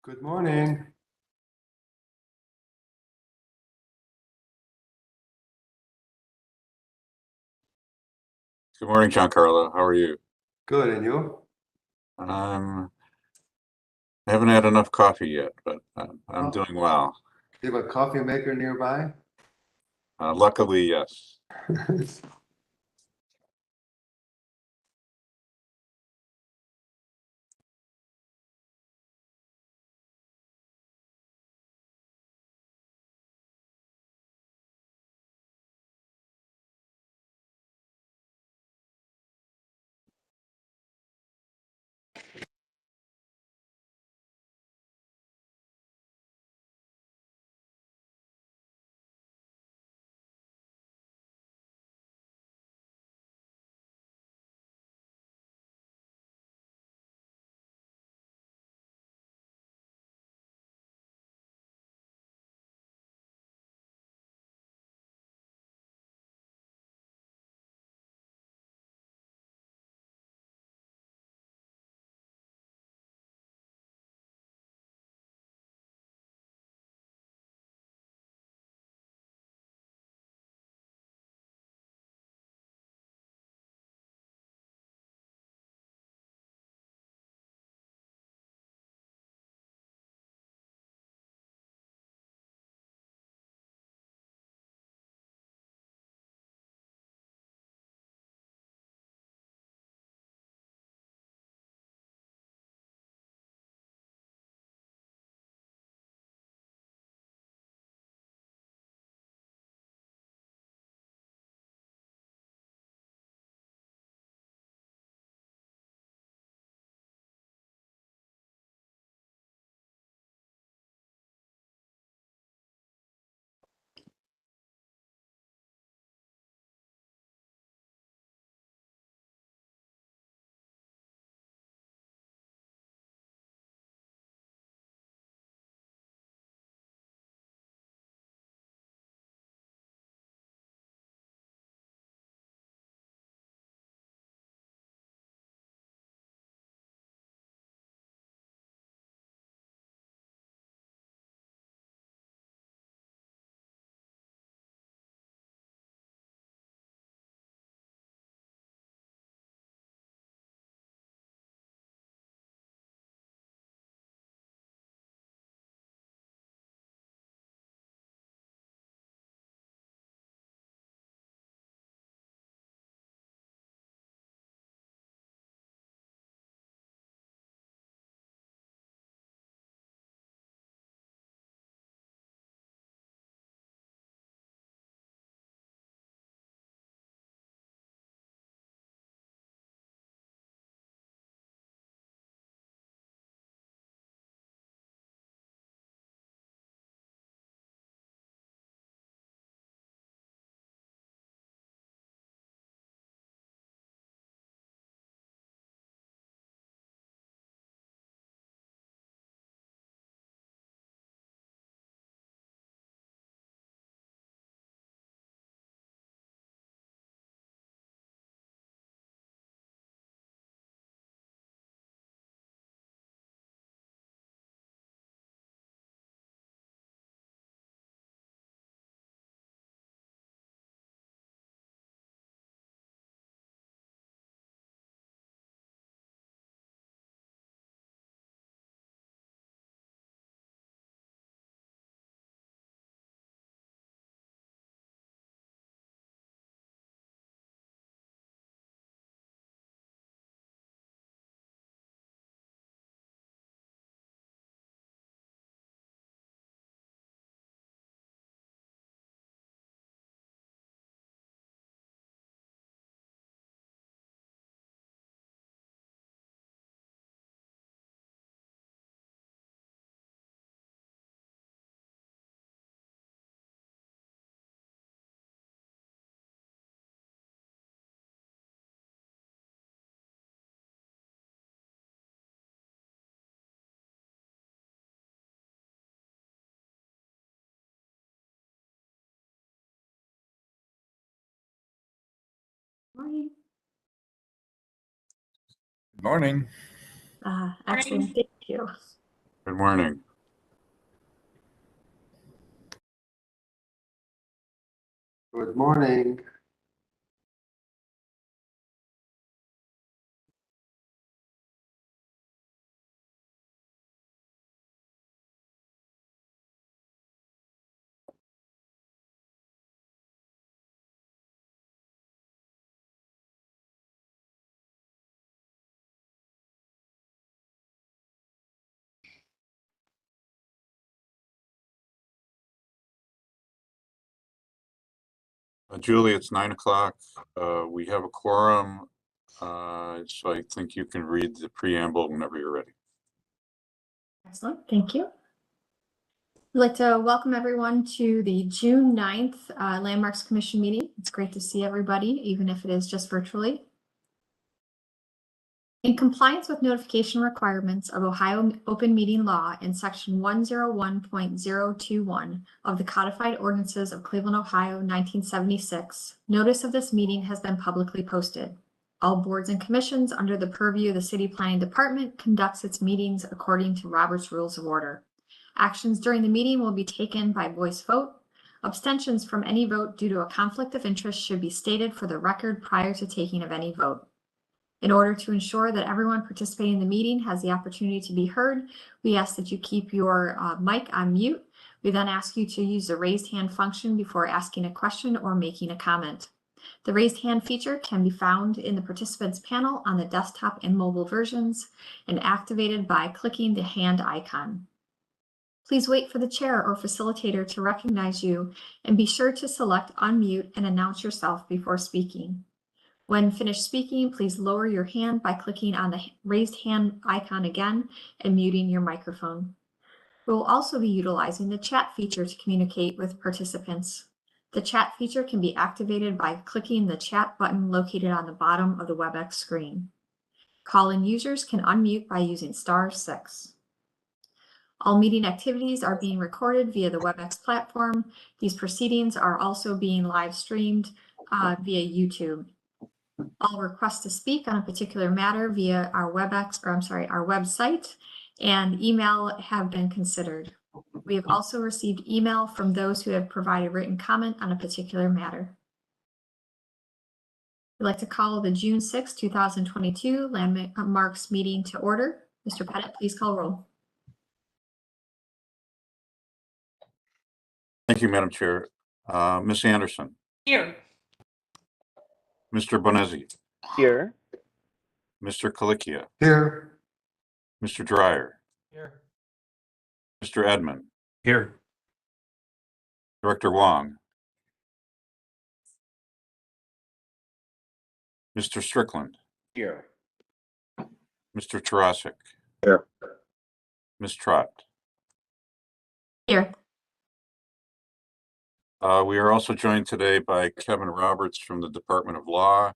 Good morning. Good morning, Giancarlo. How are you? Good, and you? I haven't had enough coffee yet, but I'm Oh, doing well. do you have a coffee maker nearby? Luckily, yes. Morning. Good morning. Excellent. Thank you. Good morning. Good morning. Julie, it's 9 o'clock. We have a quorum. So I think you can read the preamble whenever you're ready. Excellent, thank you. I'd like to welcome everyone to the June 9th Landmarks Commission meeting. It's great to see everybody, even if it is just virtually. In compliance with notification requirements of Ohio Open Meeting Law in Section 101.021 of the Codified Ordinances of Cleveland, Ohio, 1976, notice of this meeting has been publicly posted. All boards and commissions under the purview of the City Planning Department conducts its meetings according to Robert's Rules of Order. Actions during the meeting will be taken by voice vote. Abstentions from any vote due to a conflict of interest should be stated for the record prior to taking of any vote. In order to ensure that everyone participating in the meeting has the opportunity to be heard, we ask that you keep your mic on mute. We then ask you to use the raised hand function before asking a question or making a comment. The raised hand feature can be found in the participants panel on the desktop and mobile versions and activated by clicking the hand icon. Please wait for the chair or facilitator to recognize you and be sure to select unmute and announce yourself before speaking. When finished speaking, please lower your hand by clicking on the raised hand icon again and muting your microphone. We will also be utilizing the chat feature to communicate with participants. The chat feature can be activated by clicking the chat button located on the bottom of the WebEx screen. Call-in users can unmute by using *6. All meeting activities are being recorded via the WebEx platform. These proceedings are also being live streamed via YouTube. All requests to speak on a particular matter via our website and email have been considered. We have also received email from those who have provided written comment on a particular matter. I'd like to call the June 6, 2022 Landmarks meeting to order. Mr. Pettit, please call roll. Thank you, Madam Chair. Ms. Anderson, Here. Mr. Bonezzi, Here. Mr. Colicchia, Here. Mr. Dryer, Here. Mr. Edmond, Here. Director Wong, Mr. Strickland, Here. Mr. Tarasik, Here. Ms. Trott. Here. We are also joined today by Kevin Roberts from the Department of Law,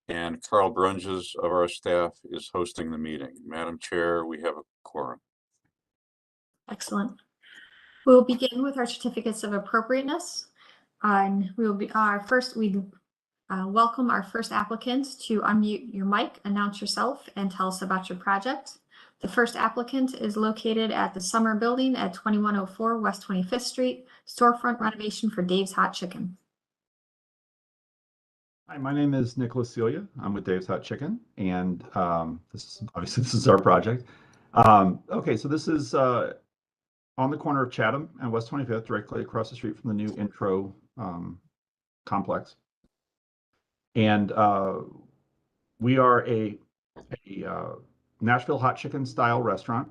and Carl Brunges of our staff is hosting the meeting. Madam Chair, we have a quorum. Excellent. We'll begin with our certificates of appropriateness. And we will be welcome our first applicant to unmute your mic, announce yourself, and tell us about your project. The first applicant is located at the Summer Building at 2104 West 25th Street, storefront renovation for Dave's Hot Chicken. Hi, my name is Nicholas Celia. I'm with Dave's Hot Chicken, and this is our project. Okay, so this is on the corner of Chatham and West 25th, directly across the street from the new Intro complex. And we are a Nashville hot chicken style restaurant,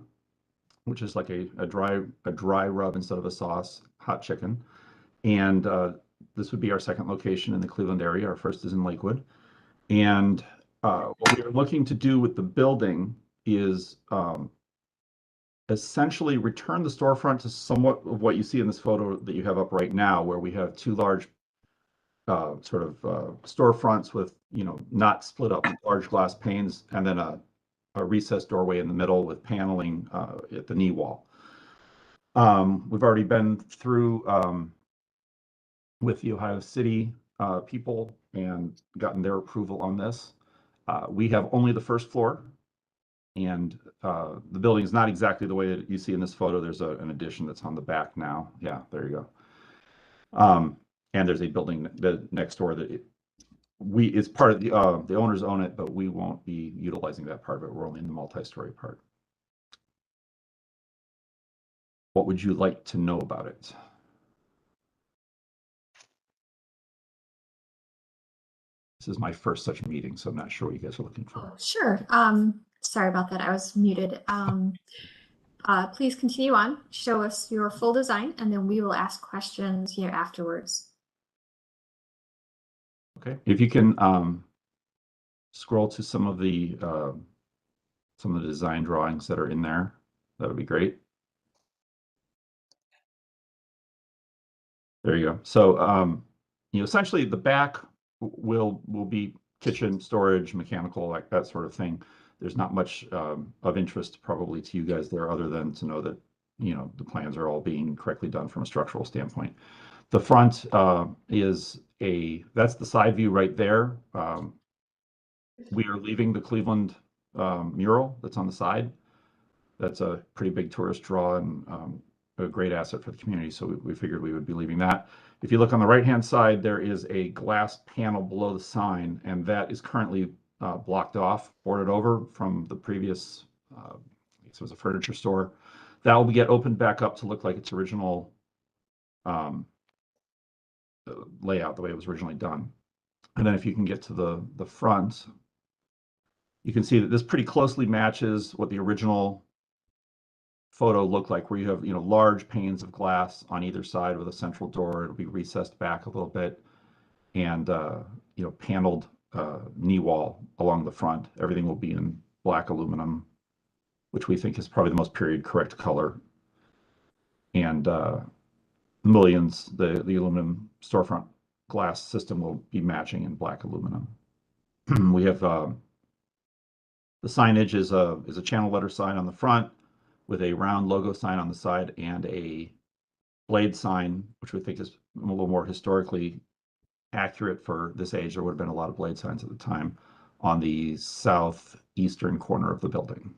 which is like a dry rub instead of a sauce hot chicken. And this would be our second location in the Cleveland area. Our first is in Lakewood. And what we are looking to do with the building is essentially return the storefront to somewhat of what you see in this photo that you have up right now, where we have two large storefronts with, not split up large glass panes, and then a recessed doorway in the middle with paneling at the knee wall. We've already been through with the Ohio City people and gotten their approval on this. We have only the first floor And the building is not exactly the way that you see in this photo. There's an addition that's on the back now. Yeah, there you go. And there's a building next door that it's part of the owners own it, but we won't be utilizing that part of it. We're only in the multi-story part. What would you like to know about it? This is my first such meeting, so I'm not sure what you guys are looking for. Sure. Sorry about that. I was muted. Please continue on. Show us your full design, and then we will ask questions here afterwards. Okay, if you can scroll to some of the design drawings that are in there, that would be great. There you go. So essentially the back will be kitchen, storage, mechanical, like that sort of thing. There's not much of interest probably to you guys there, other than to know that the plans are all being correctly done from a structural standpoint. The front that's the side view right there. We are leaving the Cleveland mural that's on the side. That's a pretty big tourist draw and a great asset for the community. So we figured we would be leaving that. If you look on the right-hand side, there is a glass panel below the sign, and that is currently blocked off, boarded over from the previous, it was a furniture store. That will get opened back up to look like its original layout, the way it was originally done. And then if you can get to the front, you can see that this pretty closely matches what the original photo looked like, where you have large panes of glass on either side with a central door. It'll be recessed back a little bit, and paneled knee wall along the front. Everything will be in black aluminum, which we think is probably the most period correct color. And mullions, the aluminum storefront glass system will be matching in black aluminum. We have the signage is a channel letter sign on the front, with a round logo sign on the side and a blade sign, which we think is a little more historically accurate for this age. There would have been a lot of blade signs at the time, on the southeastern corner of the building.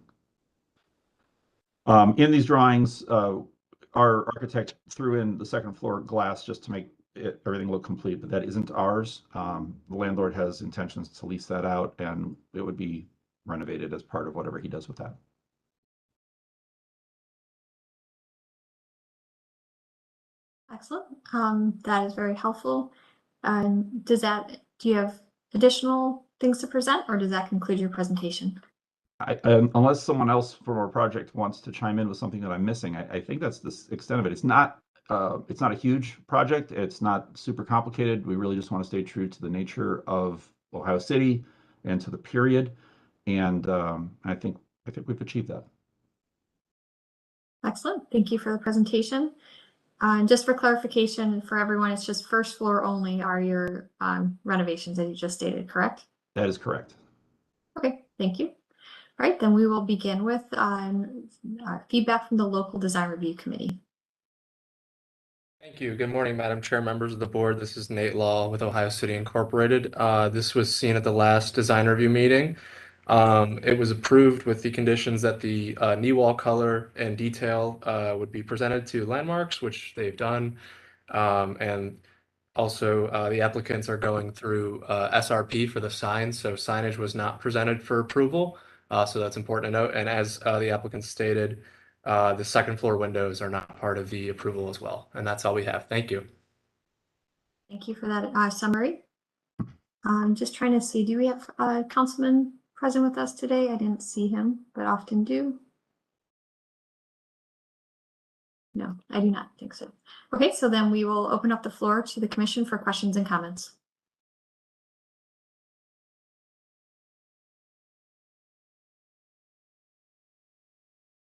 In these drawings, our architect threw in the second floor glass just to make everything look complete, but that isn't ours. The landlord has intentions to lease that out, and it would be renovated as part of whatever he does with that. Excellent. That is very helpful. Do you have additional things to present, or does that conclude your presentation? Unless someone else from our project wants to chime in with something that I'm missing, I think that's the extent of it. It's not a huge project. It's not super complicated. We really just want to stay true to the nature of Ohio City and to the period. And I think we've achieved that. Excellent. Thank you for the presentation. And just for clarification for everyone, it's just first floor only are your renovations that you just stated, correct? That is correct. Okay, thank you. All right, then we will begin with feedback from the local design review committee. Thank you. Good morning, Madam Chair, members of the board. This is Nate Law with Ohio City Incorporated. This was seen at the last design review meeting. It was approved with the conditions that the knee wall color and detail would be presented to Landmarks, which they've done. And also the applicants are going through SRP for the signs, so signage was not presented for approval. So that's important to note. And as the applicant stated, the second floor windows are not part of the approval as well. And that's all we have. Thank you. Thank you for that summary. I'm just trying to see, do we have a councilman present with us today? I didn't see him, but often do. No, I do not think so. Okay, so then we will open up the floor to the commission for questions and comments.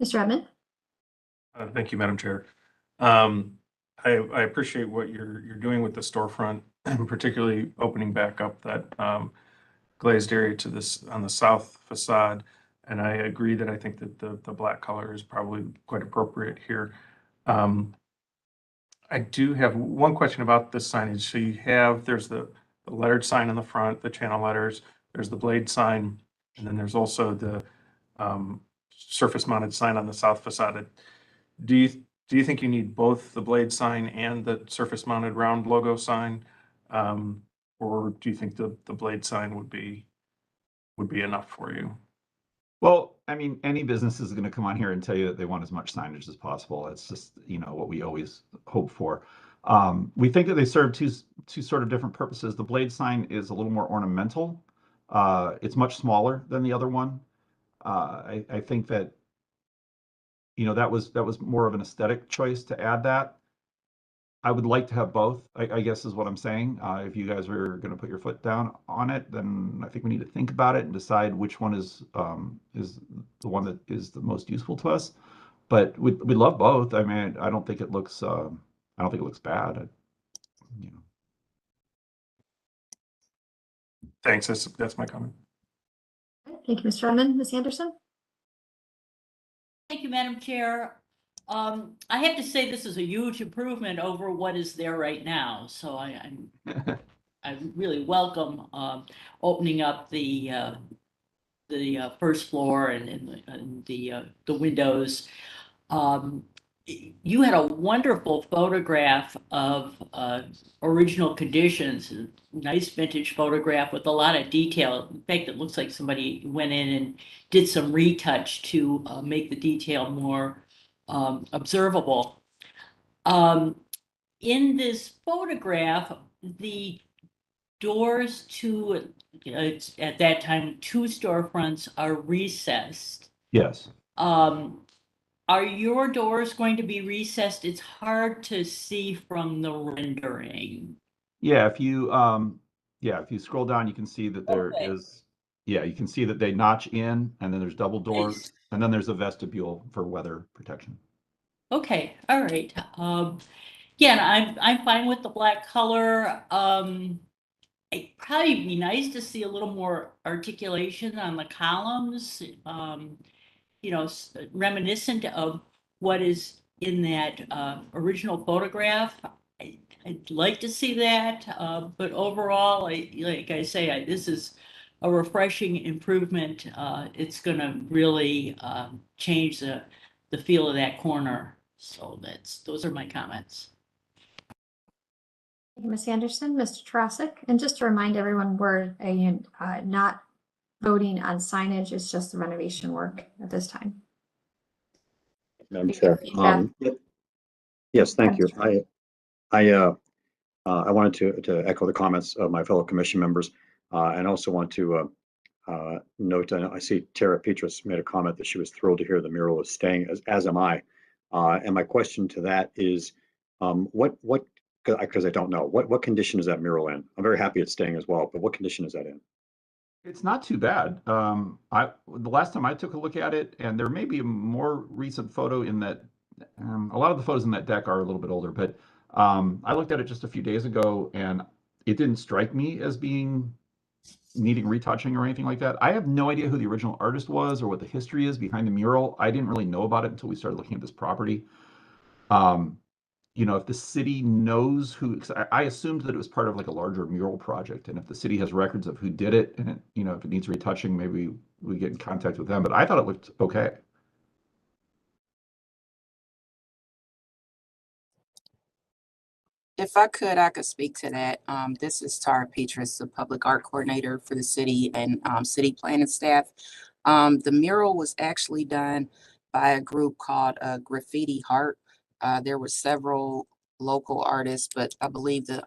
Mr. Edmond? Thank you, Madam Chair. I appreciate what you're doing with the storefront, and particularly opening back up that glazed area to this on the south facade. And I agree that I think that the black color is probably quite appropriate here. I do have one question about the signage. So there's the lettered sign in the front, the channel letters, there's the blade sign, and then there's also the surface mounted sign on the south facade. Do you think you need both the blade sign and the surface mounted round logo sign? Or do you think the blade sign would be enough for you? Well, I mean, any business is going to come on here and tell you that they want as much signage as possible. It's just, you know, what we always hope for. We think that they serve two sort of different purposes. The blade sign is a little more ornamental. It's much smaller than the other one. I think that, you know, that was more of an aesthetic choice to add that. I would like to have both, I guess is what I'm saying. If you guys are going to put your foot down on it, then I think we need to think about it and decide which one is the one that is the most useful to us. But we love both. I mean, I don't think it looks bad. You know. Thanks. That's my comment. Thank you, Mr. Redmond. Ms. Anderson? Thank you, Madam Chair. I have to say this is a huge improvement over what is there right now. So I really welcome opening up the first floor and the windows. You had a wonderful photograph of original conditions, a nice vintage photograph with a lot of detail. In fact, it looks like somebody went in and did some retouch to make the detail more observable. In this photograph, the doors to, at that time, 2 storefronts are recessed. Yes. Are your doors going to be recessed? It's hard to see from the rendering. Yeah, if you scroll down, you can see that there Okay. is, yeah, you can see that they notch in, and then there's double doors, Nice. and then there's a vestibule for weather protection. Okay, all right. Yeah, and I'm fine with the black color. It'd probably be nice to see a little more articulation on the columns. You know, reminiscent of what is in that original photograph. I'd like to see that, but overall, like I say, this is a refreshing improvement. It's going to really change the feel of that corner. So those are my comments. Thank you, Ms. Anderson. Mr. Tarasik? And just to remind everyone, we're not voting on signage. It's just the renovation work at this time. Madam Chair. Feedback. Yes, thank you. Madam I wanted to echo the comments of my fellow commission members, and also want to note, I see Tara Petrus made a comment that she was thrilled to hear the mural is staying, as am I. And my question to that is, because I don't know, what condition is that mural in? I'm very happy it's staying as well, but what condition is that in? It's not too bad. The last time I took a look at it, and there may be a more recent photo in that. A lot of the photos in that deck are a little bit older, but I looked at it just a few days ago, and it didn't strike me as being needing retouching or anything like that. I have no idea who the original artist was or what the history is behind the mural. I didn't really know about it until we started looking at this property. You know, if the city knows who, 'cause I assumed that it was part of like a larger mural project, and if the city has records of who did it, and it, you know, if it needs retouching, maybe we get in contact with them. But I thought it looked okay. If I could speak to that. This is Tara Petrus, the public art coordinator for the city and city planning staff. The mural was actually done by a group called Graffiti Heart. There were several local artists, but I believe the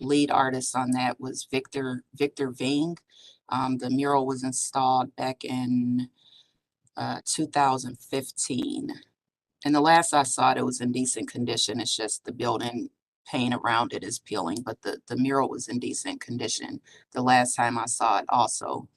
lead artist on that was Victor Ving. The mural was installed back in 2015. And the last I saw it was in decent condition. It's just the building paint around it is peeling, but the mural was in decent condition the last time I saw it also.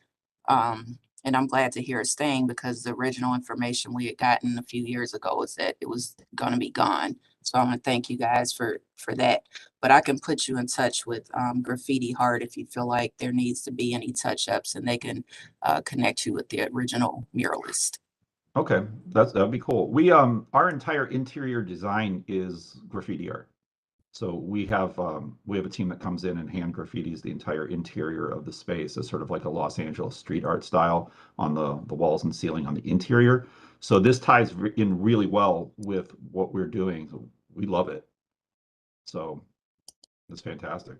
And I'm glad to hear it staying, because the original information we had gotten a few years ago was that it was going to be gone. So I want to thank you guys for that. But I can put you in touch with Graffiti Heart if you feel like there needs to be any touch-ups, and they can connect you with the original muralist. Okay, that'd be cool. We our entire interior design is graffiti art. So we have a team that comes in and hand graffitis the entire interior of the space as sort of like a Los Angeles street art style on the walls and ceiling on the interior. So this ties in really well with what we're doing. So we love it. So it's fantastic.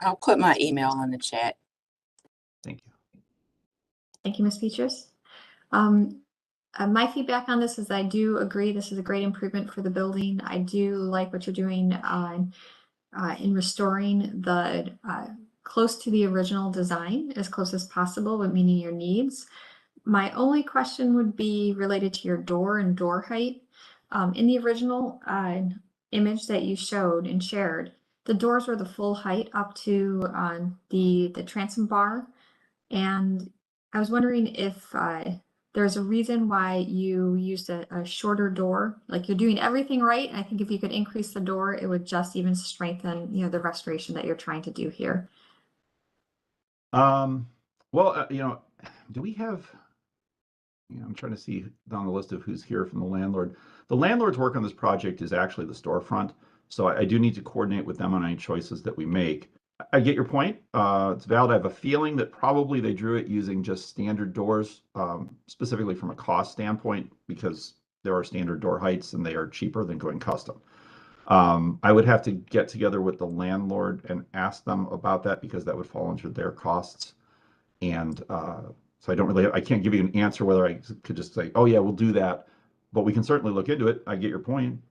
I'll put my email on the chat. Thank you. Thank you, Ms. Petrus. My feedback on this is I do agree this is a great improvement for the building. I do like what you're doing in restoring the close to the original design as close as possible, but meeting your needs. My only question would be related to your door and door height. In the original image that you showed and shared, the doors were the full height up to the transom bar. And I was wondering if there's a reason why you used a shorter door. Like you're doing everything right. I think if you could increase the door, it would just even strengthen, the restoration that you're trying to do here. Well, do we have, I'm trying to see down the list of who's here from the landlord. The landlord's work on this project is actually the storefront. So I do need to coordinate with them on any choices that we make. I get your point. It's valid. I have a feeling that probably they drew it using just standard doors, specifically from a cost standpoint, because there are standard door heights and they are cheaper than going custom. I would have to get together with the landlord and ask them about that because that would fall under their costs. And so I can't give you an answer whether I could just say, oh yeah, we'll do that, but we can certainly look into it. I get your point.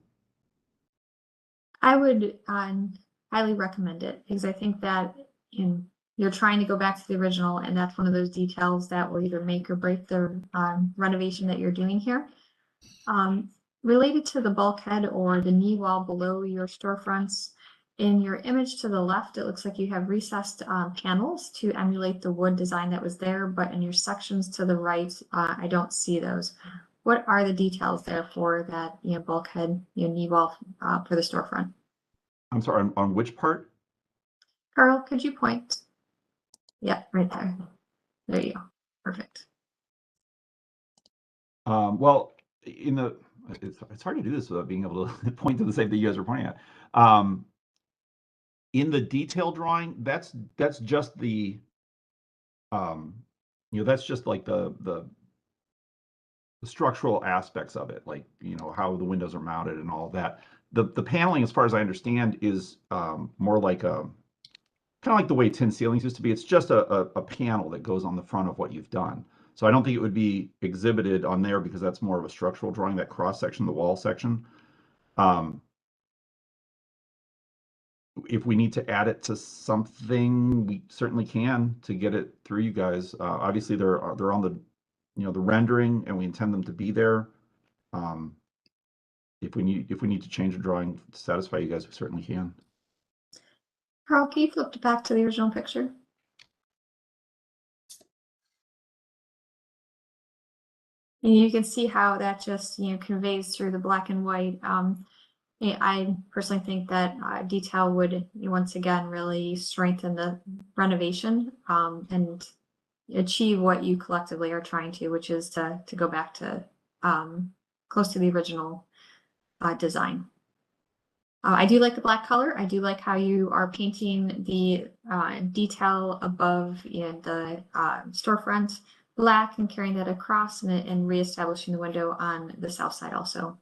I would highly recommend it because I think that you're trying to go back to the original, and that's one of those details that will either make or break the renovation that you're doing here. Related to the bulkhead or the knee wall below your storefronts, in your image to the left, it looks like you have recessed panels to emulate the wood design that was there, but in your sections to the right, I don't see those. What are the details there for that bulkhead, knee wall for the storefront? I'm sorry, on which part? Carl, could you point? Yeah, right there. There you go. Perfect. Well, it's hard to do this without being able to point to the same thing you guys are pointing at. In the detail drawing, that's just the that's just like the structural aspects of it, like how the windows are mounted and all of that. The paneling, as far as I understand, is more like kind of like the way tin ceilings used to be. It's just a panel that goes on the front of what you've done. So I don't think it would be exhibited on there because that's more of a structural drawing, that cross section, the wall section. If we need to add it to something, we certainly can to get it through you guys. Obviously, they're on the the rendering, and we intend them to be there. If we need to change a drawing to satisfy you guys, we certainly can. Carl, can you flip back to the original picture? And you can see how that just conveys through the black and white. I personally think that detail would once again really strengthen the renovation and achieve what you collectively are trying to, which is to go back to close to the original design. I do like the black color. I do like how you are painting the detail above the storefront black and carrying that across and reestablishing the window on the south side also.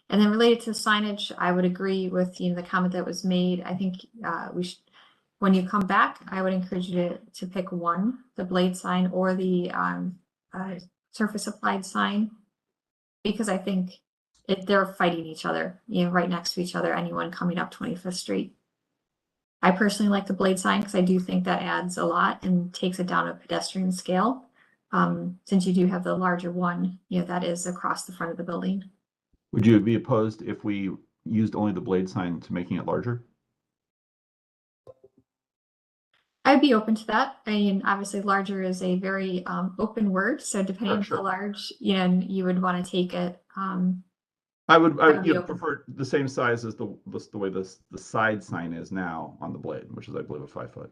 And then related to signage, I would agree with the comment that was made. I think we should, when you come back, I would encourage you to pick one, the blade sign or the surface applied sign, because I think they're fighting each other, right next to each other, anyone coming up 25th Street. I personally like the blade sign because I do think that adds a lot and takes it down a pedestrian scale. Since you do have the larger one, that is across the front of the building. Would you be opposed if we used only the blade sign to making it larger? I'd be open to that. I mean, obviously larger is a very open word. So depending on how large you would want to take it. I would prefer the same size as the way the side sign is now on the blade, which is I believe a 5 foot.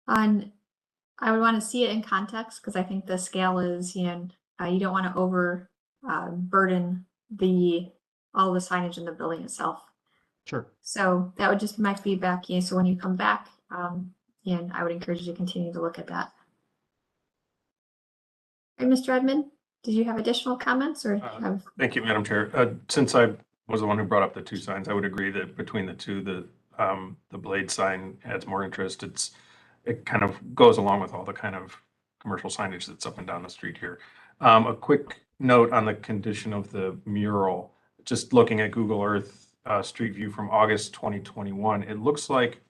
I would want to see it in context because I think the scale is, you don't want to over burden all the signage in the building itself. Sure. So that would just be my feedback. Yeah, so when you come back, and I would encourage you to continue to look at that. All right, Mr. Edmond, did you have additional comments or have? Thank you, Madam Chair. Since I was the one who brought up the two signs, I would agree that between the two, the blade sign adds more interest. It kind of goes along with all the kind of commercial signage that's up and down the street here. A quick note on the condition of the mural, just looking at Google Earth Street View from August 2021, it looks like,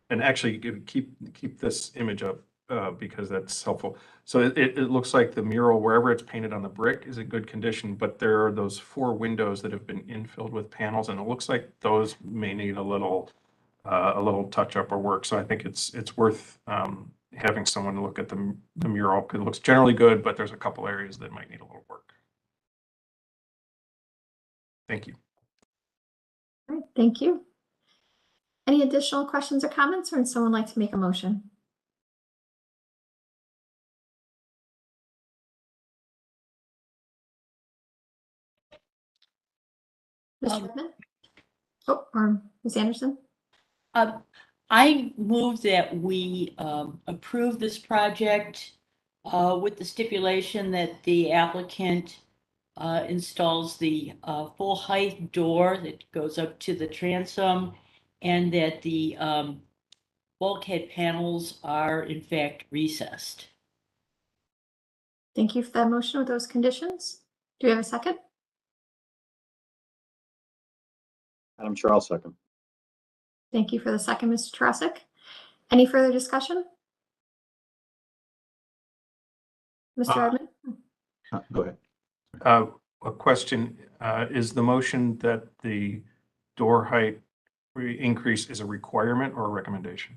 and actually keep this image up because that's helpful. So it looks like the mural, wherever it's painted on the brick, is in good condition, but there are those 4 windows that have been infilled with panels, and it looks like those may need a little touch up or work. So I think it's worth having someone look at the mural, because it looks generally good, but there's a couple areas that might need a little work. Thank you. All right, thank you. Any additional questions or comments, or would someone like to make a motion? Mr. Edmond? Oh, or Ms. Anderson? I move that we approve this project with the stipulation that the applicant installs the full height door that goes up to the transom, and that the bulkhead panels are in fact recessed. Thank you for that motion with those conditions. Do we have a second? Madam Chair, I'll second. Thank you for the second, Mr. Tarasik. Any further discussion? Mr. Edmond? Go ahead. A question, is the motion that the door height increase is a requirement or a recommendation?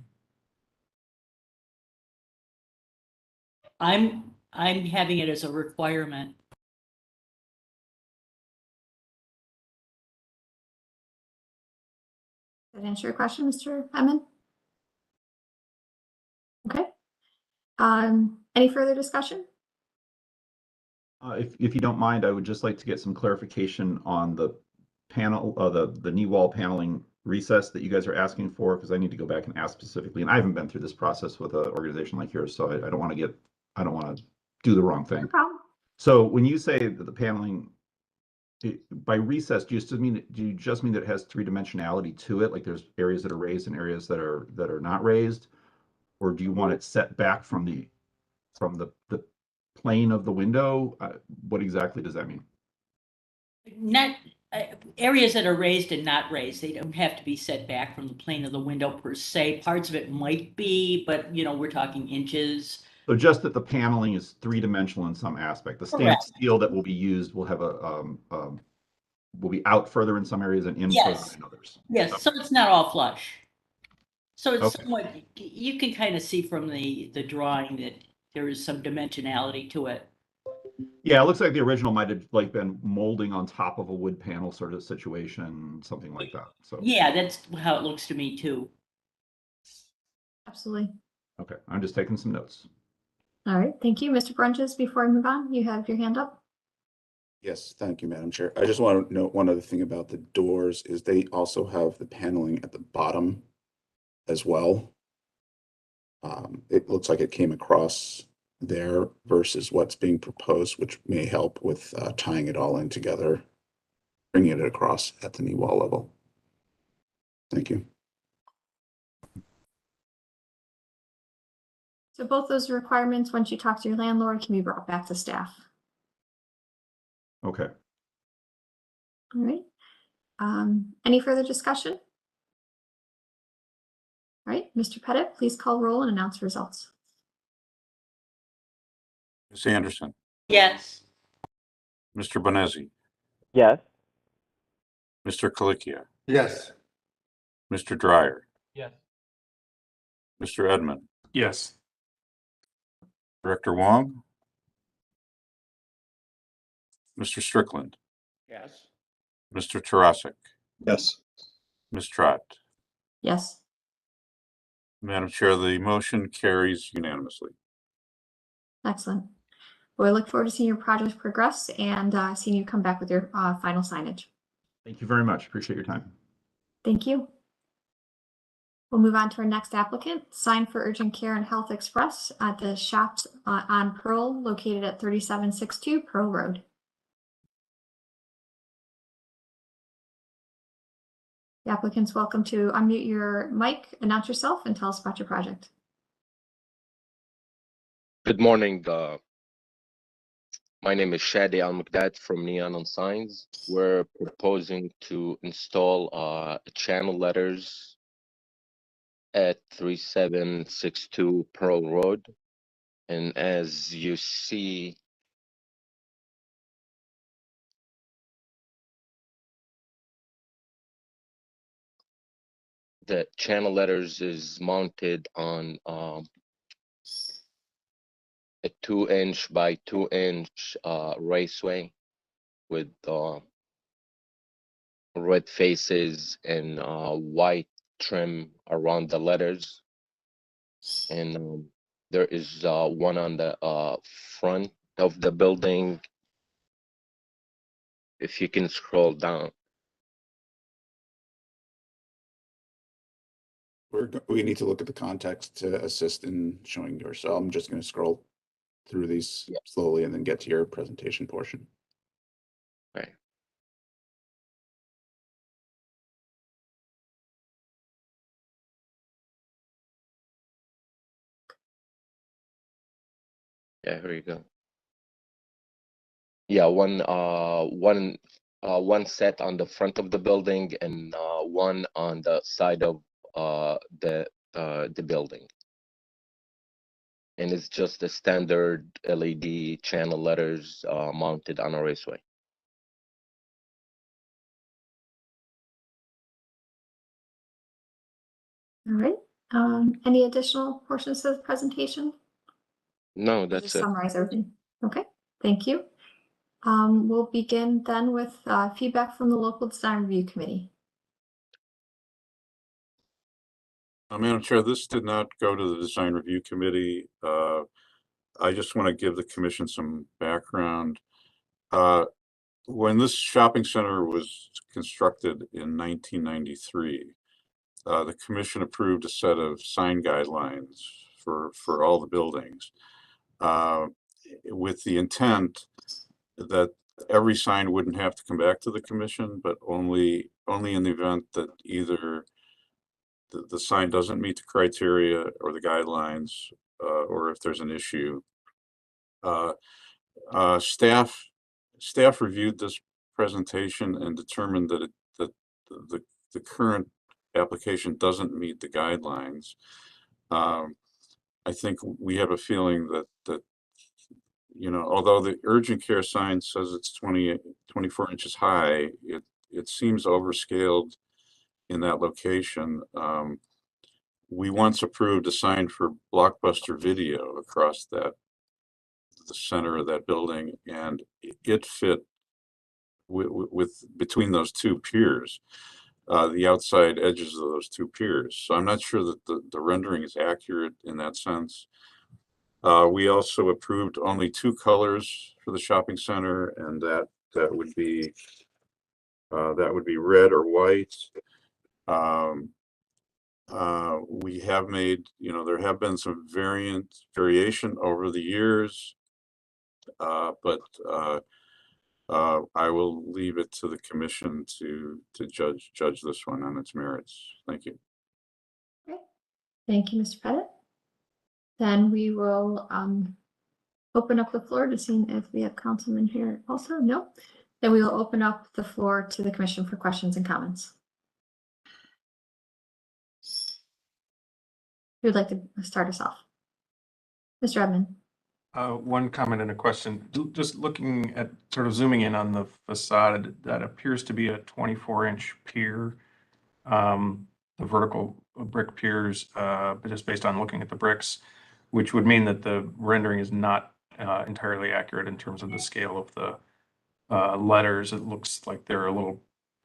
I'm having it as a requirement. Did that answer your question, Mr. Edmond? Okay. Any further discussion? If you don't mind, I would just like to get some clarification on the panel, the knee wall paneling recess that you guys are asking for, because I need to go back and ask specifically, and I haven't been through this process with an organization like yours, so I don't want to do the wrong thing. No problem. So when you say that the paneling by recess, do you just mean that it has 3-dimensionality to it? Like there's areas that are raised and areas that are not raised, or do you want it set back from the plane of the window? What exactly does that mean? Not areas that are raised and not raised, they don't have to be set back from the plane of the window per se. Parts of it might be, but we're talking inches. So just that the paneling is 3-dimensional in some aspect. The stainless Correct. steel that will be used will have will be out further in some areas and in Yes. further in others. Yes, so it's not all flush. So it's Okay. somewhat, you can kind of see from the drawing that there is some dimensionality to it. Yeah, it looks like the original might have been molding on top of a wood panel sort of situation, something like that. So Yeah, that's how it looks to me too. Absolutely. okay, I'm just taking some notes. All right, thank you. Mr. Brunches, before I move on, you have your hand up. Yes, thank you, Madam Chair. I just want to note one other thing about the doors is they also have the paneling at the bottom as well. It looks like it came across there versus what's being proposed, which may help with tying it all in together, bringing it across at the knee wall level. Thank you. So both those requirements, once you talk to your landlord, can be brought back to staff. Okay. All right. Any further discussion? All right, Mr. Pettit, please call roll and announce results. Ms. Anderson, Yes. Mr. Bonesi, Yes. Mr. Colicchia, Yes. Mr. Dryer, Yes. Mr. Edmond, Yes. Director Wong, Mr. Strickland, Yes. Mr. Tarasik, Yes. Ms. Trott. Yes. Madam Chair, the motion carries unanimously. Excellent. We look forward to seeing your project progress and seeing you come back with your final signage. Thank you very much. Appreciate your time. Thank you. We'll move on to our next applicant, Sign for Urgent Care and Health Express at the Shops on Pearl, located at 3762 Pearl Road. The applicant's welcome to unmute your mic, announce yourself, and tell us about your project. Good morning. My name is Shadi Al-Muqdad from Neon on Signs. We're proposing to install channel letters at 3762 Pearl Road. And as you see, the channel letters is mounted on a 2-inch by 2-inch raceway with red faces and white trim around the letters. And there is one on the front of the building. If you can scroll down. We need to look at the context to assist in showing yours. So I'm just going to scroll through these slowly and then get to your presentation portion. Right. Yeah, here you go. Yeah, one set on the front of the building and one on the side of the building. And it's just the standard LED channel letters mounted on a raceway. All right. Any additional portions of the presentation? No, Or that's just it. summarize everything. Okay, thank you. We'll begin then with feedback from the local design review committee. Madam Chair, this did not go to the design review committee. I just want to give the commission some background. When this shopping center was constructed in 1993, the commission approved a set of sign guidelines for all the buildings with the intent that every sign wouldn't have to come back to the commission, but only in the event that either the sign doesn't meet the criteria or the guidelines, or if there's an issue. Staff reviewed this presentation and determined that the current application doesn't meet the guidelines. I think we have a feeling that although the urgent care sign says it's 24 inches high, it seems overscaled in that location. We once approved a sign for Blockbuster Video across the center of that building, and it fit with between those two piers, the outside edges of those two piers. So I'm not sure that the rendering is accurate in that sense. We also approved only 2 colors for the shopping center, and that would be red or white. We have made, there have been some variation over the years, but I will leave it to the commission to judge this one on its merits. Thank you. Okay. Thank you, Mr. Pettit. Then we will open up the floor to see if we have councilmen here also. No. Then we will open up the floor to the commission for questions and comments. Who would like to start us off? Mr. Edmond. One comment and a question. Just looking at, sort of zooming in on the facade, that appears to be a 24-inch pier. The vertical brick piers, but just based on looking at the bricks, which would mean that the rendering is not entirely accurate in terms of the scale of the letters. It looks like they're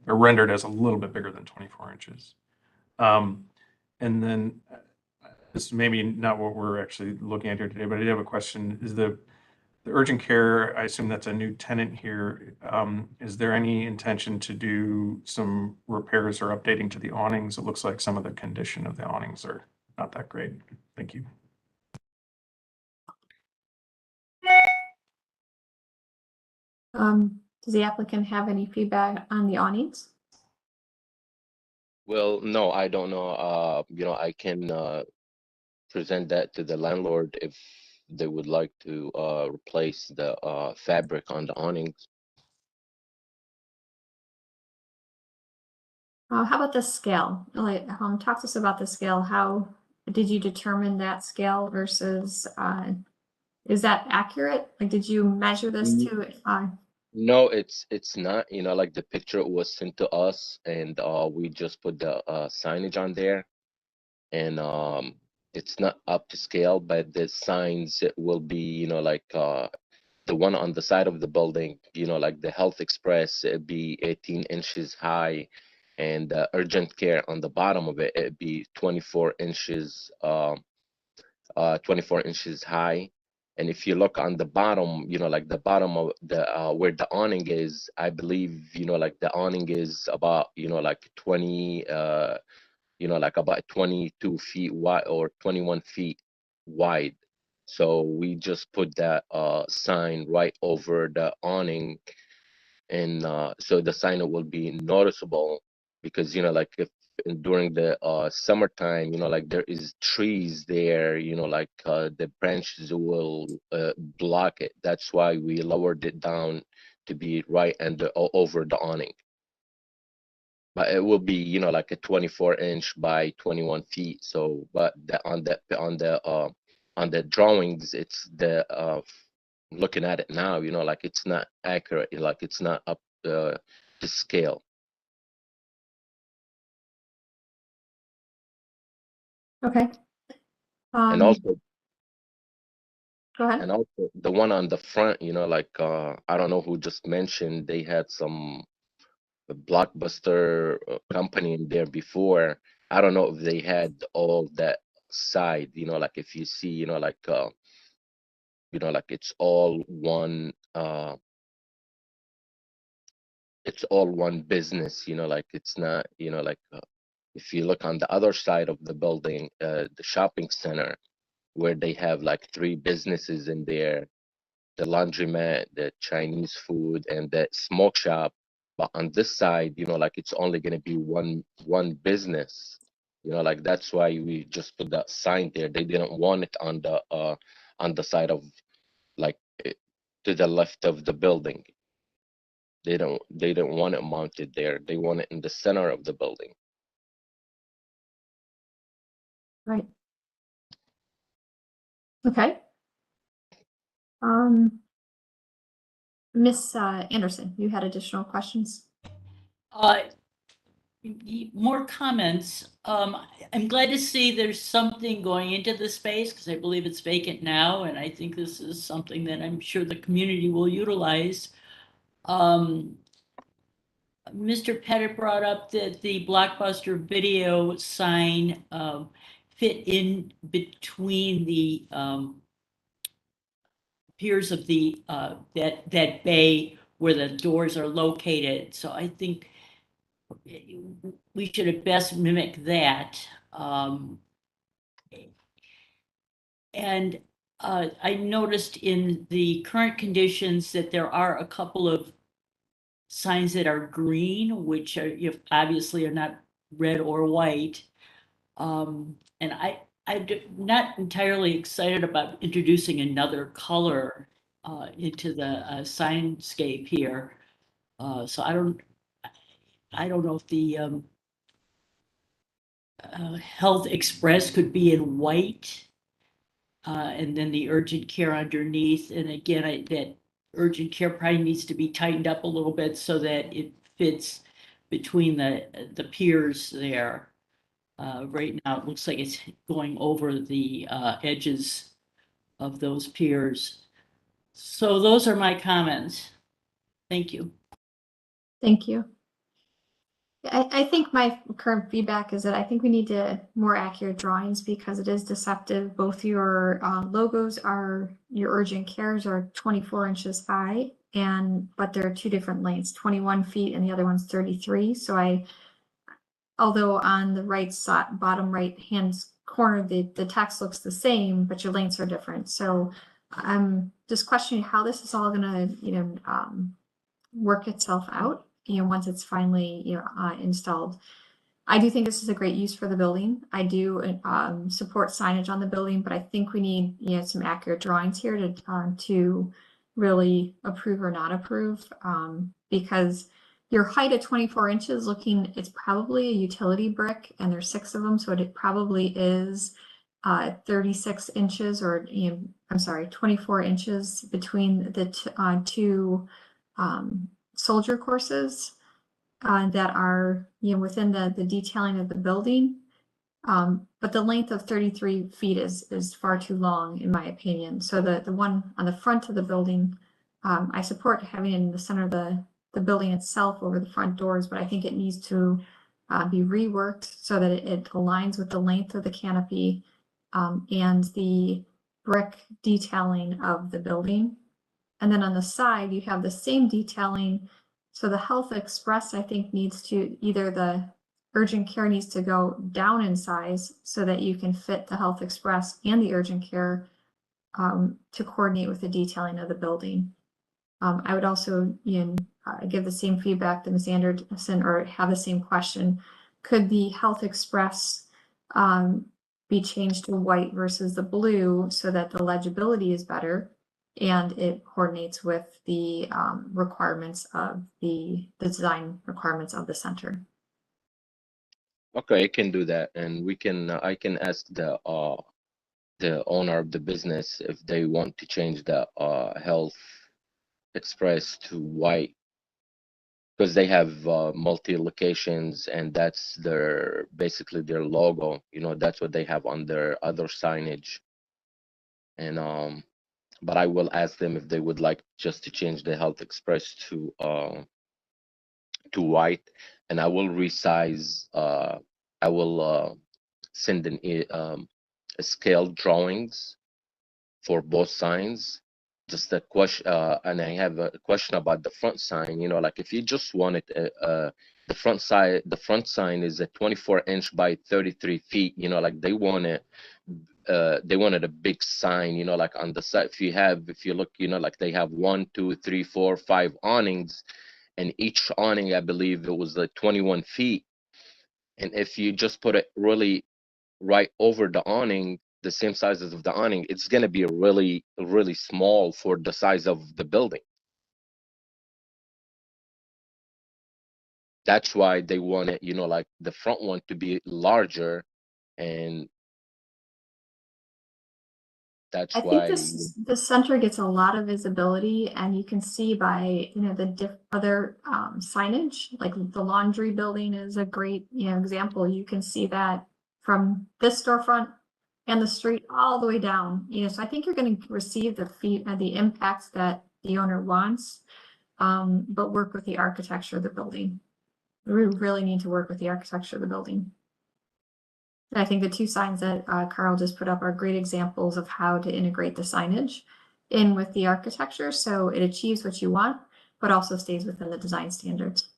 rendered as a little bit bigger than 24 inches. And then this may be not what we're actually looking at here today, but I did have a question. Is the the urgent care, I assume that's a new tenant here. Is there any intention to do some repairs or updating to the awnings? It looks like some of the condition of the awnings are not that great. Thank you. Does the applicant have any feedback on the awnings? Well, no, I don't know. I can present that to the landlord if they would like to replace the fabric on the awnings. How about the scale? Like, talk to us about the scale. How did you determine that scale versus, is that accurate? Like, did you measure this to, No, it's not. Like the picture was sent to us, and we just put the signage on there, and it's not up to scale, but the signs will be, like the one on the side of the building, like the Health Express, it'd be 18 inches high, and urgent care on the bottom of it, it'd be 24 inches, 24 inches high. And if you look on the bottom, like the bottom of the where the awning is, I believe, like the awning is about, like 20, like about 22 feet wide or 21 feet wide. So we just put that sign right over the awning, and so the sign will be noticeable, because like if during the summertime, like there is trees there, like the branches will block it. That's why we lowered it down to be right and over the awning. But it will be, like a 24-inch by 21 feet. So, but on the drawings, it's the looking at it now, like it's not accurate, like it's not up to scale. okay. And also, Go ahead. and also the one on the front, like I don't know who just mentioned they had some Blockbuster company in there before. I don't know if they had all that side, like if you see, like like it's all one business, like it's not, like if you look on the other side of the building, the shopping center, where they have like 3 businesses in there, the laundromat, the Chinese food, and the smoke shop. But on this side, like it's only gonna be one business. Like that's why we just put that sign there. They didn't want it on the side of, like, to the left of the building. They didn't want it mounted there. They want it in the center of the building. Right. Okay. Miss Anderson, you had additional questions? More comments. I'm glad to see there's something going into the space, because I believe it's vacant now, and I think this is something that I'm sure the community will utilize. Mr. Pettit brought up that the Blockbuster video sign fit in between the piers of the that bay where the doors are located. So I think we should at best mimic that. And I noticed in the current conditions that there are a couple of signs that are green, which are, obviously are not red or white. And I'm not entirely excited about introducing another color into the signscape here. So I don't know if the Health Express could be in white, and then the urgent care underneath. And again, that urgent care probably needs to be tightened up a little bit so that it fits between the piers there. Right now, it looks like it's going over the edges of those piers. So those are my comments. Thank you. Thank you. I think my current feedback is that I think we need to more accurate drawings because it is deceptive. Both your logos are, your urgent cares are 24 inches high, but they're two different lengths, 21 feet and the other one's 33. So although on the right side, bottom right hand corner, the text looks the same, but your lengths are different. So I'm just questioning how this is all gonna, work itself out, once it's finally, installed. I do think this is a great use for the building. I do support signage on the building, but I think we need, some accurate drawings here to really approve or not approve, because your height at 24 inches it's probably a utility brick, and there's 6 of them, so it probably is 36 inches, or 24 inches between the two soldier courses that are within the detailing of the building. But the length of 33 feet is far too long, in my opinion. So the one on the front of the building, I support having it in the center of the building itself over the front doors, but I think it needs to be reworked so that it aligns with the length of the canopy and the brick detailing of the building. And then on the side, you have the same detailing. So the Health Express, I think, needs to, either the urgent care needs to go down in size so that you can fit the Health Express and the urgent care to coordinate with the detailing of the building. I would also give the same feedback to Ms. Anderson, or have the same question. Could the Health Express be changed to white versus the blue so that the legibility is better and it coordinates with the requirements of the design requirements of the center? Okay, I can do that, and I can ask the owner of the business if they want to change the Health Express to white, because they have multi locations, and that's basically their logo. That's what they have on their other signage. And but I will ask them if they would like just to change the Health Express to white, and I will resize. I will send a scaled drawings for both signs. Just a question, and I have a question about the front sign. Like if you just wanted the front sign is a 24-inch by 33 feet. Like they wanted a big sign. Like on the side, if you look, like they have 1, 2, 3, 4, 5 awnings, and each awning, I believe it was like 21 feet. And if you just put it really right over the awning, the same size as of the awning, it's going to be really, really small for the size of the building. That's why they want it, like the front one to be larger, and that's I why. think the center gets a lot of visibility, and you can see by the other signage, like the laundry building is a great example. You can see that from this storefront and the street all the way down. So I think you're going to receive the impacts that the owner wants, but work with the architecture of the building. We really need to work with the architecture of the building. And I think the 2 signs that Carl just put up are great examples of how to integrate the signage in with the architecture so it achieves what you want, but also stays within the design standards.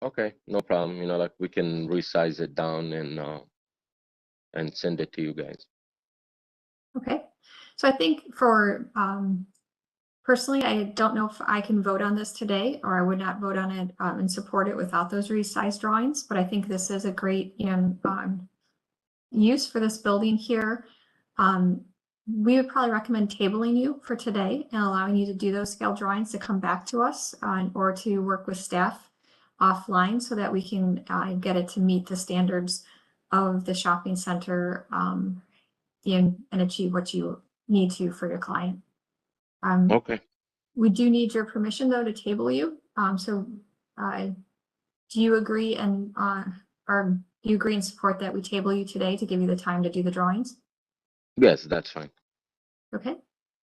Okay, no problem. Like we can resize it down and send it to you guys. Okay, so I think for personally, I don't know if I can vote on this today, or I would not vote on it and support it without those resized drawings. But I think this is a great use for this building here. We would probably recommend tabling you for today and allowing you to do those scale drawings to come back to us or to work with staff offline so that we can get it to meet the standards of the shopping center and achieve what you need to for your client. Okay. We do need your permission though to table you. So do you agree or do you agree and support that we table you today to give you the time to do the drawings? Yes, that's fine. Okay,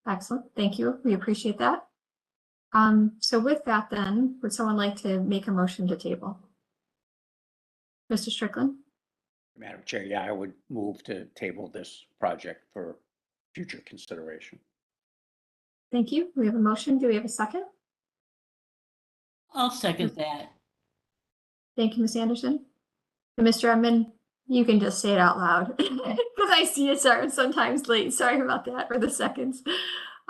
excellent. Thank you. We appreciate that. So with that then, would someone like to make a motion to table? Mr. Strickland? Madam Chair, yeah, I would move to table this project for future consideration. Thank you. We have a motion. Do we have a second? I'll second that. Thank you, Ms. Anderson. And Mr. Edmund, you can just say it out loud because I see it sometimes late. Sorry about that, or the seconds,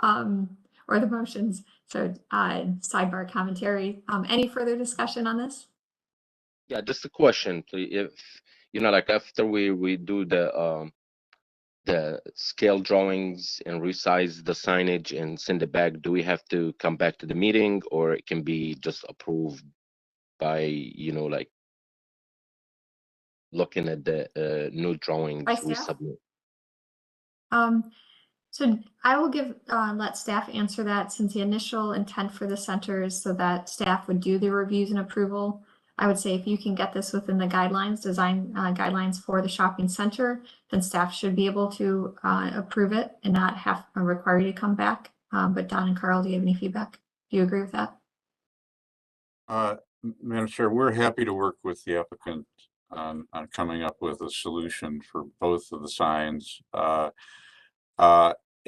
or the motions. So sidebar commentary. Any further discussion on this? Yeah, just a question, please. If, you know, like after we do the scale drawings and resize the signage and send it back, do we have to come back to the meeting, or it can be just approved by, you know, like looking at the new drawings By we staff? submit? So I will let staff answer that, since the initial intent for the center is so that staff would do the reviews and approval. I would say if you can get this within the guidelines, design guidelines for the shopping center, then staff should be able to approve it and not have require you to come back. But Don and Carl, do you have any feedback? Do you agree with that? Madam Chair, we're happy to work with the applicant on coming up with a solution for both of the signs.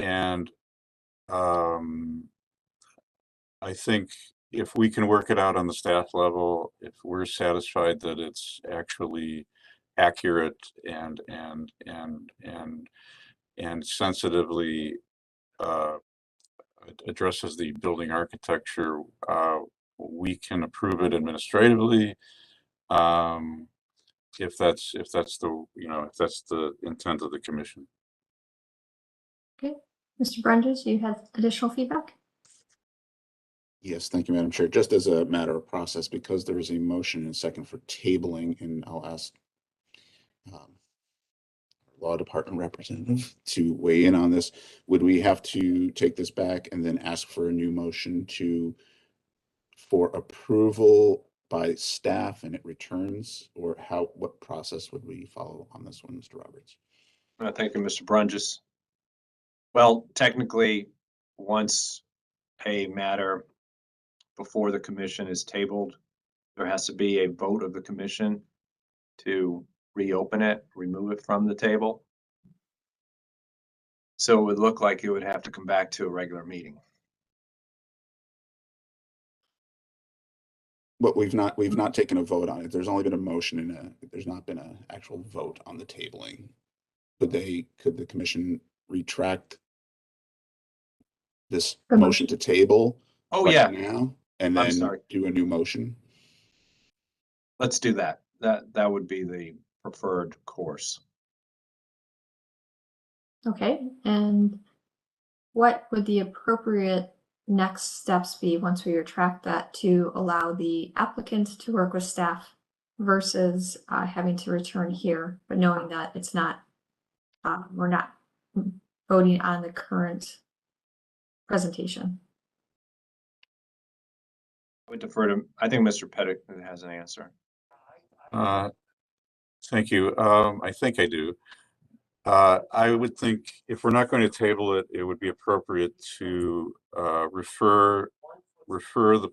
And I think if we can work it out on the staff level, if we're satisfied that it's actually accurate and sensitively addresses the building architecture, we can approve it administratively. If that's the, you know, if that's the intent of the commission. Okay, Mr. Brundage, you have additional feedback? Yes, thank you, Madam Chair. Just as a matter of process, because there is a motion and second for tabling, and I'll ask law department representative to weigh in on this. Would we have to take this back and then ask for a new motion for approval by staff and it returns, or what process would we follow on this one, Mr. Roberts? Thank you, Mr. Brunges. Well, technically, once a matter before the commission is tabled, there has to be a vote of the commission to reopen it, remove it from the table. So it would look like it would have to come back to a regular meeting. But we've not taken a vote on it. There's only been a motion and there's not been an actual vote on the tabling. Could the commission retract this motion to table? Oh, right yeah. now, and I'm then sorry. do a new motion? Let's do that. That would be the preferred course. Okay, and what would the appropriate next steps be once we retract that to allow the applicant to work with staff versus having to return here, but knowing that it's not, we're not voting on the current presentation? I would defer to, I think Mr. Pettit has an answer. Thank you. I think I do. I would think if we're not going to table it, it would be appropriate to refer the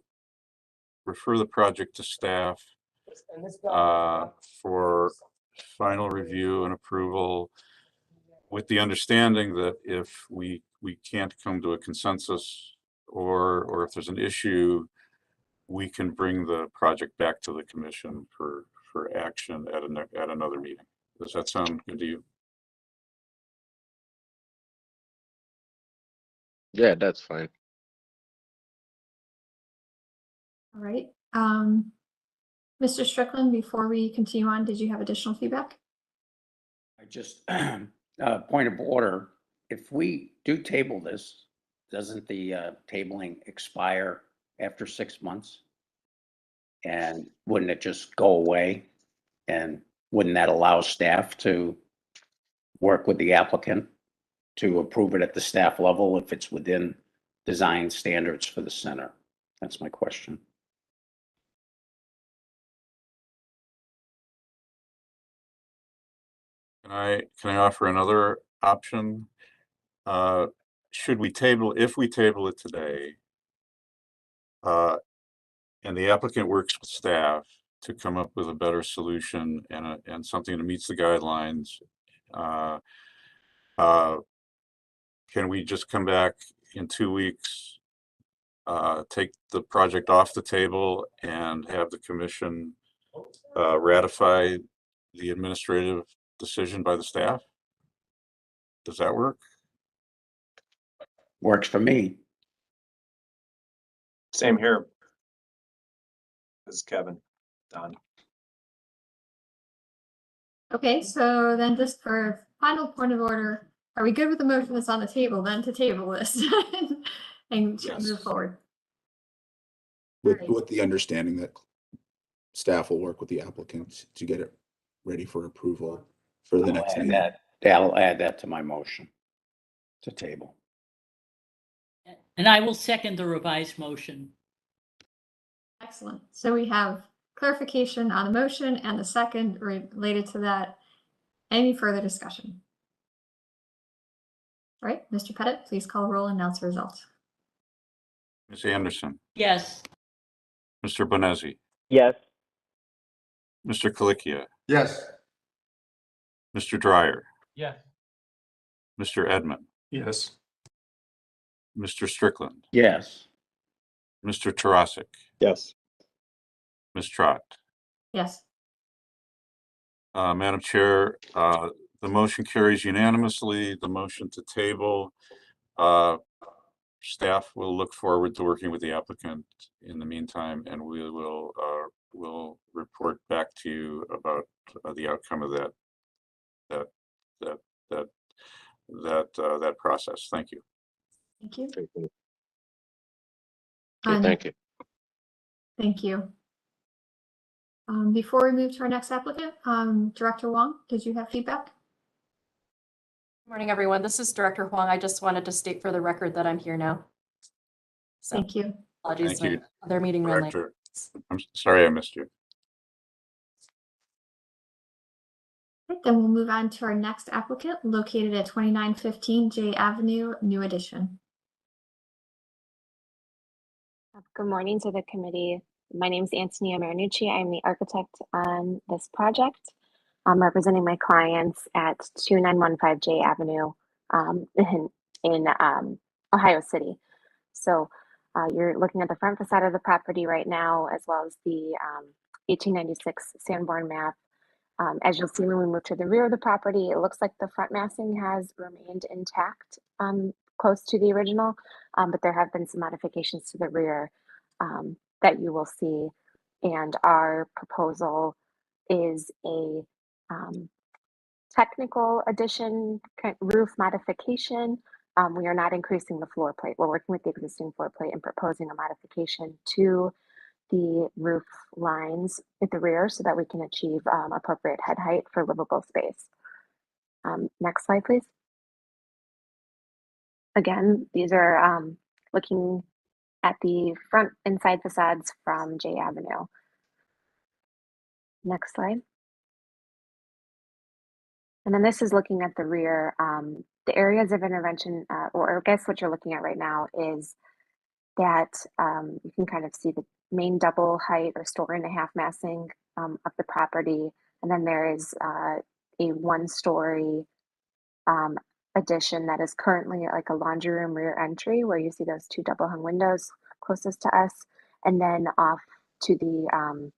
project to staff for final review and approval, with the understanding that if we can't come to a consensus, or if there's an issue, we can bring the project back to the commission for action at another meeting. Does that sound good to you? Yeah, that's fine. All right. Mr. Strickland, before we continue on, did you have additional feedback? I just, point of order, if we do table this, doesn't the tabling expire after 6 months? And wouldn't it just go away? And wouldn't that allow staff to work with the applicant to approve it at the staff level if it's within design standards for the center? That's my question. Can I offer another option? If we table it today, and the applicant works with staff to come up with a better solution and something that meets the guidelines, can we just come back in 2 weeks, take the project off the table and have the commission ratify the administrative decision by the staff? Does that work? Works for me. Same here. This is Kevin, Don. Okay, so then just for final point of order, are we good with the motion that's on the table then to table this and to Yes. move forward? With, Right. with the understanding that staff will work with the applicant to get it ready for approval for the next meeting. I'll add that to my motion to table. And I will second the revised motion. Excellent. So we have clarification on the motion and the second related to that. Any further discussion? All right, Mr. Pettit, please call roll and announce the results. Ms. Anderson, Yes. Mr. Bonesi, Yes. Mr. Colicchia, Yes. Mr. Dryer, Yes. Mr. Edmund, Yes. Mr. Strickland, Yes. Mr. Tarasik, Yes. Ms. Trot. Yes. Madam Chair, the motion carries unanimously. The motion to table, staff will look forward to working with the applicant in the meantime, and we will report back to you about the outcome of that process. Thank you. Thank you. Okay, And thank you. thank you. Before we move to our next applicant, Director Wong, did you have feedback? Morning, everyone. This is Director Huang. I just wanted to state for the record that I'm here now. So Thank you. apologies, Thank you, their meeting ran late. Director. I'm sorry I missed you. Right, then we'll move on to our next applicant located at 2915 J Avenue, New Addition. Good morning to the committee. My name is Antonia Marinucci. I'm the architect on this project. I'm representing my clients at 2915 J Avenue in Ohio City. So you're looking at the front facade of the property right now, as well as the 1896 Sanborn map. As you'll see when we move to the rear of the property, it looks like the front massing has remained intact close to the original, but there have been some modifications to the rear that you will see. And our proposal is a technical addition, roof modification. We are not increasing the floor plate. We're working with the existing floor plate and proposing a modification to the roof lines at the rear so that we can achieve appropriate head height for livable space. Next slide, please. Again, these are looking at the front and side facades from J Avenue. Next slide. And then this is looking at the rear. The areas of intervention, or I guess what you're looking at right now is that you can kind of see the main double height or story-and-a-half massing of the property. And then there is a one-story addition that is currently like a laundry room rear entry where you see those two double hung windows closest to us. And then off to the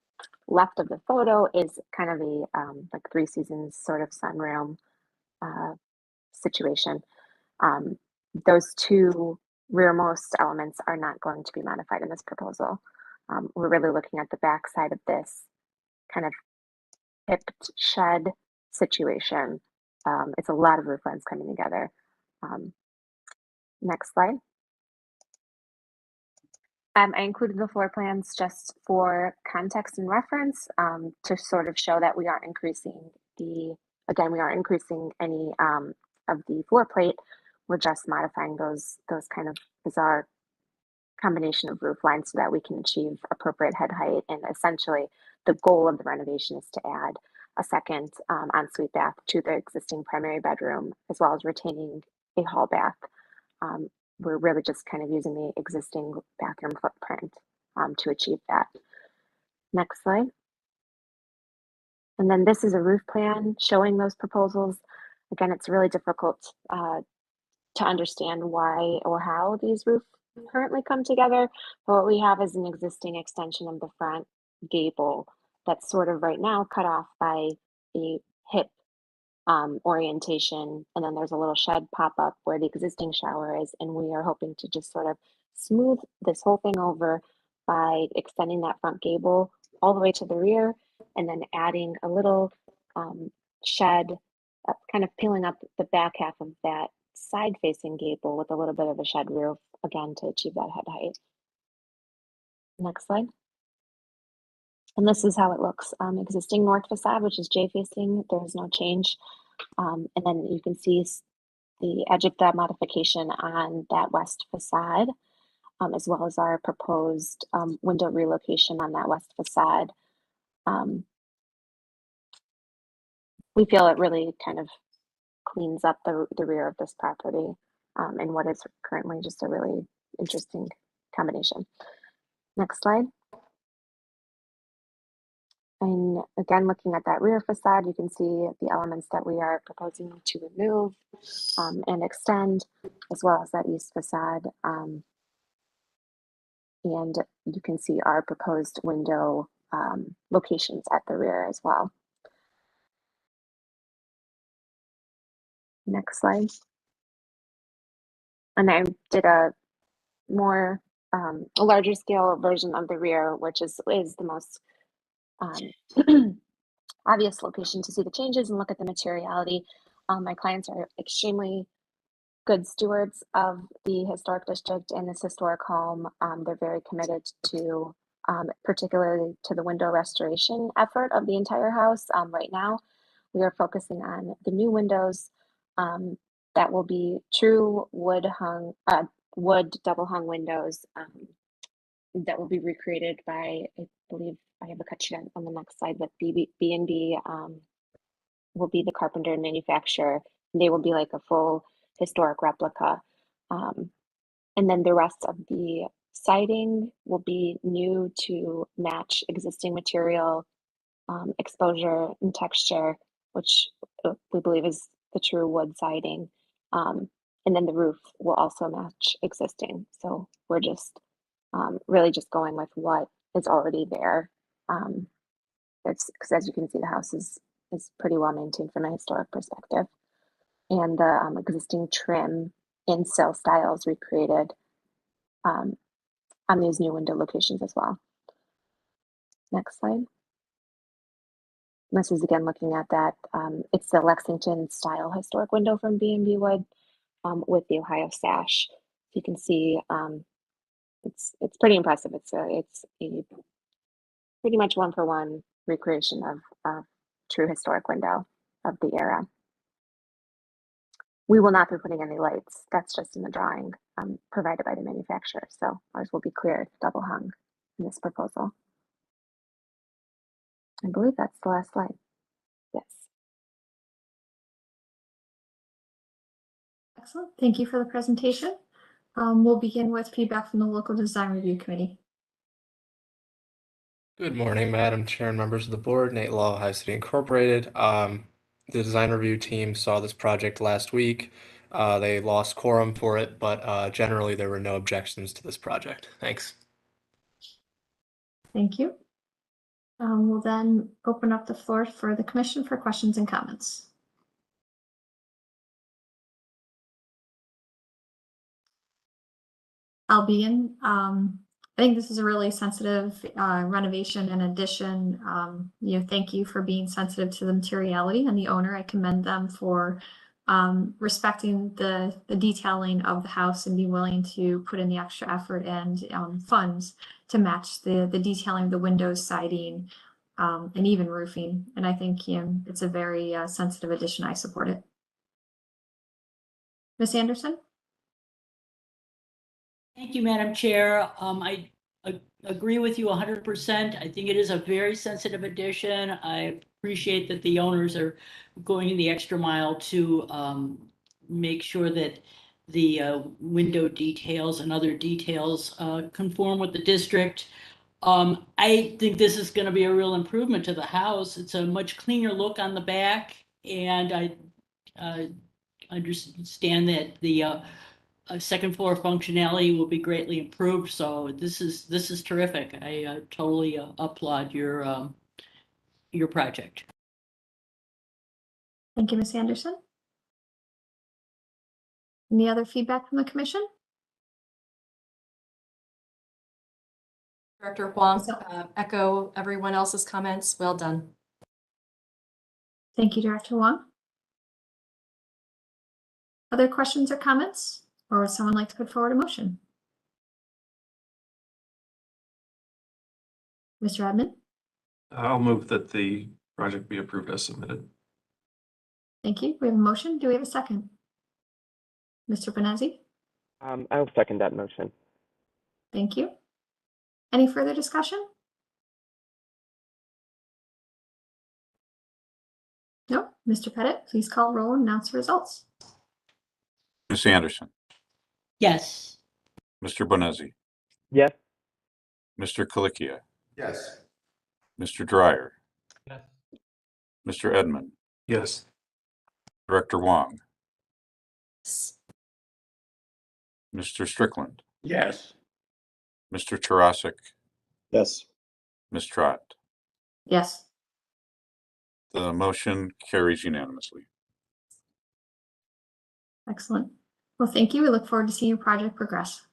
left of the photo is kind of a like Three Seasons sort of sunroom situation. Those two rearmost elements are not going to be modified in this proposal. We're really looking at the back side of this kind of hipped shed situation. It's a lot of roof lines coming together. Next slide. I included the floor plans just for context and reference to sort of show that we aren't increasing we aren't increasing any of the floor plate. We're just modifying those kind of bizarre combination of roof lines so that we can achieve appropriate head height. And essentially the goal of the renovation is to add a second ensuite bath to the existing primary bedroom, as well as retaining a hall bath. We're really just kind of using the existing bathroom footprint to achieve that. Next slide. And then this is a roof plan showing those proposals. Again, it's really difficult to understand why or how these roofs currently come together. But what we have is an existing extension of the front gable that's sort of right now cut off by a hip orientation. And then there's a little shed pop up where the existing shower is. And we are hoping to just sort of smooth this whole thing over by extending that front gable all the way to the rear and then adding a little shed, kind of peeling up the back half of that side facing gable with a little bit of a shed roof, again, to achieve that head height. Next slide. And this is how it looks. Existing north facade, which is J facing, there is no change. And then you can see the edge of that modification on that west facade, as well as our proposed window relocation on that west facade. We feel it really kind of cleans up the rear of this property and what is currently just a really interesting combination. Next slide. And again, looking at that rear facade, you can see the elements that we are proposing to remove and extend, as well as that east facade. And you can see our proposed window locations at the rear as well. Next slide. And I did a more a larger scale version of the rear, which is the most obvious location to see the changes and look at the materiality. My clients are extremely good stewards of the historic district and this historic home. They're very committed to particularly to the window restoration effort of the entire house. Right now, we are focusing on the new windows that will be true wood double hung windows that will be recreated by, I believe I have a cut sheet on the next slide, but B&B will be the carpenter and manufacturer. They will be like a full historic replica. And then the rest of the siding will be new to match existing material, exposure and texture, which we believe is the true wood siding. And then the roof will also match existing. So we're just really just going with what is already there. It's because as you can see, the house is pretty well maintained from a historic perspective. And the existing trim and sill styles recreated on these new window locations as well. Next slide. This is again looking at that. It's the Lexington style historic window from B&B Wood with the Ohio sash. You can see it's pretty impressive. It's a pretty much one-for-one recreation of true historic window of the era. We will not be putting any lights. That's just in the drawing provided by the manufacturer. So ours will be clear, double hung in this proposal. I believe that's the last slide. Yes. Excellent. Thank you for the presentation. We'll begin with feedback from the local design review committee. Good morning, Madam Chair and members of the board. Nate Law, Ohio City Incorporated. The design review team saw this project last week. They lost quorum for it, but generally there were no objections to this project. Thanks. Thank you. We'll then open up the floor for the commission for questions and comments. I'll begin. I think this is a really sensitive renovation and addition. Thank you for being sensitive to the materiality and the owner. I commend them for respecting the detailing of the house and being willing to put in the extra effort and funds to match the detailing of the windows, siding, and even roofing. And I think it's a very sensitive addition. I support it. Ms. Anderson? Thank you, Madam Chair. I agree with you 100%. I think it is a very sensitive addition. I appreciate that the owners are going the extra mile to make sure that window details and other details conform with the district. I think this is going to be a real improvement to the house. It's a much cleaner look on the back, and I understand that the second floor functionality will be greatly improved. So this is terrific. I totally applaud your project. Thank you, Ms. Anderson. Any other feedback from the commission? Director Huang, echo everyone else's comments. Well done. Thank you, Director Wong. Other questions or comments? Or would someone like to put forward a motion? Mr. Edmond? I'll move that the project be approved as submitted. Thank you. We have a motion. Do we have a second? Mr. Benezzi? I'll second that motion. Thank you. Any further discussion? No. Mr. Pettit, please call roll and announce the results. Ms. Anderson, Yes. Mr. Bonezzi, Yes. Mr. Colicchia, Yes. Mr. Dryer, Yes. Mr. Edmond, Yes. Director Wong, Yes. Mr. Strickland, Yes. Mr. Tarasik, Yes. Ms. Trott. Yes. The motion carries unanimously. Excellent. Well, thank you. We look forward to seeing your project progress.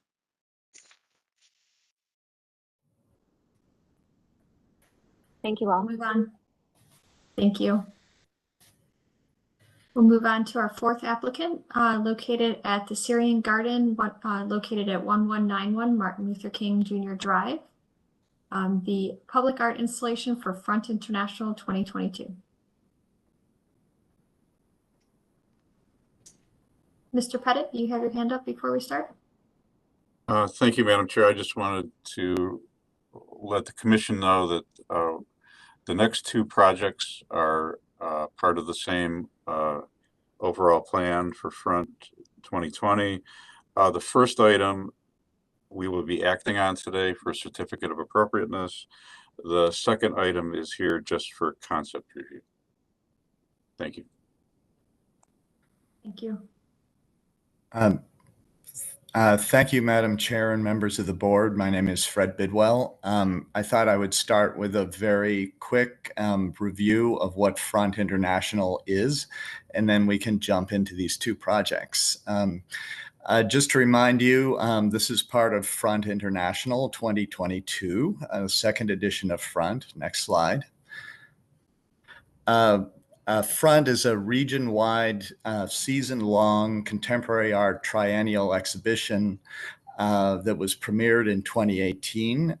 Thank you all. We'll move on. Thank you. We'll move on to our fourth applicant, located at the Syrian Garden, located at 1191 Martin Luther King Jr. Drive. The public art installation for Front International 2022. Mr. Pettit, you have your hand up before we start. Thank you, Madam Chair. I just wanted to let the commission know that the next two projects are part of the same overall plan for Front 2020. The first item we will be acting on today for a certificate of appropriateness. The second item is here just for concept review. Thank you. Thank you. Thank you, Madam Chair and members of the board. My name is Fred Bidwell. I thought I would start with a very quick review of what Front International is, and then we can jump into these two projects. Just to remind you, this is part of Front International 2022, second edition of Front. Next slide. Front is a region-wide, season-long contemporary art triennial exhibition that was premiered in 2018.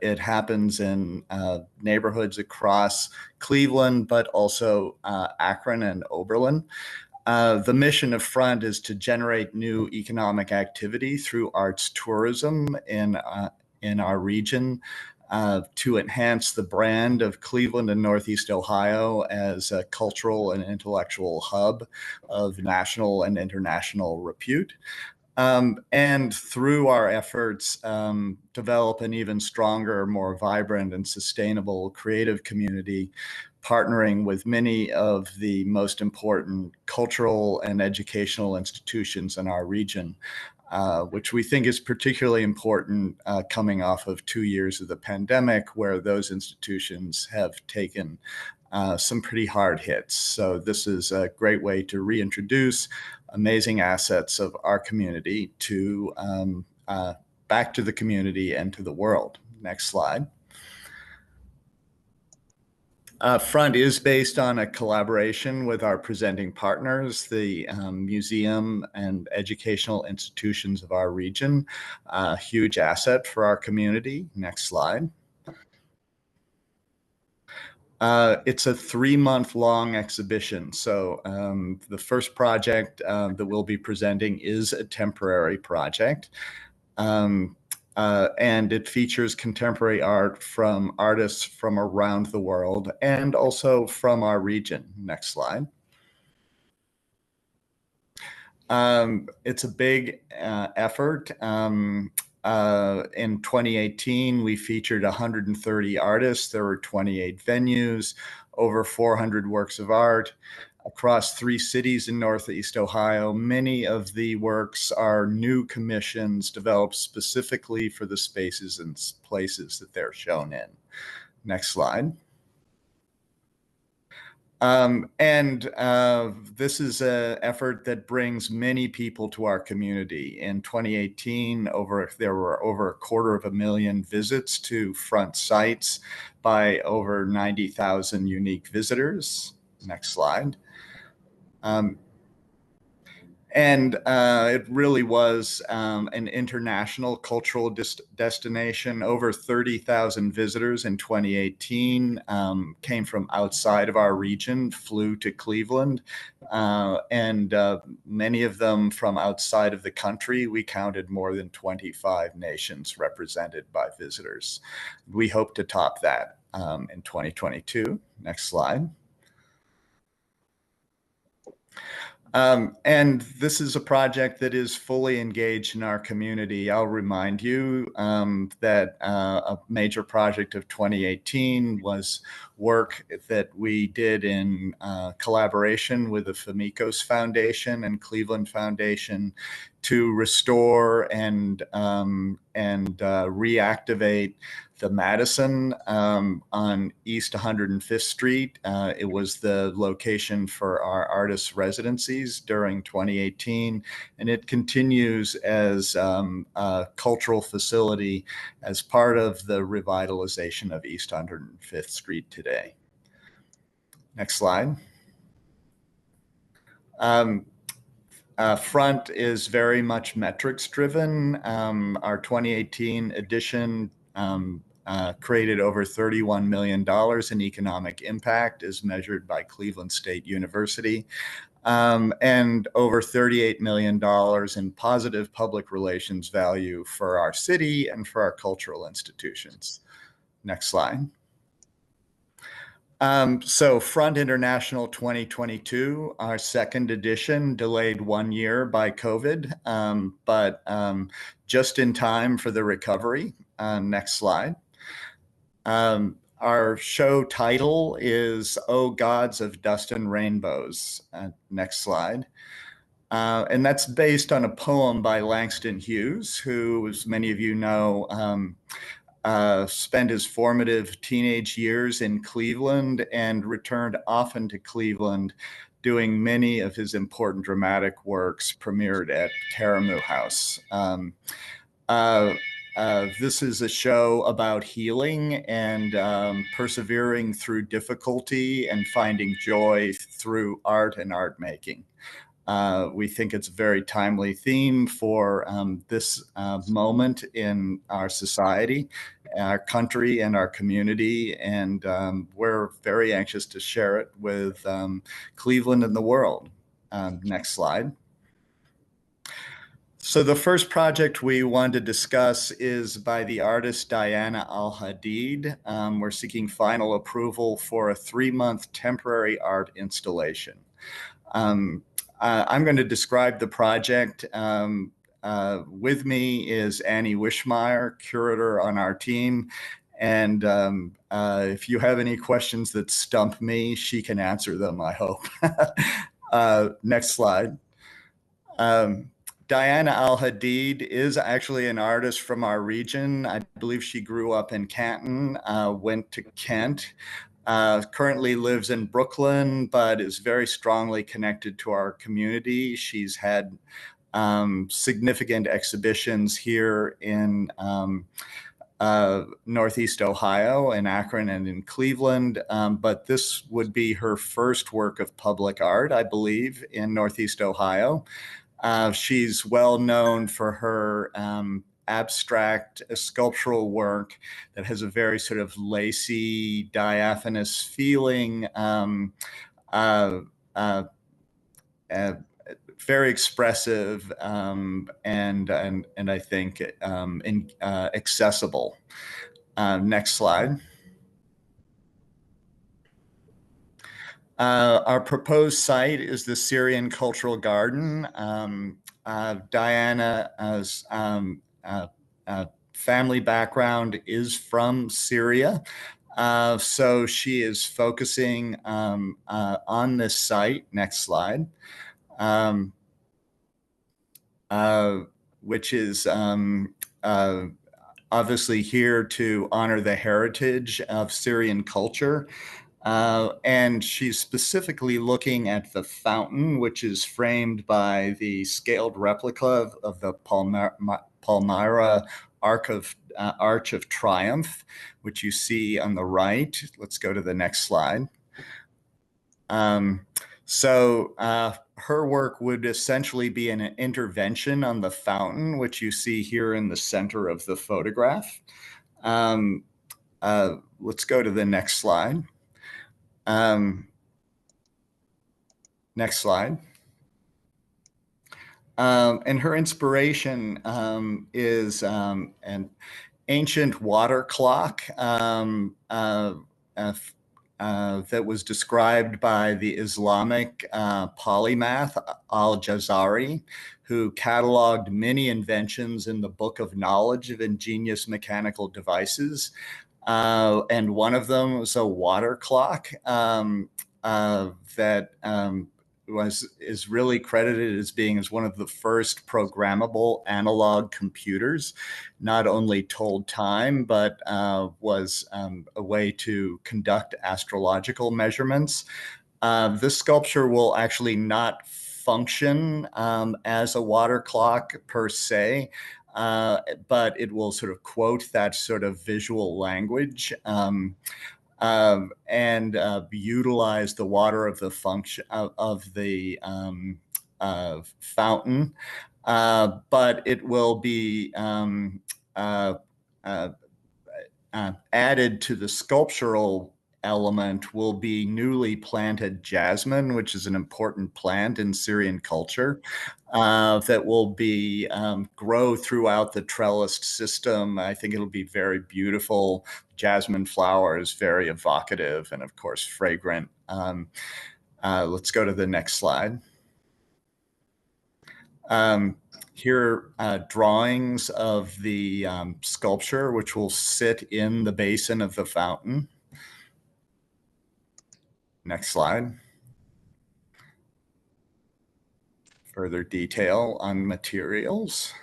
It happens in neighborhoods across Cleveland, but also Akron and Oberlin. The mission of Front is to generate new economic activity through arts tourism in our region, to enhance the brand of Cleveland and Northeast Ohio as a cultural and intellectual hub of national and international repute. And through our efforts, develop an even stronger, more vibrant and sustainable creative community, partnering with many of the most important cultural and educational institutions in our region. Which we think is particularly important coming off of 2 years of the pandemic, where those institutions have taken some pretty hard hits. So this is a great way to reintroduce amazing assets of our community to back to the community and to the world. Next slide. Front is based on a collaboration with our presenting partners, the museum and educational institutions of our region, a huge asset for our community. Next slide. It's a 3-month-long exhibition. So the first project that we'll be presenting is a temporary project. And it features contemporary art from artists from around the world and also from our region. Next slide. It's a big effort. In 2018, we featured 130 artists. There were 28 venues, over 400 works of art across 3 cities in Northeast Ohio. Many of the works are new commissions developed specifically for the spaces and places that they're shown in. Next slide. This is an effort that brings many people to our community. In 2018, there were over 250,000 visits to front sites by over 90,000 unique visitors. Next slide. It really was an international cultural destination. Over 30,000 visitors in 2018 came from outside of our region, flew to Cleveland, and many of them from outside of the country. We counted more than 25 nations represented by visitors. We hope to top that in 2022. Next slide. And this is a project that is fully engaged in our community. I'll remind you that a major project of 2018 was work that we did in collaboration with the Famicos Foundation and Cleveland Foundation to restore and reactivate the Madison on East 105th Street. It was the location for our artist residencies during 2018, and it continues as a cultural facility as part of the revitalization of East 105th Street today. Next slide. Front is very much metrics driven. Our 2018 edition created over $31 million in economic impact as measured by Cleveland State University, and over $38 million in positive public relations value for our city and for our cultural institutions. Next slide. So Front International 2022, our second edition, delayed 1 year by COVID, but just in time for the recovery. Next slide. Our show title is "Oh Gods of Dust and Rainbows." Next slide. And that's based on a poem by Langston Hughes, who, as many of you know, spent his formative teenage years in Cleveland and returned often to Cleveland, doing many of his important dramatic works premiered at Karamu House. This is a show about healing and persevering through difficulty and finding joy through art and art making. We think it's a very timely theme for this moment in our society, our country, and our community, and we're very anxious to share it with Cleveland and the world. Next slide. So the first project we want to discuss is by the artist Diana Al-Hadid. We're seeking final approval for a 3-month temporary art installation. I'm going to describe the project. With me is Annie Wishmeyer, curator on our team. And if you have any questions that stump me, she can answer them, I hope. Next slide. Diana Al-Hadid is actually an artist from our region. I believe she grew up in Canton, went to Kent, currently lives in Brooklyn, but is very strongly connected to our community. She's had significant exhibitions here in Northeast Ohio, in Akron and in Cleveland, but this would be her first work of public art, I believe, in Northeast Ohio. She's well known for her abstract sculptural work that has a very sort of lacy, diaphanous feeling, very expressive, and I think accessible. Next slide. Our proposed site is the Syrian Cultural Garden. Diana's family background is from Syria. So she is focusing on this site. Next slide. Which is obviously here to honor the heritage of Syrian culture. And she's specifically looking at the fountain, which is framed by the scaled replica of the Palmyra Arch of Triumph, which you see on the right. Let's go to the next slide. Her work would essentially be an intervention on the fountain, which you see here in the center of the photograph. Let's go to the next slide. Next slide. And her inspiration is an ancient water clock that was described by the Islamic polymath Al-Jazari, who cataloged many inventions in the Book of Knowledge of Ingenious Mechanical Devices. And one of them was a water clock that is really credited as being as one of the first programmable analog computers, not only told time, but was a way to conduct astrological measurements. This sculpture will actually not function as a water clock per se, but it will sort of quote that sort of visual language. And utilize the water of the function of the fountain, but it will be added to the sculptural element will be newly planted jasmine, which is an important plant in Syrian culture, that will be grow throughout the trellised system. I think it'll be very beautiful. Jasmine flower is very evocative and, of course, fragrant. Let's go to the next slide. Here are drawings of the sculpture, which will sit in the basin of the fountain. Next slide. Further detail on materials.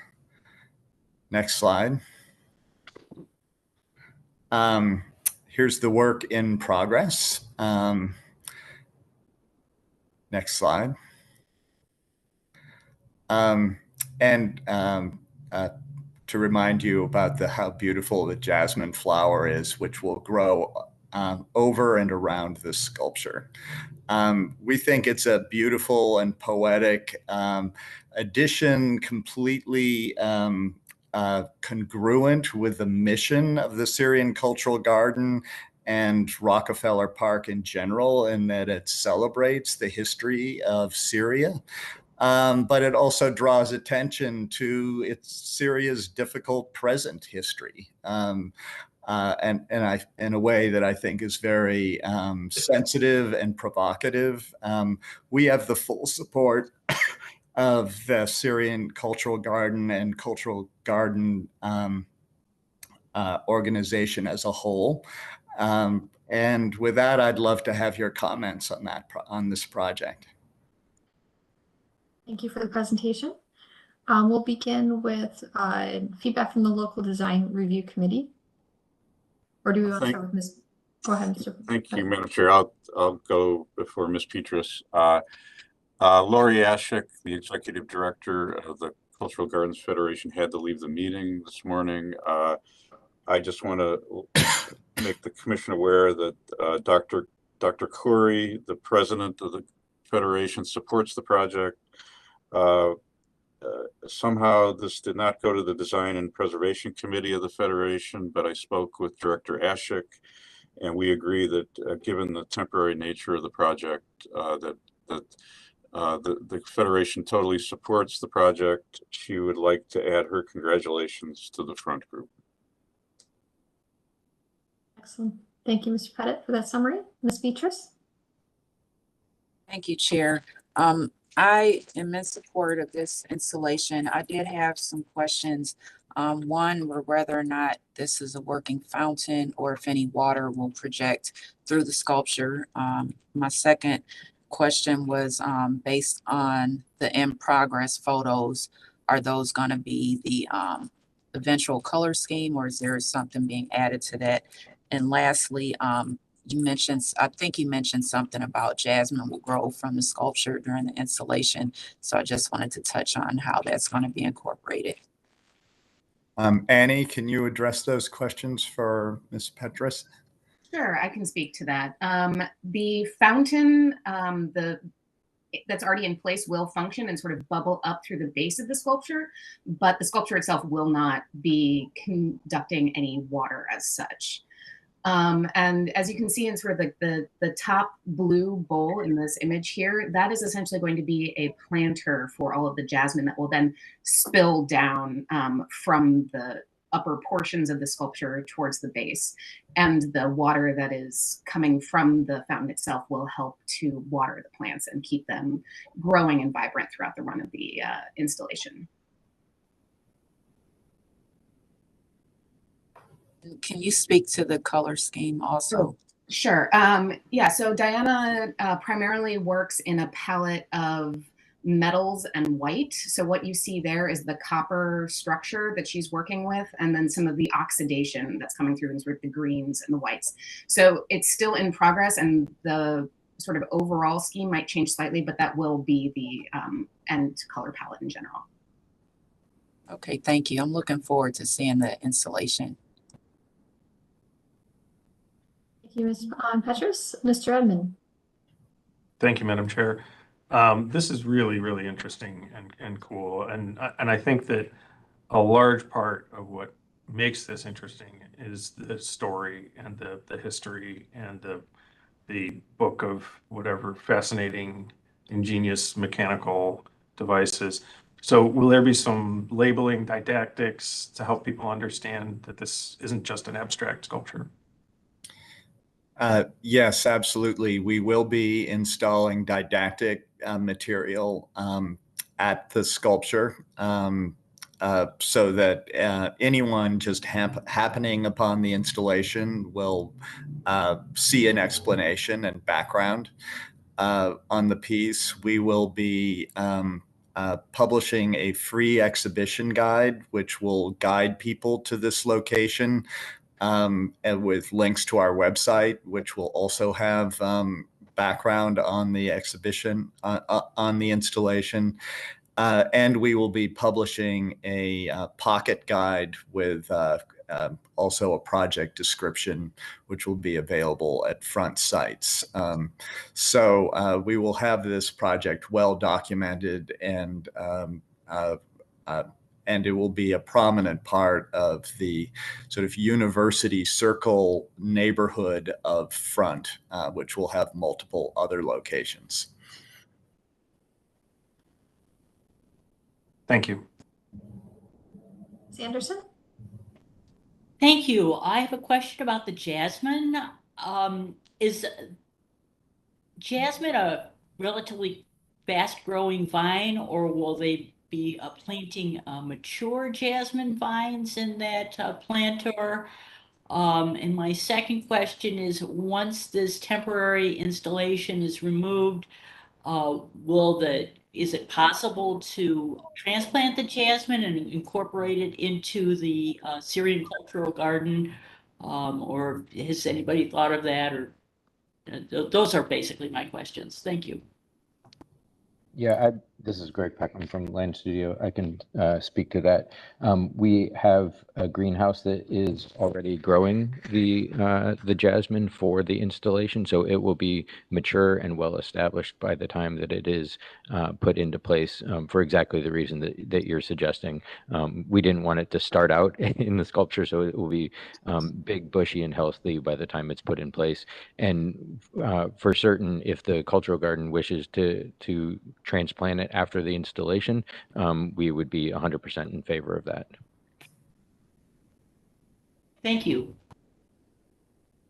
Next slide. Here's the work in progress. Next slide. To remind you about how beautiful the jasmine flower is, which will grow over and around this sculpture. We think it's a beautiful and poetic addition, completely congruent with the mission of the Syrian Cultural Garden and Rockefeller Park in general, in that it celebrates the history of Syria. But it also draws attention to Syria's difficult present history, and in a way that I think is very sensitive and provocative. We have the full support of the Syrian Cultural Garden and Cultural Garden organization as a whole. And with that, I'd love to have your comments on this project. Thank you for the presentation. We'll begin with feedback from the local design review committee. Or do we want to start with Ms. Go ahead, Mr. Thank you, Madam Chair. I'll go before Ms. Petrus. Lori Ashik, the executive director of the Cultural Gardens Federation, had to leave the meeting this morning. I just want to make the commission aware that Dr. Khoury, the president of the Federation, supports the project. Somehow this did not go to the Design and Preservation Committee of the Federation, but I spoke with Director Ashik, and we agree that given the temporary nature of the project, the Federation totally supports the project. She would like to add her congratulations to the front group. Excellent. Thank you, Mr. Pettit, for that summary. Ms. Beatrice? Thank you, Chair. I am in support of this installation. I did have some questions. One were whether or not this is a working fountain or if any water will project through the sculpture. My second question was based on the in progress photos. Are those going to be the eventual color scheme, or is there something being added to that? And lastly, I think you mentioned something about jasmine will grow from the sculpture during the installation. So I just wanted to touch on how that's going to be incorporated. Annie, can you address those questions for Ms. Petrus? Sure, I can speak to that. The fountain, that's already in place will function and sort of bubble up through the base of the sculpture, but the sculpture itself will not be conducting any water as such. And as you can see in sort of the top blue bowl in this image here, that is essentially going to be a planter for all of the jasmine that will then spill down from the upper portions of the sculpture towards the base. And the water that is coming from the fountain itself will help to water the plants and keep them growing and vibrant throughout the run of the installation. Can you speak to the color scheme also? Sure. Yeah, so Diana primarily works in a palette of metals and white. So what you see there is the copper structure that she's working with, and then some of the oxidation that's coming through in sort of the greens and the whites. So it's still in progress, and the sort of overall scheme might change slightly, but that will be the end color palette in general. Okay, thank you. I'm looking forward to seeing the installation. Thank you, Ms. Petrus. Mr. Edmond. Thank you, Madam Chair. This is really, really interesting and cool. And I think that a large part of what makes this interesting is the story and the history and the book of whatever fascinating, ingenious mechanical devices. So will there be some labeling didactics to help people understand that this isn't just an abstract sculpture? Yes, absolutely. We will be installing didactic material at the sculpture so that anyone just happening upon the installation will see an explanation and background on the piece. We will be publishing a free exhibition guide, which will guide people to this location. And with links to our website, which will also have background on the exhibition, on the installation. And we will be publishing a pocket guide with also a project description, which will be available at front sites. So we will have this project well documented, and it will be a prominent part of the sort of University Circle neighborhood of Front, which will have multiple other locations. Thank you. Ms. Anderson? Thank you. I have a question about the jasmine. Is jasmine a relatively fast-growing vine, or will they be planting mature jasmine vines in that planter? And my second question is, once this temporary installation is removed, is it possible to transplant the jasmine and incorporate it into the Syrian Cultural Garden? Or has anybody thought of that? Or those are basically my questions. Thank you. Yeah, this is Greg Peckman from Land Studio. I can speak to that. We have a greenhouse that is already growing the jasmine for the installation, so it will be mature and well established by the time that it is put into place, for exactly the reason that you're suggesting. We didn't want it to start out in the sculpture, so it will be big, bushy, and healthy by the time it's put in place. And for certain, if the cultural garden wishes to transplant it after the installation, we would be 100% in favor of that. Thank you.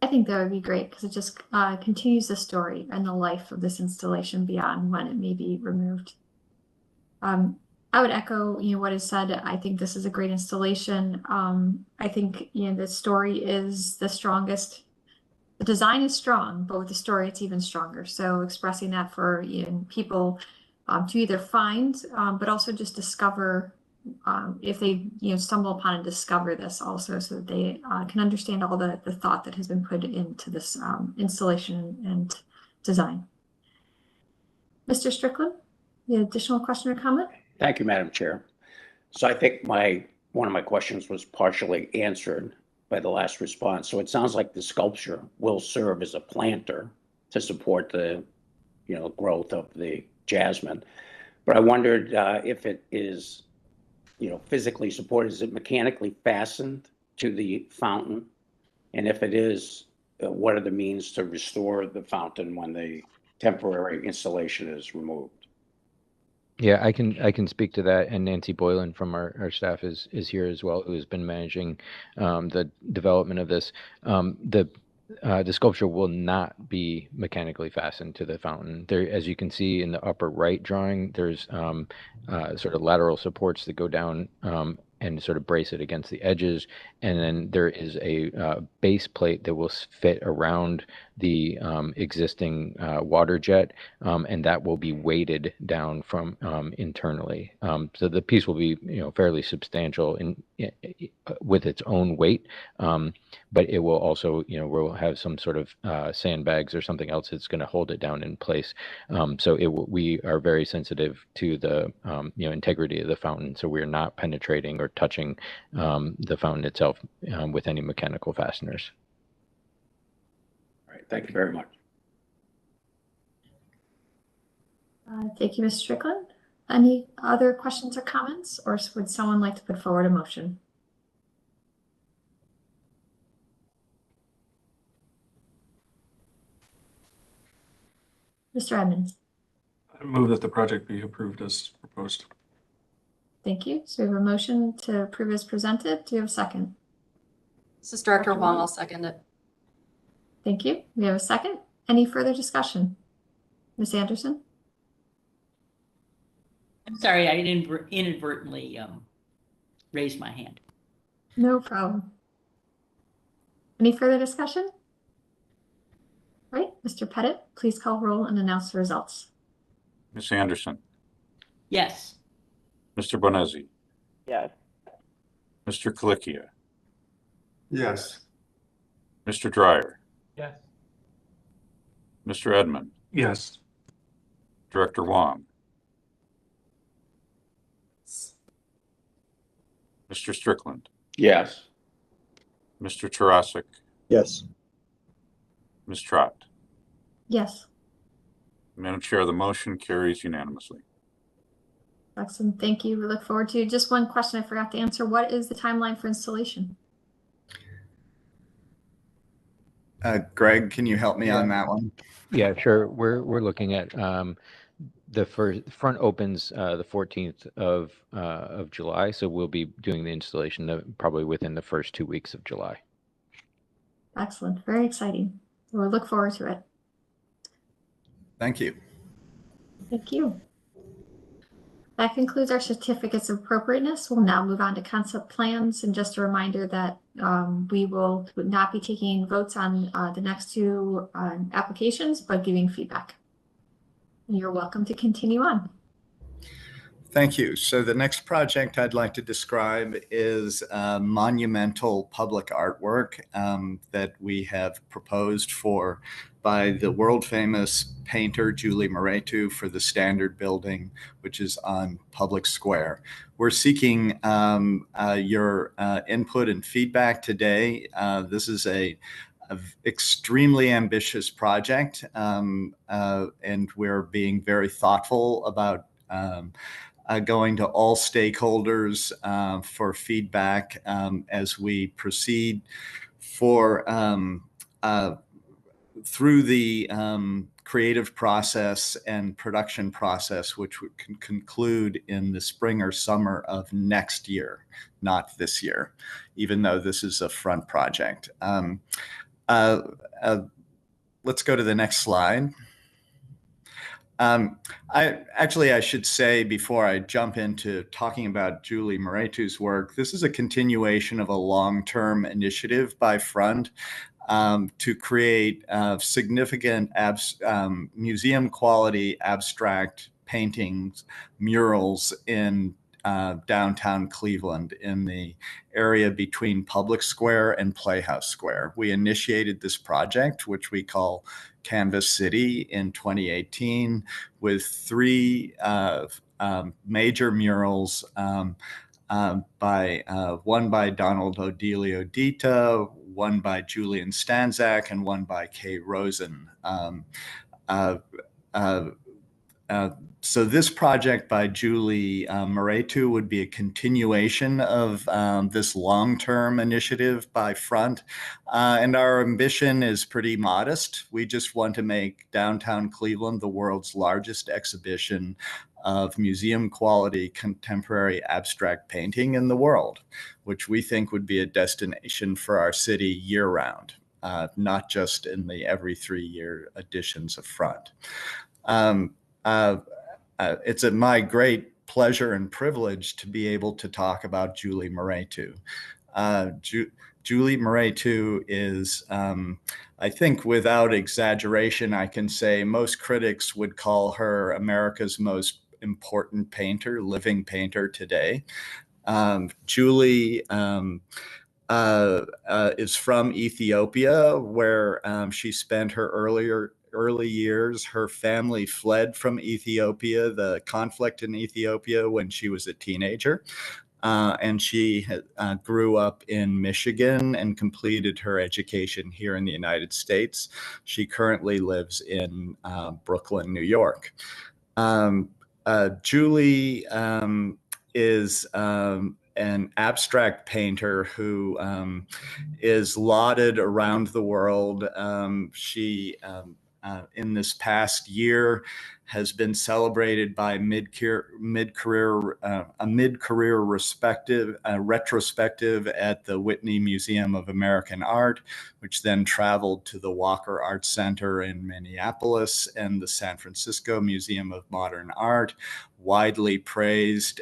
I think that would be great because it just continues the story and the life of this installation beyond when it may be removed. I would echo, what is said. I think this is a great installation. I think, the story is the strongest. The design is strong, but with the story, it's even stronger. So expressing that for people to either find, but also just discover if they stumble upon and discover this also, so that they can understand all the thought that has been put into this installation and design. Mr. Strickland, you have additional question or comment? Thank you, Madam Chair. So I think one of my questions was partially answered by the last response. So it sounds like the sculpture will serve as a planter to support the, growth of the jasmine. But I wondered if it is, physically supported. Is it mechanically fastened to the fountain? And if it is, what are the means to restore the fountain when the temporary installation is removed? Yeah, I can speak to that, and Nancy Boylan from our staff is here as well, who has been managing the development of this. The sculpture will not be mechanically fastened to the fountain. There, as you can see in the upper right drawing, there's sort of lateral supports that go down and sort of brace it against the edges, and then there is a base plate that will fit around the existing water jet, and that will be weighted down from internally. So the piece will be fairly substantial with its own weight, but it will also we'll have some sort of sandbags or something else that's going to hold it down in place. So we are very sensitive to the integrity of the fountain, so we're not penetrating or touching the fountain itself with any mechanical fasteners. All right, thank you very much. Thank you, Ms. Strickland. Any other questions or comments, or would someone like to put forward a motion? Mr. Edmonds. I move that the project be approved as proposed. Thank you. So we have a motion to approve as presented. Do you have a second? This is Director Huang. I'll second it. Thank you. We have a second. Any further discussion? Ms. Anderson? I'm sorry, I inadvertently raised my hand. No problem. Any further discussion? All right, Mr. Pettit, please call roll and announce the results. Ms. Anderson, Yes. Mr. Bonesi, Yes. Mr. Colicchio, Yes. Mr. Dryer, Yes. Mr. Edmund, Yes. Director Wong, Mr. Strickland, Yes. Mr. Tarasik, Yes. Ms. Trott. Yes. Madam Chair, the motion carries unanimously. Excellent. Thank you. We look forward to just one question I forgot to answer. What is the timeline for installation? Greg, can you help me on that one? Yeah, sure. We're looking at the front opens the 14th of July, so we'll be doing the installation probably within the first 2 weeks of July. Excellent. Very exciting. We'll look forward to it. Thank you. Thank you. That concludes our certificates of appropriateness. We'll now move on to concept plans, and just a reminder that we will not be taking votes on the next two applications, but giving feedback. And you're welcome to continue on. Thank you. So the next project I'd like to describe is a monumental public artwork that we have proposed by the world famous painter Julie Moretu for the Standard Building, which is on Public Square. We're seeking your input and feedback today. This is an extremely ambitious project, and we're being very thoughtful about going to all stakeholders for feedback as we proceed through the creative process and production process, which we can conclude in the spring or summer of next year, not this year, even though this is a front project. Let's go to the next slide. I should say before I jump into talking about Julie Moretu's work, this is a continuation of a long-term initiative by Front to create significant museum quality abstract paintings, murals in downtown Cleveland in the area between Public Square and Playhouse Square. We initiated this project, which we call Canvas City, in 2018 with 3 major murals one by Donald Odelio Dita, one by Julian Stanzak, and one by Kay Rosen. So this project by Julie Moretu would be a continuation of this long-term initiative by Front. And our ambition is pretty modest. We just want to make downtown Cleveland the world's largest exhibition of museum quality contemporary abstract painting in the world, which we think would be a destination for our city year round, not just in the every 3-year editions of Front. It's my great pleasure and privilege to be able to talk about Julie Moretu. Julie Moretu is, I think without exaggeration, I can say most critics would call her America's most important painter, living painter today. Julie is from Ethiopia, where she spent her early years. Her family fled from Ethiopia, the conflict in Ethiopia, when she was a teenager. And she grew up in Michigan and completed her education here in the United States. She currently lives in Brooklyn, New York. Julie is an abstract painter who is lauded around the world. She in this past year has been celebrated by a mid-career retrospective at the Whitney Museum of American Art, which then traveled to the Walker Art Center in Minneapolis and the San Francisco Museum of Modern Art, widely praised.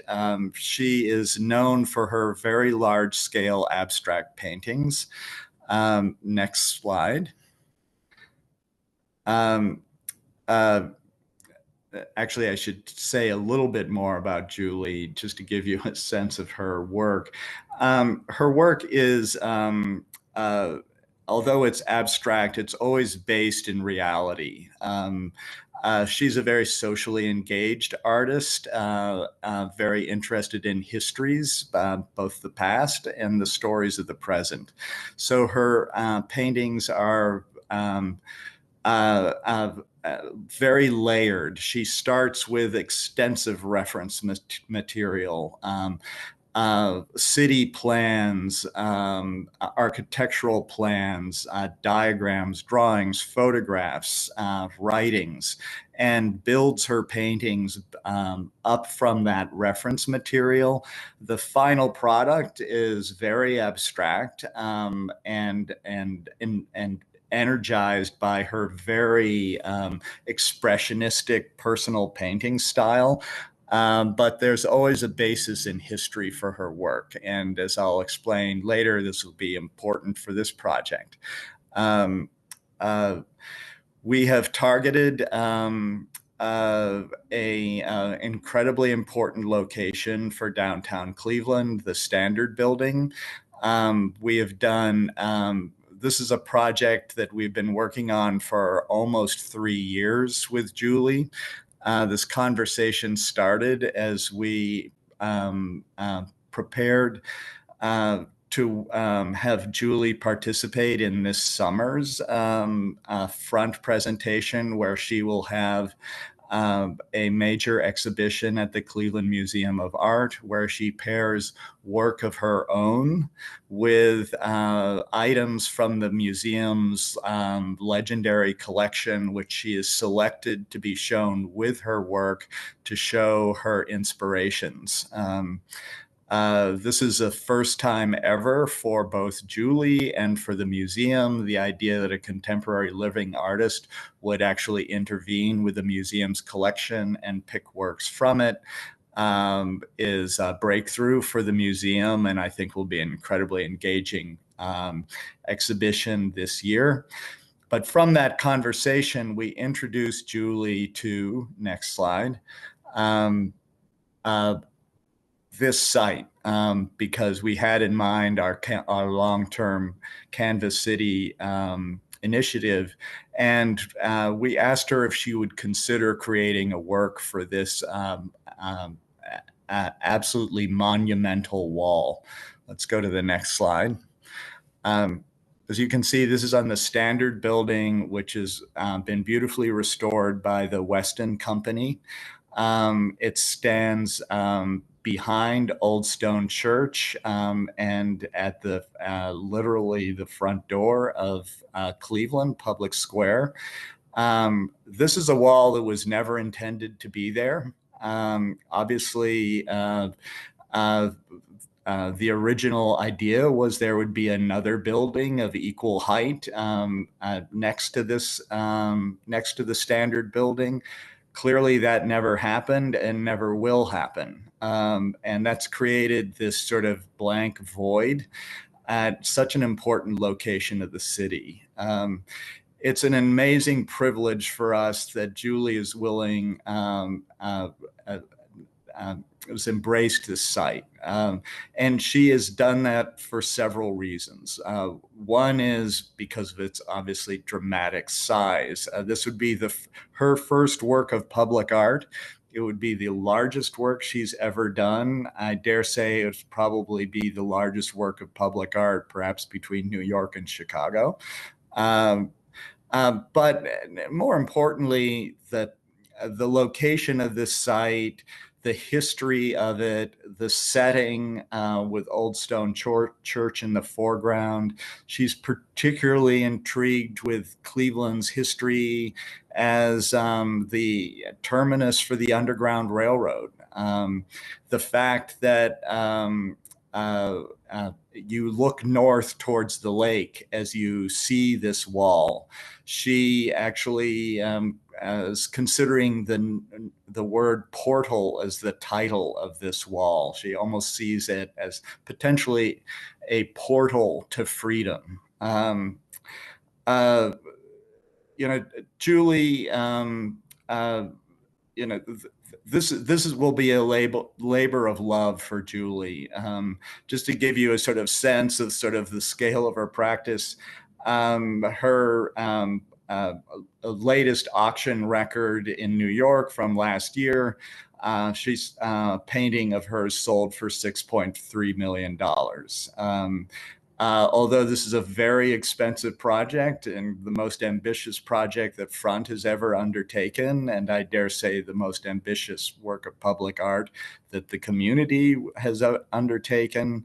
She is known for her very large-scale abstract paintings. Next slide. Actually, I should say a little bit more about Julie, just to give you a sense of her work. Her work is, although it's abstract, it's always based in reality. She's a very socially engaged artist, very interested in histories, both the past and the stories of the present. So her paintings are very layered. She starts with extensive reference material, city plans, architectural plans, diagrams, drawings, photographs, writings, and builds her paintings up from that reference material. The final product is very abstract and energized by her very expressionistic personal painting style. But there's always a basis in history for her work. And as I'll explain later, this will be important for this project. We have targeted an incredibly important location for downtown Cleveland, the Standard Building. We have done this is a project that we've been working on for almost 3 years with Julie. This conversation started as we prepared to have Julie participate in this summer's Front presentation, where she will have a major exhibition at the Cleveland Museum of Art, where she pairs work of her own with items from the museum's legendary collection, which she has selected to be shown with her work to show her inspirations. This is a first time ever for both Julie and for the museum. The idea that a contemporary living artist would actually intervene with the museum's collection and pick works from it is a breakthrough for the museum, and I think will be an incredibly engaging exhibition this year. But from that conversation, we introduced Julie to, next slide, this site, because we had in mind our long-term Canvas City initiative. And we asked her if she would consider creating a work for this absolutely monumental wall. Let's go to the next slide. As you can see, this is on the Standard Building, which has been beautifully restored by the Weston Company. It stands behind Old Stone Church and at the literally the front door of Cleveland Public Square. This is a wall that was never intended to be there. Obviously, the original idea was there would be another building of equal height next to this, next to the Standard Building. Clearly, that never happened and never will happen. And that's created this sort of blank void at such an important location of the city. It's an amazing privilege for us that Julie is willing, has embraced this site. And she has done that for several reasons. One is because of its obviously dramatic size. This would be her first work of public art. It would be the largest work she's ever done. I dare say it would probably be the largest work of public art, perhaps between New York and Chicago. But more importantly, the location of this site, the history of it, the setting with Old Stone Church in the foreground. She's particularly intrigued with Cleveland's history as the terminus for the Underground Railroad. The fact that you look north towards the lake as you see this wall. She actually is considering the word portal as the title of this wall. She almost sees it as potentially a portal to freedom. You know, Julie, you know, this will be a labor of love for Julie. Just to give you a sort of sense of sort of the scale of her practice, her latest auction record in New York from last year, she's painting of hers sold for $6.3 million. Although this is a very expensive project and the most ambitious project that Front has ever undertaken, and I dare say the most ambitious work of public art that the community has undertaken,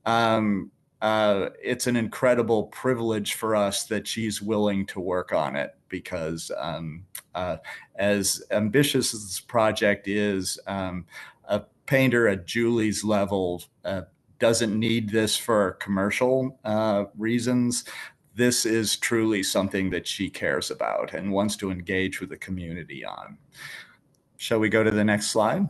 it's an incredible privilege for us that she's willing to work on it, because as ambitious as this project is, a painter at Julie's level doesn't need this for commercial reasons. This is truly something that she cares about and wants to engage with the community on. Shall we go to the next slide?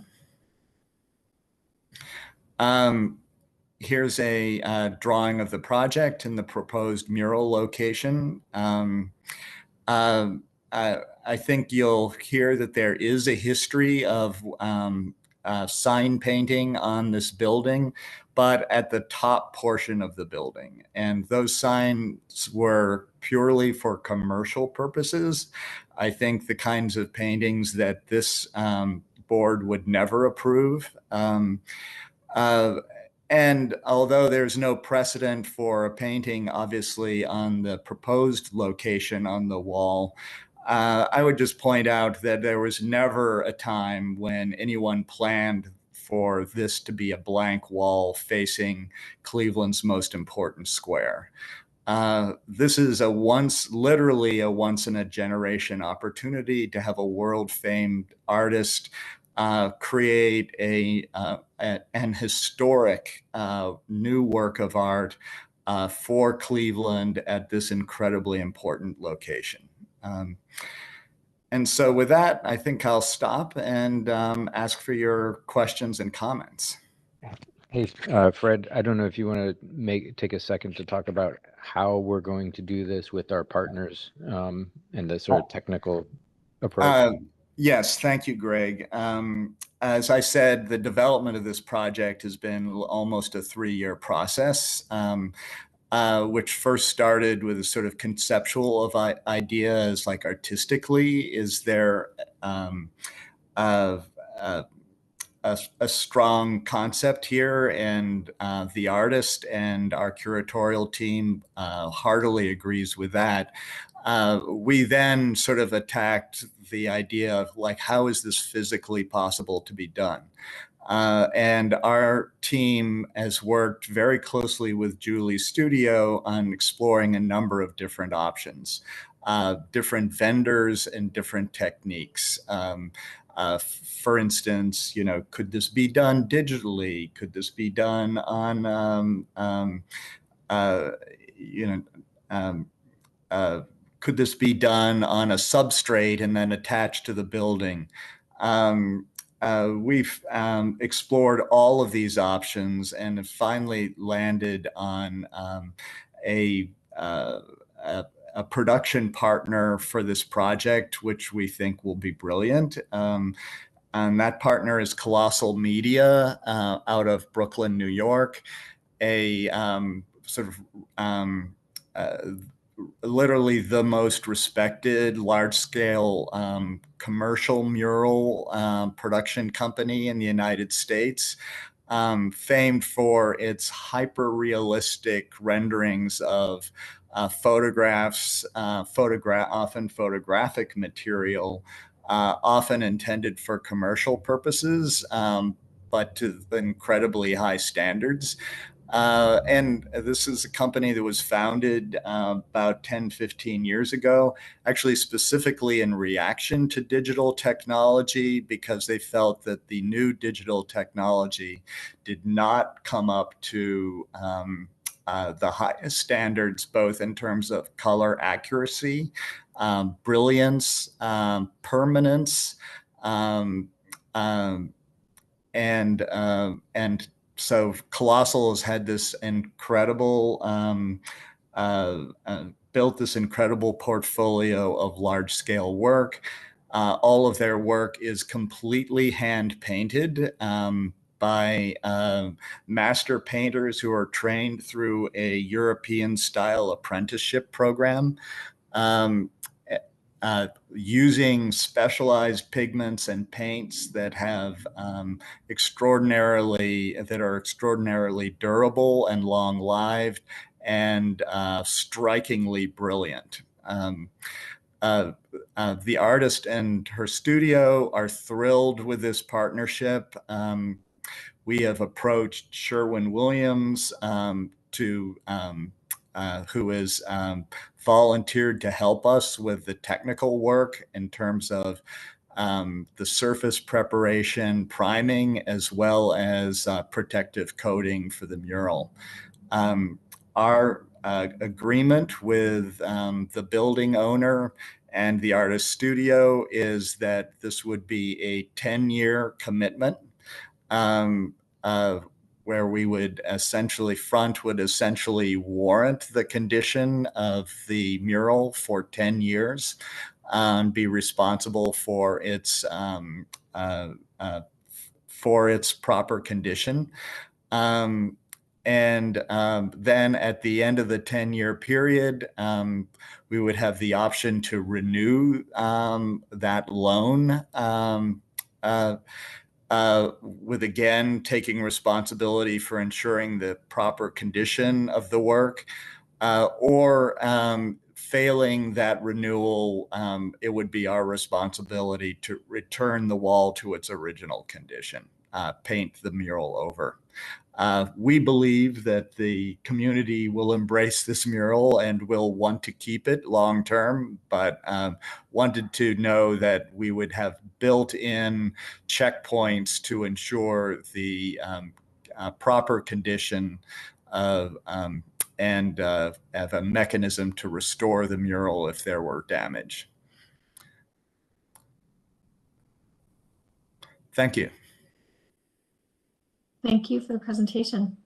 Here's a drawing of the project and the proposed mural location. I think you'll hear that there is a history of sign painting on this building, but at the top portion of the building. And those signs were purely for commercial purposes. I think the kinds of paintings that this board would never approve. And although there's no precedent for a painting, obviously, on the proposed location on the wall, I would just point out that there was never a time when anyone planned for this to be a blank wall facing Cleveland's most important square. This is literally a once in a generation opportunity to have a world famed artist create an historic new work of art for Cleveland at this incredibly important location. And so with that, I think I'll stop and ask for your questions and comments. Hey, Fred, I don't know if you want to take a second to talk about how we're going to do this with our partners and the sort of technical approach. Yes, thank you, Greg. As I said, the development of this project has been almost a 3-year process, which first started with a sort of conceptual of ideas, like artistically, is there a strong concept here, and the artist and our curatorial team heartily agrees with that. We then sort of attacked the idea of, like, how is this physically possible to be done? And our team has worked very closely with Julie's studio on exploring a number of different options, different vendors and different techniques. For instance, could this be done digitally? Could this be done on, could this be done on a substrate and then attached to the building? We've explored all of these options and have finally landed on a production partner for this project, which we think will be brilliant. And that partner is Colossal Media out of Brooklyn, New York, a sort of literally the most respected large-scale commercial mural production company in the United States, famed for its hyper-realistic renderings of photographs, often photographic material, often intended for commercial purposes, but to incredibly high standards. And this is a company that was founded about 10, 15 years ago, actually specifically in reaction to digital technology, because they felt that the new digital technology did not come up to the highest standards, both in terms of color accuracy, brilliance, permanence, and so Colossal has had this incredible, built this incredible portfolio of large scale work. All of their work is completely hand painted by master painters who are trained through a European style apprenticeship program. Using specialized pigments and paints that have extraordinarily durable and long-lived and strikingly brilliant. The artist and her studio are thrilled with this partnership. We have approached Sherwin-Williams who has volunteered to help us with the technical work in terms of the surface preparation, priming, as well as protective coating for the mural. Our agreement with the building owner and the artist studio is that this would be a 10-year commitment, where we would essentially warrant the condition of the mural for 10 years, be responsible for its proper condition. And then at the end of the 10-year period, we would have the option to renew that loan, with, again, taking responsibility for ensuring the proper condition of the work, or failing that renewal, it would be our responsibility to return the wall to its original condition. paint the mural over. We believe that the community will embrace this mural and will want to keep it long term, but wanted to know that we would have built-in checkpoints to ensure the proper condition of and have a mechanism to restore the mural if there were damage. Thank you. Thank you for the presentation.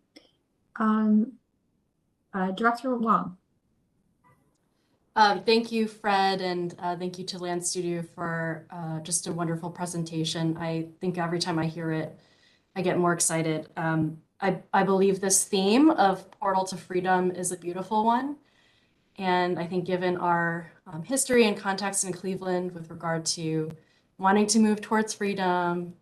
Director Wong. Thank you, Fred, and thank you to Land Studio for just a wonderful presentation. I think every time I hear it, I get more excited. I believe this theme of Portal to Freedom is a beautiful one. And I think given our history and context in Cleveland with regard to wanting to move towards freedom,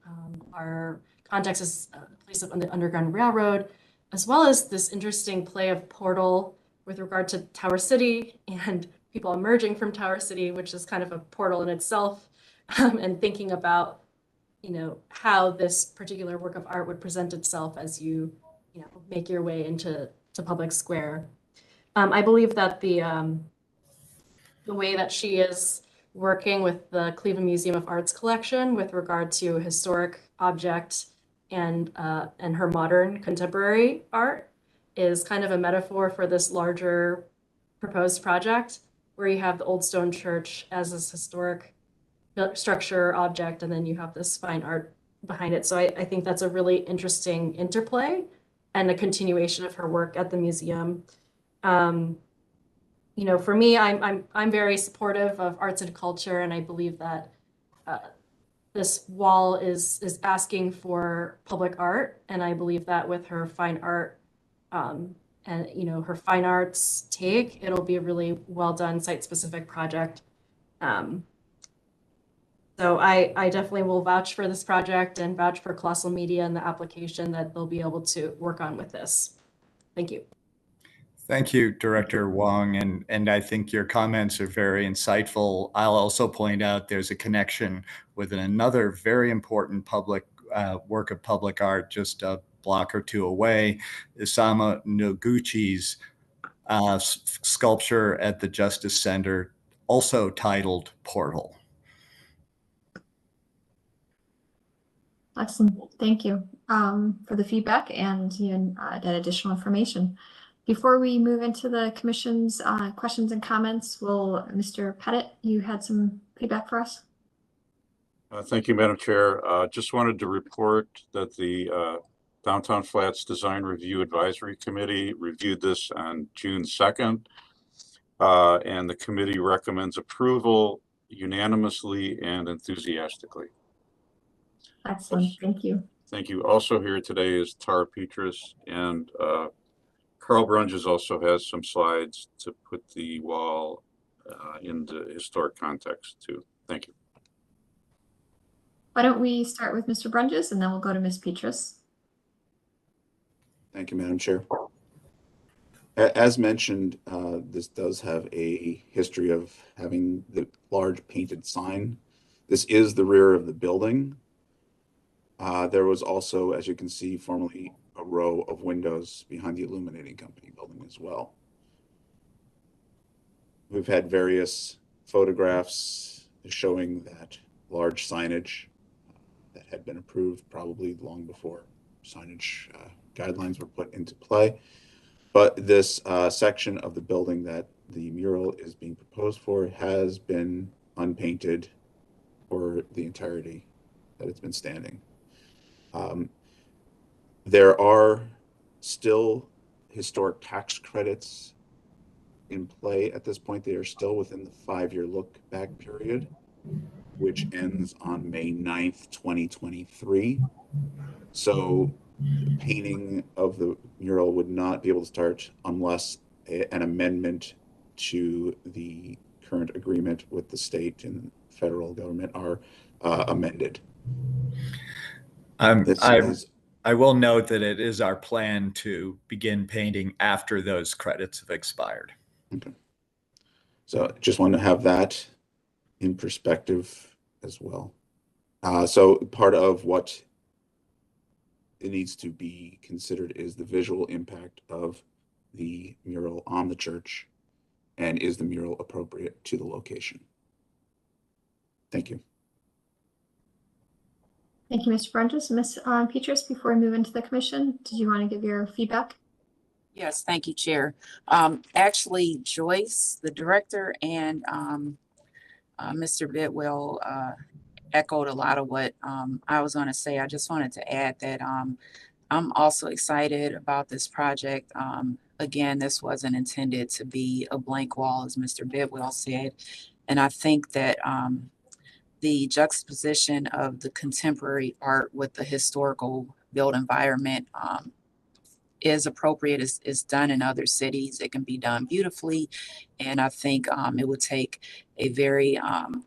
our context is the place of the Underground Railroad, as well as this interesting play of Portal with regard to Tower City and people emerging from Tower City, which is kind of a portal in itself, and thinking about, you know, how this particular work of art would present itself as you make your way into public square. I believe that the way that she is working with the Cleveland Museum of Art's collection with regard to historic object and her modern contemporary art is kind of a metaphor for this larger proposed project where you have the old stone church as this historic structure object, and then you have this fine art behind it. So I think that's a really interesting interplay and a continuation of her work at the museum. You know, for me, I'm very supportive of arts and culture, and I believe that this wall is asking for public art, and I believe that with her fine art and her fine arts take, it'll be a really well done site-specific project. So I definitely will vouch for this project and vouch for Colossal Media and the application that they'll be able to work on with this. Thank you. Thank you, Director Wong, and I think your comments are very insightful. I'll also point out there's a connection with another very important public work of public art just a block or two away, Isamu Noguchi's sculpture at the Justice Center, also titled Portal. Excellent. Thank you for the feedback and that additional information. Before we move into the commission's questions and comments, will Mr. Pettit, you had some feedback for us? Thank you, Madam Chair. Just wanted to report that the Downtown Flats Design Review Advisory Committee reviewed this on June 2nd, and the committee recommends approval unanimously and enthusiastically. Excellent. Thank you. Thank you. Also here today is Tara Petrus, and Carl Brunges also has some slides to put the wall into historic context too. Thank you. Why don't we start with Mr. Brunges and then we'll go to Ms. Petrus. Thank you, Madam Chair. As mentioned, this does have a history of having the large painted sign. This is the rear of the building. There was also, as you can see, formerly a row of windows behind the illuminating company building as well. We've had various photographs showing that large signage that had been approved probably long before signage guidelines were put into play. But this section of the building that the mural is being proposed for has been unpainted for the entirety that it's been standing. There are still historic tax credits in play at this point. They are still within the 5-year look back period, which ends on May 9th, 2023. So the painting of the mural would not be able to start unless an amendment to the current agreement with the state and federal government are amended. I will note that it is our plan to begin painting after those credits have expired. Okay. So just want to have that in perspective as well. So part of what it needs to be considered is the visual impact of the mural on the church, and is the mural appropriate to the location? Thank you. Thank you, Mr. Prentice. Ms. Petrus, before we move into the commission, did you want to give your feedback? Yes, thank you, Chair. Actually, Joyce, the director, and Mr. Bidwell echoed a lot of what I was going to say. I just wanted to add that I'm also excited about this project. Again, this wasn't intended to be a blank wall, as Mr. Bidwell said. And I think that the juxtaposition of the contemporary art with the historical built environment is appropriate, is done in other cities. It can be done beautifully. And I think it would take a very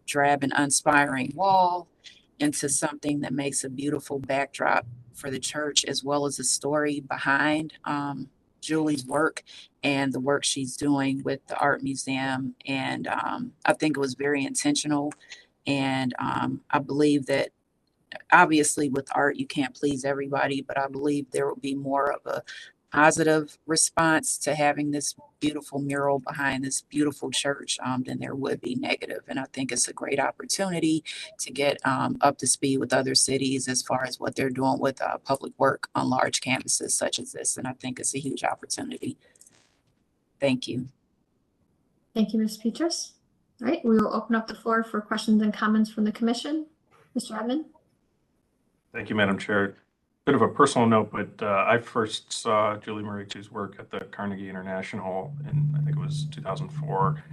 drab and uninspiring wall into something that makes a beautiful backdrop for the church, as well as the story behind Julie's work and the work she's doing with the art museum. And I think it was very intentional. And I believe that obviously with art, you can't please everybody, but I believe there will be more of a positive response to having this beautiful mural behind this beautiful church than there would be negative. And I think it's a great opportunity to get up to speed with other cities as far as what they're doing with public work on large campuses such as this. And I think it's a huge opportunity. Thank you. Thank you, Ms. Petrus. All right, we will open up the floor for questions and comments from the commission. Mr. Edmond? Thank you, Madam Chair. Bit of a personal note, but I first saw Julie Maricci's work at the Carnegie International in, I think it was 2004,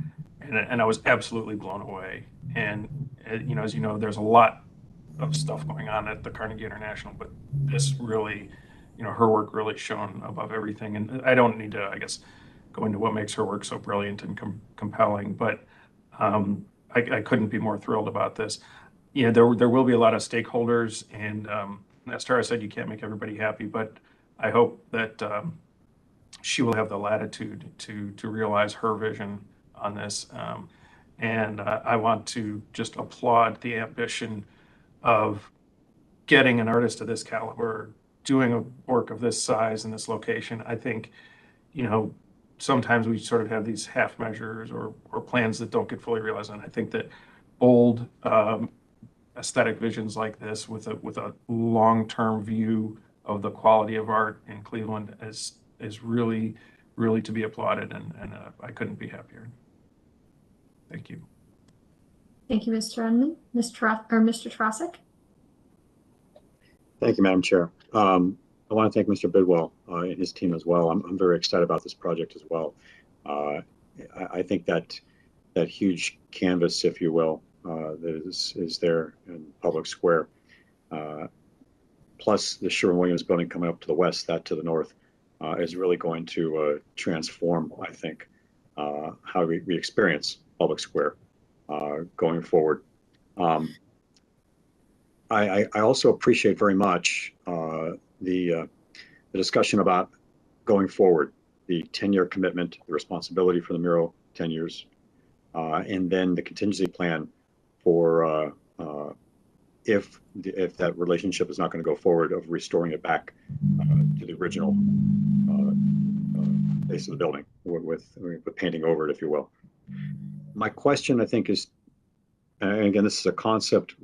and I was absolutely blown away. And you know, as you know, there's a lot of stuff going on at the Carnegie International, but this really, you know, her work really shone above everything. And I don't need to, I guess, go into what makes her work so brilliant and compelling, but I couldn't be more thrilled about this. Yeah, there will be a lot of stakeholders, and as Tara said, you can't make everybody happy, but I hope that she will have the latitude to realize her vision on this. And I want to just applaud the ambition of getting an artist of this caliber doing a work of this size in this location. I think, you know, sometimes we sort of have these half measures or plans that don't get fully realized. And I think that bold aesthetic visions like this with a long-term view of the quality of art in Cleveland is really, really to be applauded. And I couldn't be happier. Thank you. Thank you, Mr. Edmond. Mr. Trosik? Thank you, Madam Chair. I want to thank Mr. Bidwell and his team as well. I'm very excited about this project as well. I think that huge canvas, if you will, that is there in Public Square, plus the Sherwin-Williams building coming up to the west, that to the north, is really going to transform, I think, how we experience Public Square going forward. I also appreciate very much the discussion about going forward, the 10-year commitment, the responsibility for the mural, 10 years, and then the contingency plan for if that relationship is not going to go forward, of restoring it back to the original base of the building with painting over it, if you will. My question, I think, is, and again, this is a concept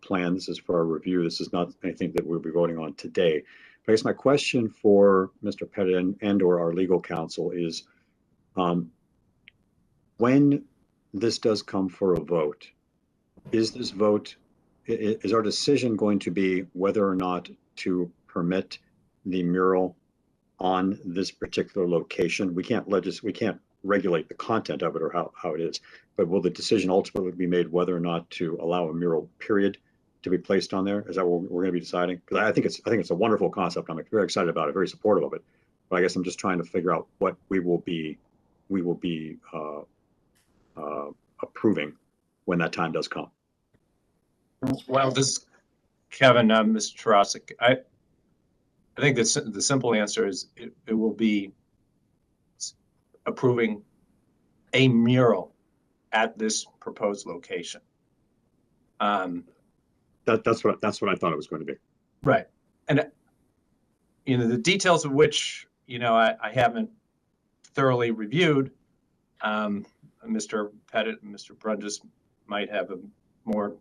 plan. This is for our review. This is not anything that we'll be voting on today. But I guess my question for Mr. Pettit and or our legal counsel is, when this does come for a vote, is our decision going to be whether or not to permit the mural on this particular location? We can't regulate the content of it or how it is, but will the decision ultimately be made whether or not to allow a mural period to be placed on there? Is that what we're going to be deciding? Because I think it's a wonderful concept. I'm very excited about it, very supportive of it. But I guess I'm just trying to figure out what we will be approving when that time does come. Well, this is Kevin, Mr. Trosik. I think the simple answer is it will be approving a mural at this proposed location. That's what I thought it was going to be. Right. And the details of which, I haven't thoroughly reviewed. Mr. Pettit and Mr. Brundis might have a more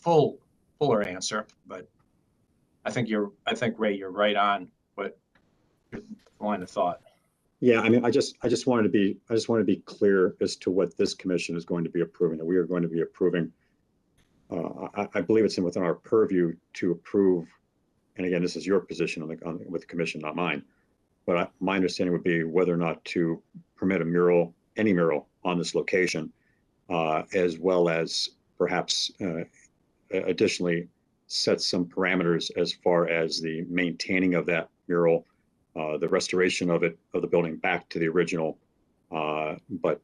fuller answer, but I think Ray, you're right on what your line of thought. Yeah, I mean, I just wanted to be clear as to what this commission is going to be approving, that we are going to be approving. I believe it's within our purview to approve, and again, this is your position with the commission, not mine. But my understanding would be whether or not to permit any mural on this location, as well as perhaps additionally set some parameters as far as the maintaining of that mural, the restoration of the building back to the original, but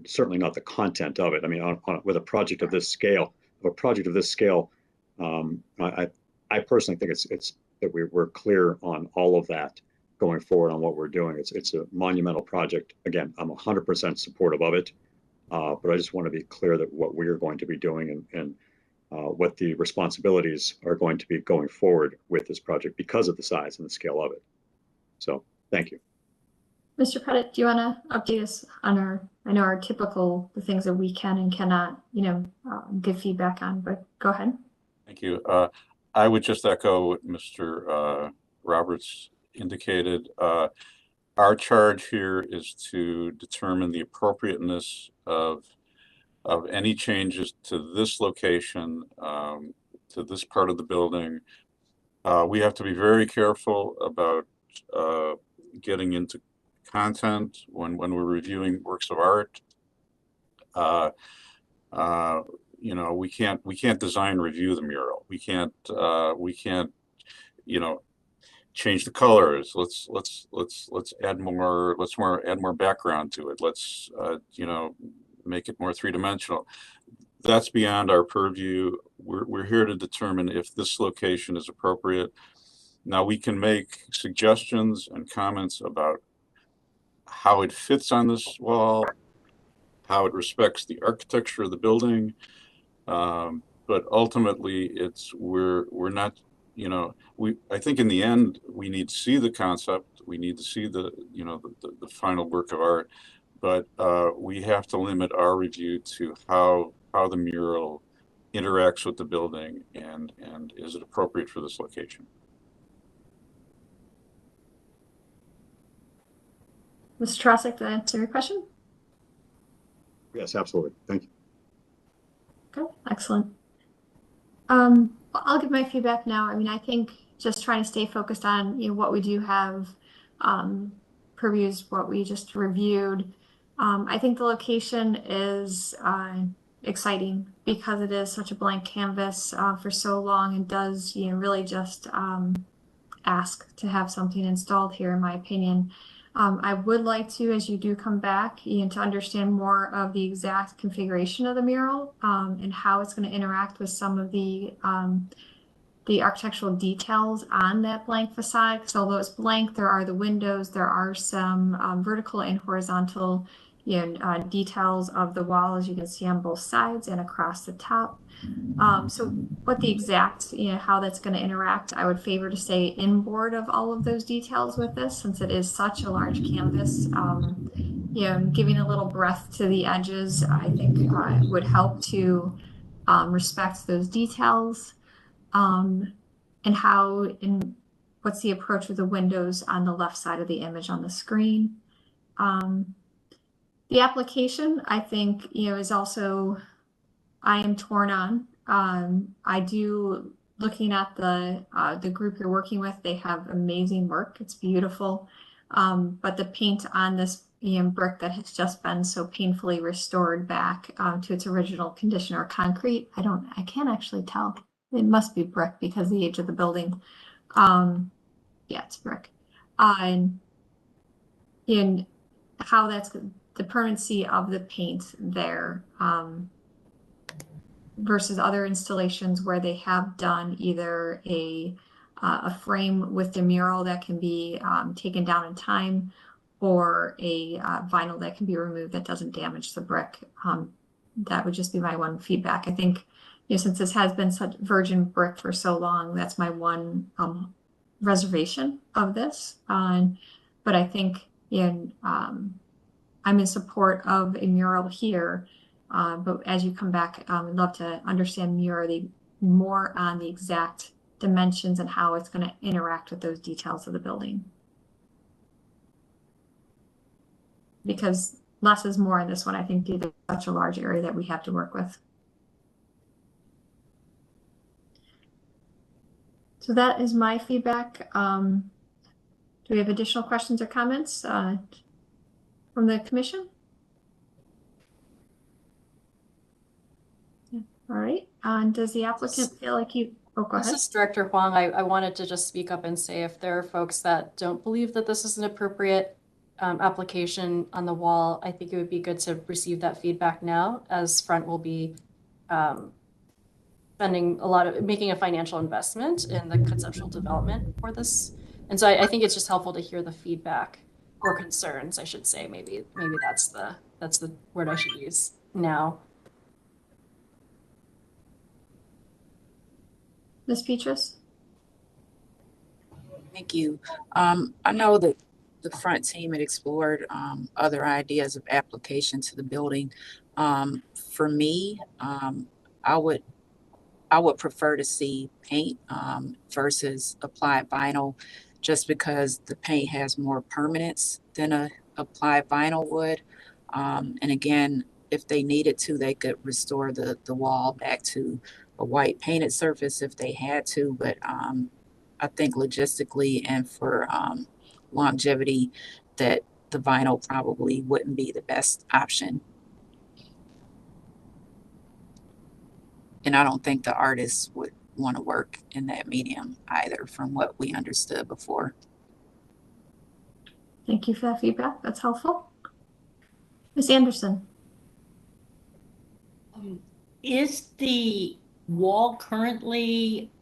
certainly not the content of it. I mean, with a project of this scale, I personally think it's that we're clear on all of that going forward on what we're doing. It's a monumental project. Again, I'm 100% supportive of it, but I just want to be clear that what we're going to be doing and what the responsibilities are going to be going forward with this project because of the size and the scale of it. So, thank you. Mr. Pettit, do you want to update us on our typical, the things that we can and cannot, give feedback on, but go ahead. Thank you. I would just echo what Mr. Roberts indicated. Our charge here is to determine the appropriateness of any changes to this location, to this part of the building. We have to be very careful about getting into content when we're reviewing works of art. We can't design review the mural. We can't change the colors. Let's add more background to it. Let's make it more three-dimensional. That's beyond our purview. We're here to determine if this location is appropriate. Now we can make suggestions and comments about how it fits on this wall, how it respects the architecture of the building, but ultimately we're not. I think in the end we need to see the concept. We need to see the final work of art, but we have to limit our review to how the mural interacts with the building and is it appropriate for this location. Mr. Trosek, did that answer your question? Yes, absolutely. Thank you. Okay, excellent. I'll give my feedback now. I mean, I think just trying to stay focused on what we do have, purviews, what we just reviewed. I think the location is exciting because it is such a blank canvas for so long and does really just ask to have something installed here, in my opinion. I would like to, as you do come back, to understand more of the exact configuration of the mural and how it's going to interact with some of the architectural details on that blank facade. So although it's blank, there are the windows, there are some vertical and horizontal details of the wall, as you can see on both sides and across the top. So what the exact, how that's going to interact, I would favor to stay inboard of all of those details with this, since it is such a large canvas. Giving a little breadth to the edges, I think would help to respect those details. And what's the approach with the windows on the left side of the image on the screen. The application, I think, is also, I am torn on. I do, looking at the group you're working with, they have amazing work. It's beautiful. But the paint on this brick that has just been so painfully restored back to its original condition, or concrete, I can't actually tell. It must be brick because of the age of the building. Yeah, it's brick. And how that's the permanency of the paint there versus other installations where they have done either a frame with the mural that can be taken down in time, or a vinyl that can be removed that doesn't damage the brick. That would just be my one feedback. I think since this has been such virgin brick for so long, that's my one reservation of this. But I think I'm in support of a mural here. But as you come back, I'd love to understand more on the exact dimensions and how it's going to interact with those details of the building. Because less is more in this one, I think, due to such a large area that we have to work with. So that is my feedback. Do we have additional questions or comments from the commission? Yeah. All right. Does the applicant feel like you? Oh, go ahead. This is Director Huang. I wanted to just speak up and say if there are folks that don't believe that this is an appropriate application on the wall, I think it would be good to receive that feedback now, as Front will be making a financial investment in the conceptual development for this. And so I think it's just helpful to hear the feedback or concerns, I should say. Maybe that's the word I should use now. Ms. Petrus? Thank you. I know that the Front team had explored other ideas of application to the building. For me, I would prefer to see paint versus applied vinyl, just because the paint has more permanence than a applied vinyl would. And again, if they needed to, they could restore the wall back to a white painted surface if they had to. But I think logistically and for longevity, that the vinyl probably wouldn't be the best option. And I don't think the artists would want to work in that medium either, from what we understood before. Thank you for that feedback. That's helpful. Ms. Anderson? Is the wall currently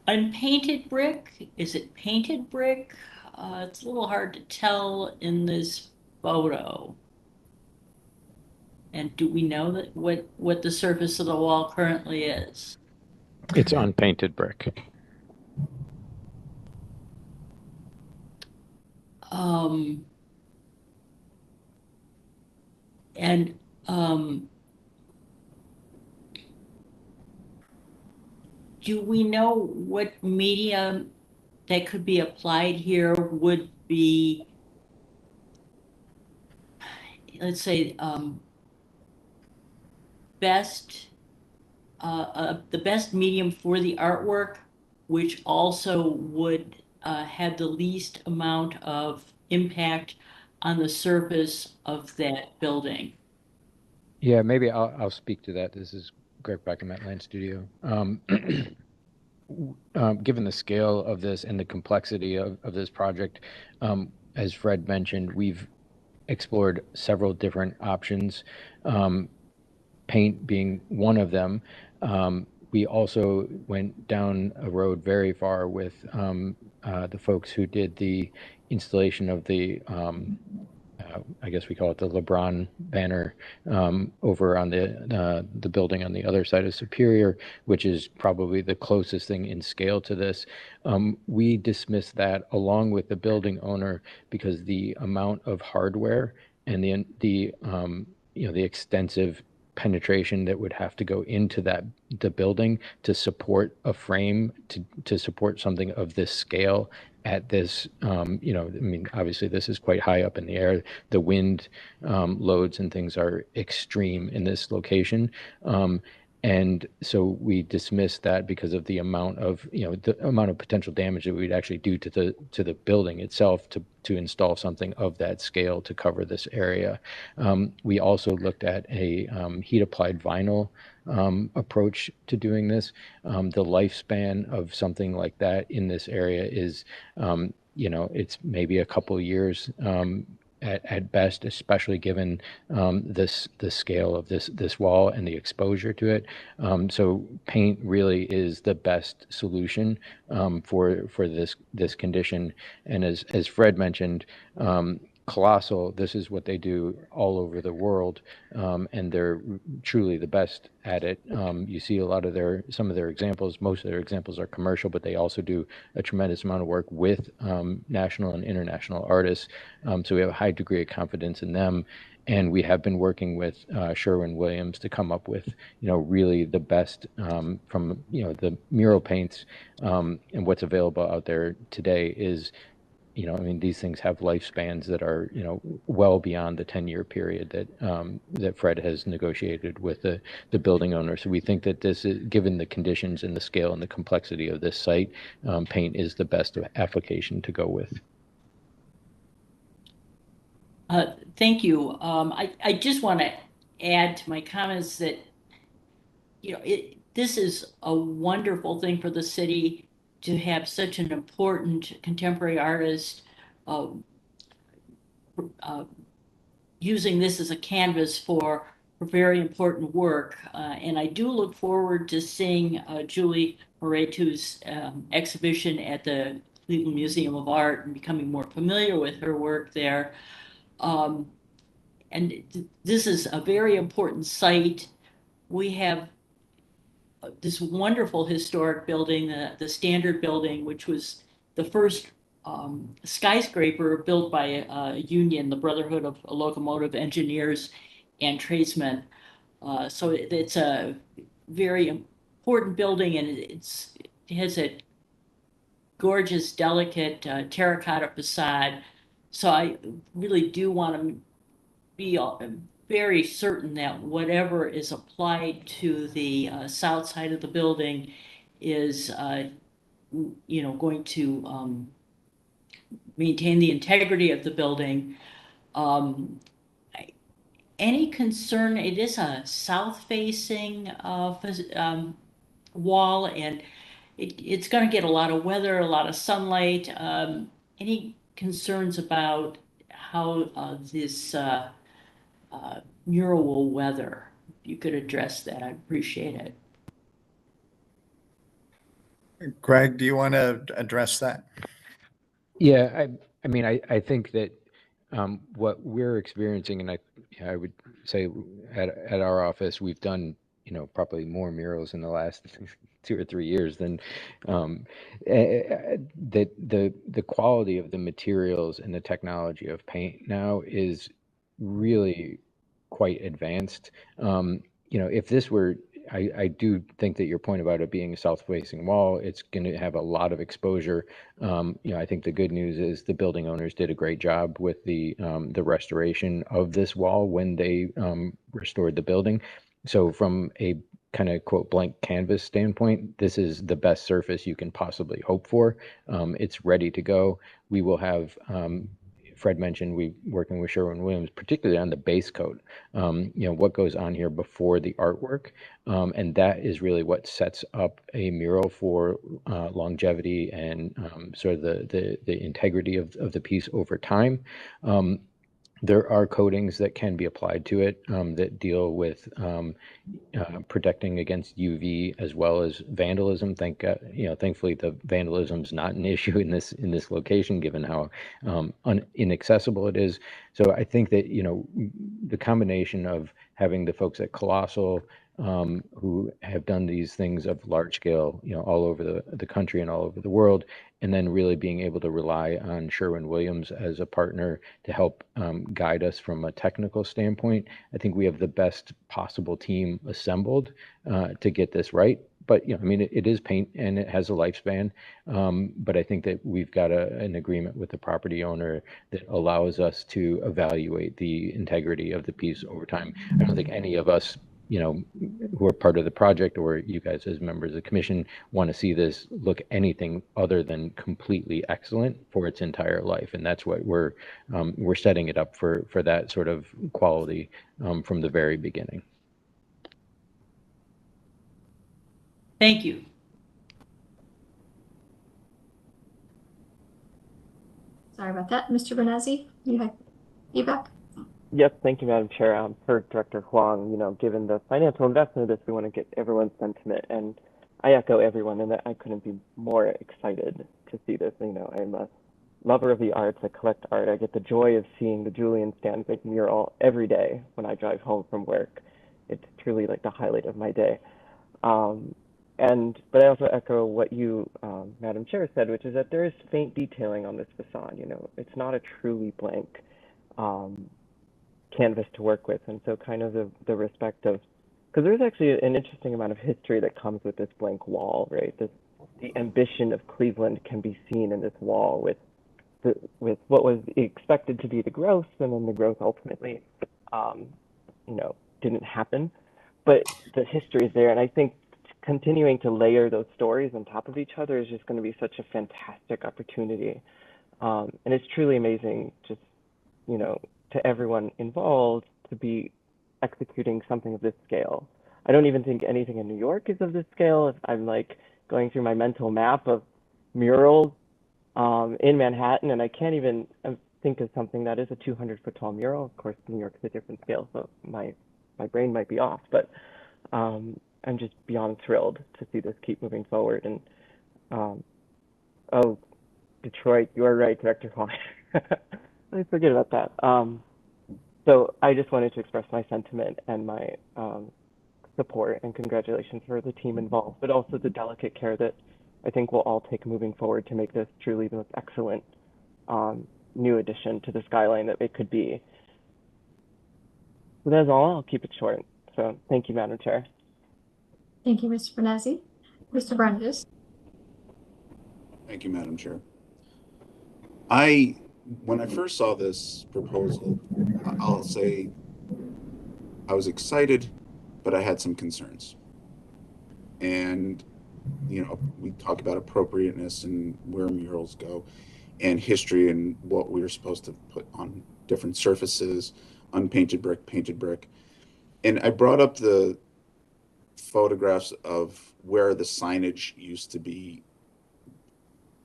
unpainted brick? Is it painted brick? It's a little hard to tell in this photo. And do we know that what the surface of the wall currently is? It's unpainted brick. Do we know what medium that could be applied here would be, let's say, the best medium for the artwork, which also would have the least amount of impact on the surface of that building? Yeah, maybe I'll speak to that. This is Greg Beckham at Land Studio. Given the scale of this and the complexity of this project, as Fred mentioned, we've explored several different options, paint being one of them. We also went down a road very far with the folks who did the installation of the I guess we call it the LeBron banner over on the building on the other side of Superior, which is probably the closest thing in scale to this. We dismissed that along with the building owner because the amount of hardware and the extensive penetration that would have to go into the building to support a frame to support something of this scale at this, I mean, obviously this is quite high up in the air. The wind loads and things are extreme in this location. And so we dismissed that because of the amount of, the amount of potential damage that we'd actually do to the building itself to install something of that scale to cover this area. We also looked at a heat applied vinyl approach to doing this. The lifespan of something like that in this area is, it's maybe a couple of years at best, especially given the scale of this wall and the exposure to it. So paint really is the best solution for this condition. And as Fred mentioned, Colossal, this is what they do all over the world, and they're truly the best at it. You see a lot of some of their examples, most of their examples are commercial, but they also do a tremendous amount of work with national and international artists. So we have a high degree of confidence in them. And we have been working with Sherwin-Williams to come up with, really the best from, the mural paints, and what's available out there today is, these things have lifespans that are, well beyond the 10-year period that Fred has negotiated with the building owner. So we think that this is, given the conditions and the scale and the complexity of this site, paint is the best application to go with. Thank you. I just want to add to my comments that, this is a wonderful thing for the city to have such an important contemporary artist using this as a canvas for very important work. And I do look forward to seeing Julie Moretu's exhibition at the Cleveland Museum of Art and becoming more familiar with her work there. And this is a very important site. We have this wonderful historic building, the Standard Building, which was the first skyscraper built by a union, the Brotherhood of Locomotive Engineers and Tradesmen. So it's a very important building, and it has a gorgeous, delicate terracotta facade. So I really do want to be very certain that whatever is applied to the south side of the building is, going to maintain the integrity of the building. Any concern? It is a south-facing wall, and it's going to get a lot of weather, a lot of sunlight. Any concerns about how this mural will weather? If you could address that, I'd appreciate it. Greg, do you want to address that? Yeah, I think that what we're experiencing, and I would say at our office, we've done, probably more murals in the last 2 or 3 years than that. The quality of the materials and the technology of paint now is really quite advanced. If this were, I do think that your point about it being a south-facing wall, it's going to have a lot of exposure. I think the good news is the building owners did a great job with the restoration of this wall when they restored the building. So from a kind of quote blank canvas standpoint, this is the best surface you can possibly hope for. It's ready to go. We will have, Fred mentioned, we working with Sherwin-Williams, particularly on the base coat, what goes on here before the artwork. And that is really what sets up a mural for longevity and sort of the integrity of the piece over time. There are coatings that can be applied to it that deal with protecting against UV as well as vandalism. Thankfully, the vandalism is not an issue in this location, given how inaccessible it is. So I think that the combination of having the folks at Colossal who have done these things of large scale, all over the country and all over the world, and then really being able to rely on Sherwin-Williams as a partner to help guide us from a technical standpoint. I think we have the best possible team assembled to get this right. But it is paint and it has a lifespan. But I think that we've got an agreement with the property owner that allows us to evaluate the integrity of the piece over time. I don't think any of us, who are part of the project, or you guys as members of the commission, want to see this look anything other than completely excellent for its entire life. And that's what we're setting it up for that sort of quality from the very beginning. Thank you. Sorry about that. Mr. Benazzi, you have feedback? Yes, thank you, Madam Chair. Per Director Huang, given the financial investment of this, we want to get everyone's sentiment, and I echo everyone in that I couldn't be more excited to see this. I'm a lover of the arts, I collect art. I get the joy of seeing the Julian Stanvik mural every day when I drive home from work. It's truly like the highlight of my day. But I also echo what you, Madam Chair, said, which is that there is faint detailing on this facade. You know, it's not a truly blank canvas to work with, and so kind of the respect of, because there's actually an interesting amount of history that comes with this blank wall, right? The ambition of Cleveland can be seen in this wall with what was expected to be the growth, and then the growth ultimately, didn't happen. But the history is there, and I think continuing to layer those stories on top of each other is just going to be such a fantastic opportunity. And it's truly amazing, just, to everyone involved to be executing something of this scale. I don't even think anything in New York is of this scale. If I'm like going through my mental map of murals in Manhattan, and I can't even think of something that is a 200-foot tall mural. Of course, New York's a different scale, so my brain might be off, but I'm just beyond thrilled to see this keep moving forward. And Detroit, you are right, Director Huang. I forget about that. So I just wanted to express my sentiment and my support and congratulations for the team involved, but also the delicate care that I think we'll all take moving forward to make this truly the most excellent new addition to the skyline that it could be. So that's all. I'll keep it short. So thank you, Madam Chair. Thank you, Mr. Venezzi. Mr. Brundage. Thank you, Madam Chair. When I first saw this proposal, I'll say I was excited, but I had some concerns. And, we talk about appropriateness and where murals go, and history and what we were supposed to put on different surfaces, unpainted brick, painted brick. And I brought up the photographs of where the signage used to be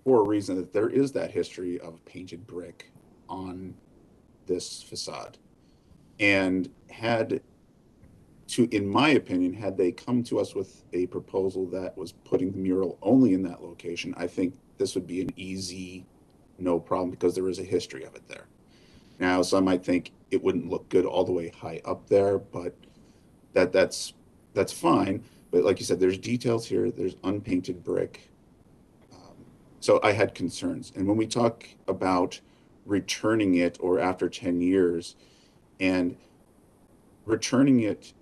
for a reason, that there is that history of painted brick on this facade. And in my opinion, had they come to us with a proposal that was putting the mural only in that location, I think this would be an easy, no problem, because there is a history of it there. Now, some might think it wouldn't look good all the way high up there, but that's fine. But like you said, there's details here, there's unpainted brick. So I had concerns. And when we talk about returning it or after 10 years and returning it,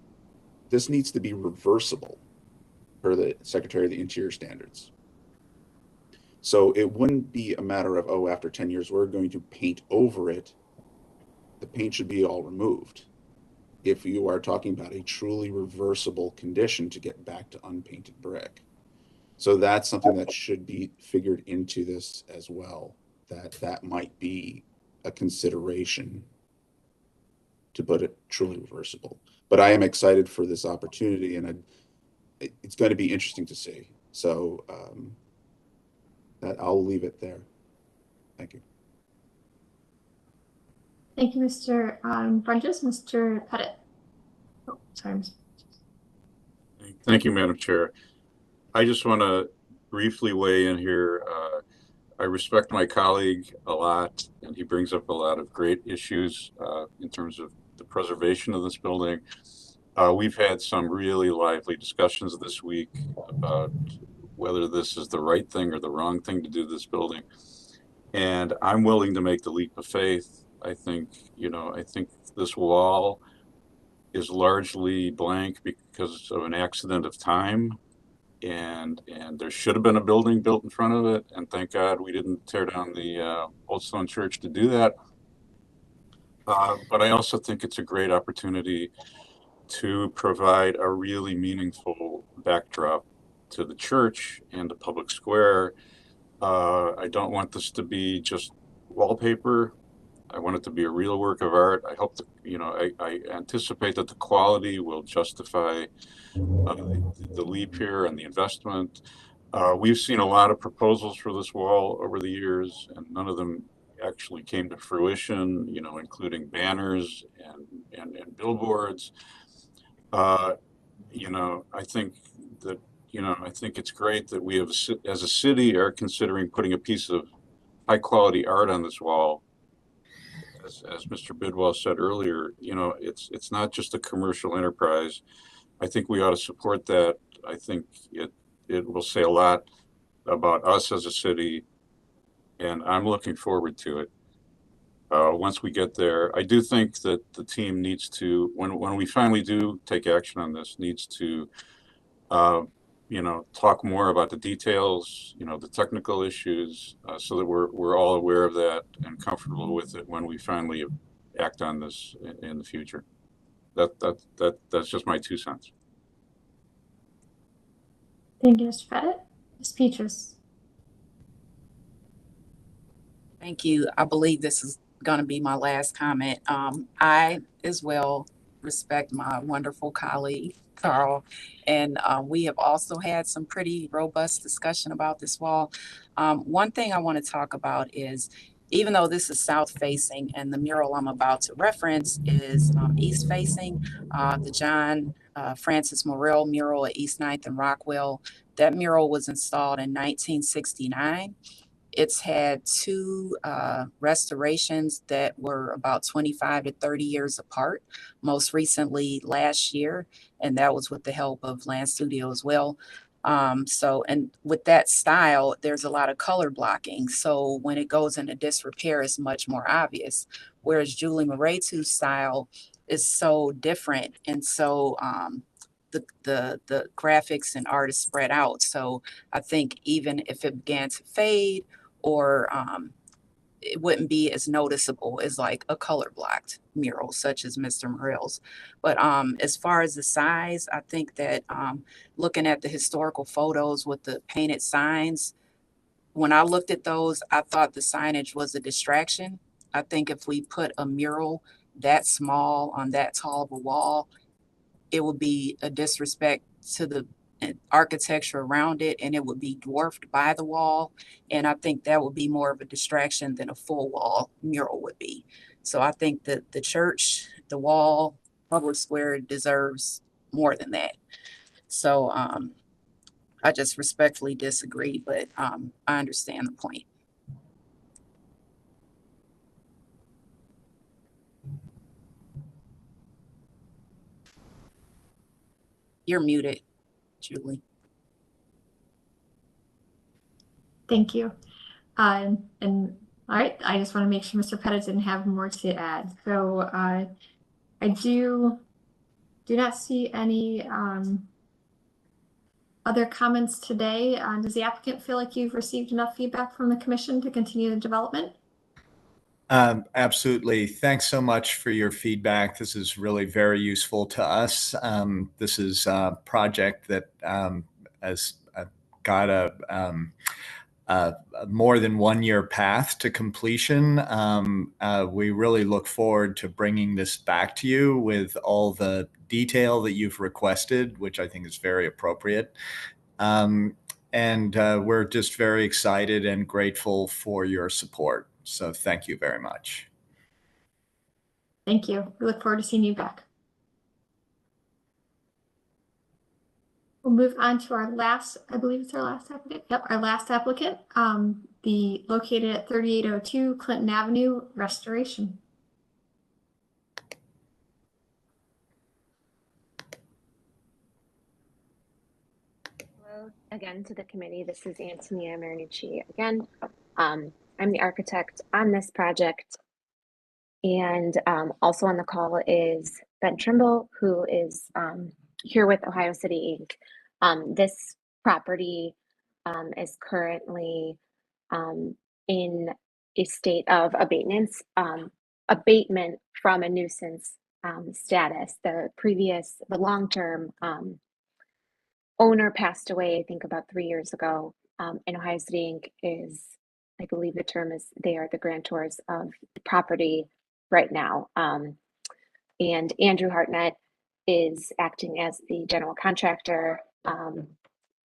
this needs to be reversible per the Secretary of the Interior standards. So it wouldn't be a matter of, after 10 years, we're going to paint over it. The paint should be all removed. If you are talking about a truly reversible condition to get back to unpainted brick. So that's something that should be figured into this as well, that might be a consideration to put it truly reversible. But I am excited for this opportunity, and it's going to be interesting to see. So I'll leave it there. Thank you. Thank you, Mr. Brundage. Mr. Pettit. Oh, sorry. Thank you, Madam Chair. I just want to briefly weigh in here. I respect my colleague a lot, and he brings up a lot of great issues in terms of the preservation of this building. We've had some really lively discussions this week about whether this is the right thing or the wrong thing to do to this building. And I'm willing to make the leap of faith. I think this wall is largely blank because of an accident of time. And there should have been a building built in front of it, and thank God we didn't tear down the Old Stone Church to do that. But I also think it's a great opportunity to provide a really meaningful backdrop to the church and the public square. I don't want this to be just wallpaper. I want it to be a real work of art. I hope that, I anticipate that the quality will justify the leap here and the investment. We've seen a lot of proposals for this wall over the years, and none of them actually came to fruition, including banners and billboards. I think that, I think it's great that we have, as a city, are considering putting a piece of high quality art on this wall. As Mr. Bidwell said earlier, you know, it's not just a commercial enterprise. I think we ought to support that. I think it will say a lot about us as a city, and I'm looking forward to it. Once we get there, I do think that the team needs to, when we finally do take action on this, needs to, you know, talk more about the details, you know, the technical issues, so that we're all aware of that and comfortable with it when we finally act on this in the future. That's just my 2 cents. Thank you, Mr. Pettit. Ms. Petrus. Thank you. I believe this is going to be my last comment. I as well respect my wonderful colleague, Carl, and we have also had some pretty robust discussion about this wall. One thing I want to talk about is, even though this is south facing and the mural I'm about to reference is east facing, the John Francis Morrill mural at East 9th and Rockwell, that mural was installed in 1969. It's had 2 restorations that were about 25 to 30 years apart, most recently last year, and that was with the help of Land Studio as well. And with that style, there's a lot of color blocking. So when it goes into disrepair, it's much more obvious. Whereas Julie Moretu's style is so different, and so the graphics and art is spread out. So I think even if it began to fade, or it wouldn't be as noticeable as like a color blocked mural such as Mr. Morrill's. But as far as the size, I think that looking at the historical photos with the painted signs, when I looked at those, I thought the signage was a distraction. I think if we put a mural that small on that tall of a wall, it would be a disrespect to the architecture around it, and it would be dwarfed by the wall. And I think that would be more of a distraction than a full wall mural would be. So I think that the church, the wall, public square deserves more than that. So I just respectfully disagree, but I understand the point. You're muted, Julie. Thank you. And all right, I just want to make sure Mr. Pettit didn't have more to add. So I do not see any other comments today. Does the applicant feel like you've received enough feedback from the commission to continue the development? Absolutely. Thanks so much for your feedback. This is really very useful to us. This is a project that has got a more than 1 year path to completion. We really look forward to bringing this back to you with all the detail that you've requested, which I think is very appropriate. And we're just very excited and grateful for your support. So thank you very much. Thank you. We look forward to seeing you back. We'll move on to our last, I believe it's our last applicant. Yep, our last applicant, located at 3802 Clinton Avenue, restoration. Hello again to the committee. This is Antonia Marinucci again. I'm the architect on this project. And also on the call is Ben Trimble, who is here with Ohio City Inc. This property is currently in a state of abatement from a nuisance status. The long-term owner passed away, I think about 3 years ago. And Ohio City Inc. is, I believe the term is, they are the grantors of the property right now. And Andrew Hartnett is acting as the general contractor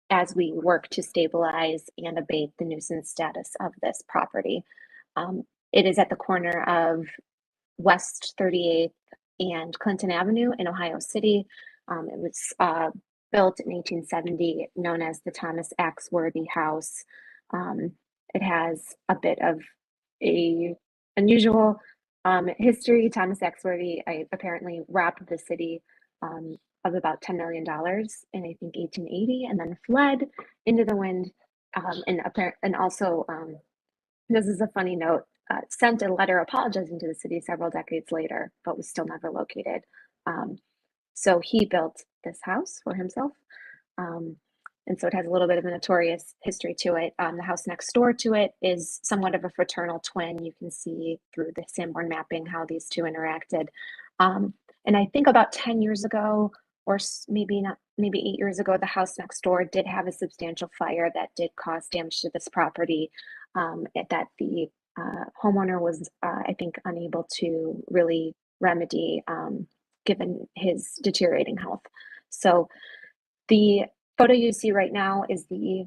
as we work to stabilize and abate the nuisance status of this property. It is at the corner of West 38th and Clinton Avenue in Ohio City. It was built in 1870, known as the Thomas Axworthy House. It has a bit of a unusual history. Thomas Axworthy apparently robbed the city of about $10 million in I think 1880, and then fled into the wind. And also, this is a funny note, sent a letter apologizing to the city several decades later, but was still never located. So he built this house for himself. And so it has a little bit of a notorious history to it. The house next door to it is somewhat of a fraternal twin. You can see through the Sanborn mapping how these two interacted. And I think about 10 years ago, or maybe 8 years ago, the house next door did have a substantial fire that did cause damage to this property that the homeowner was, I think, unable to really remedy given his deteriorating health. So the photo you see right now is the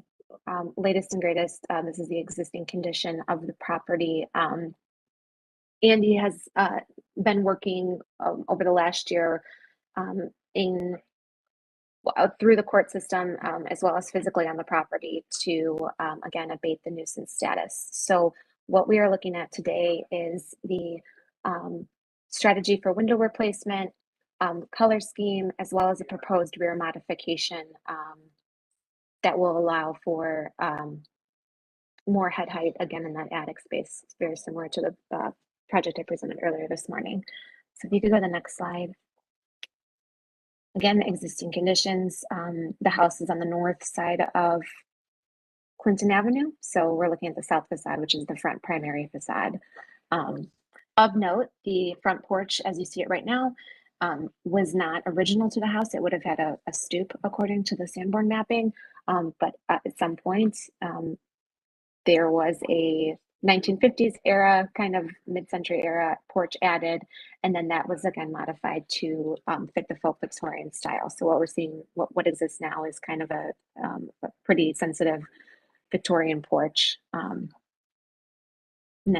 latest and greatest. This is the existing condition of the property. Andy has been working over the last year through the court system as well as physically on the property to, again, abate the nuisance status. So what we are looking at today is the strategy for window replacement, color scheme, as well as a proposed rear modification that will allow for more head height, again, in that attic space. It's very similar to the project I presented earlier this morning. So if you could go to the next slide. Again, the existing conditions. The house is on the north side of Clinton Avenue. So we're looking at the south facade, which is the front primary facade. Of note, the front porch, as you see it right now, was not original to the house. It would have had a stoop according to the Sanborn mapping. But at some point, there was a 1950s era, kind of mid-century era porch added, and then that was again modified to fit the folk Victorian style. So what we're seeing, what exists now is kind of a pretty sensitive Victorian porch,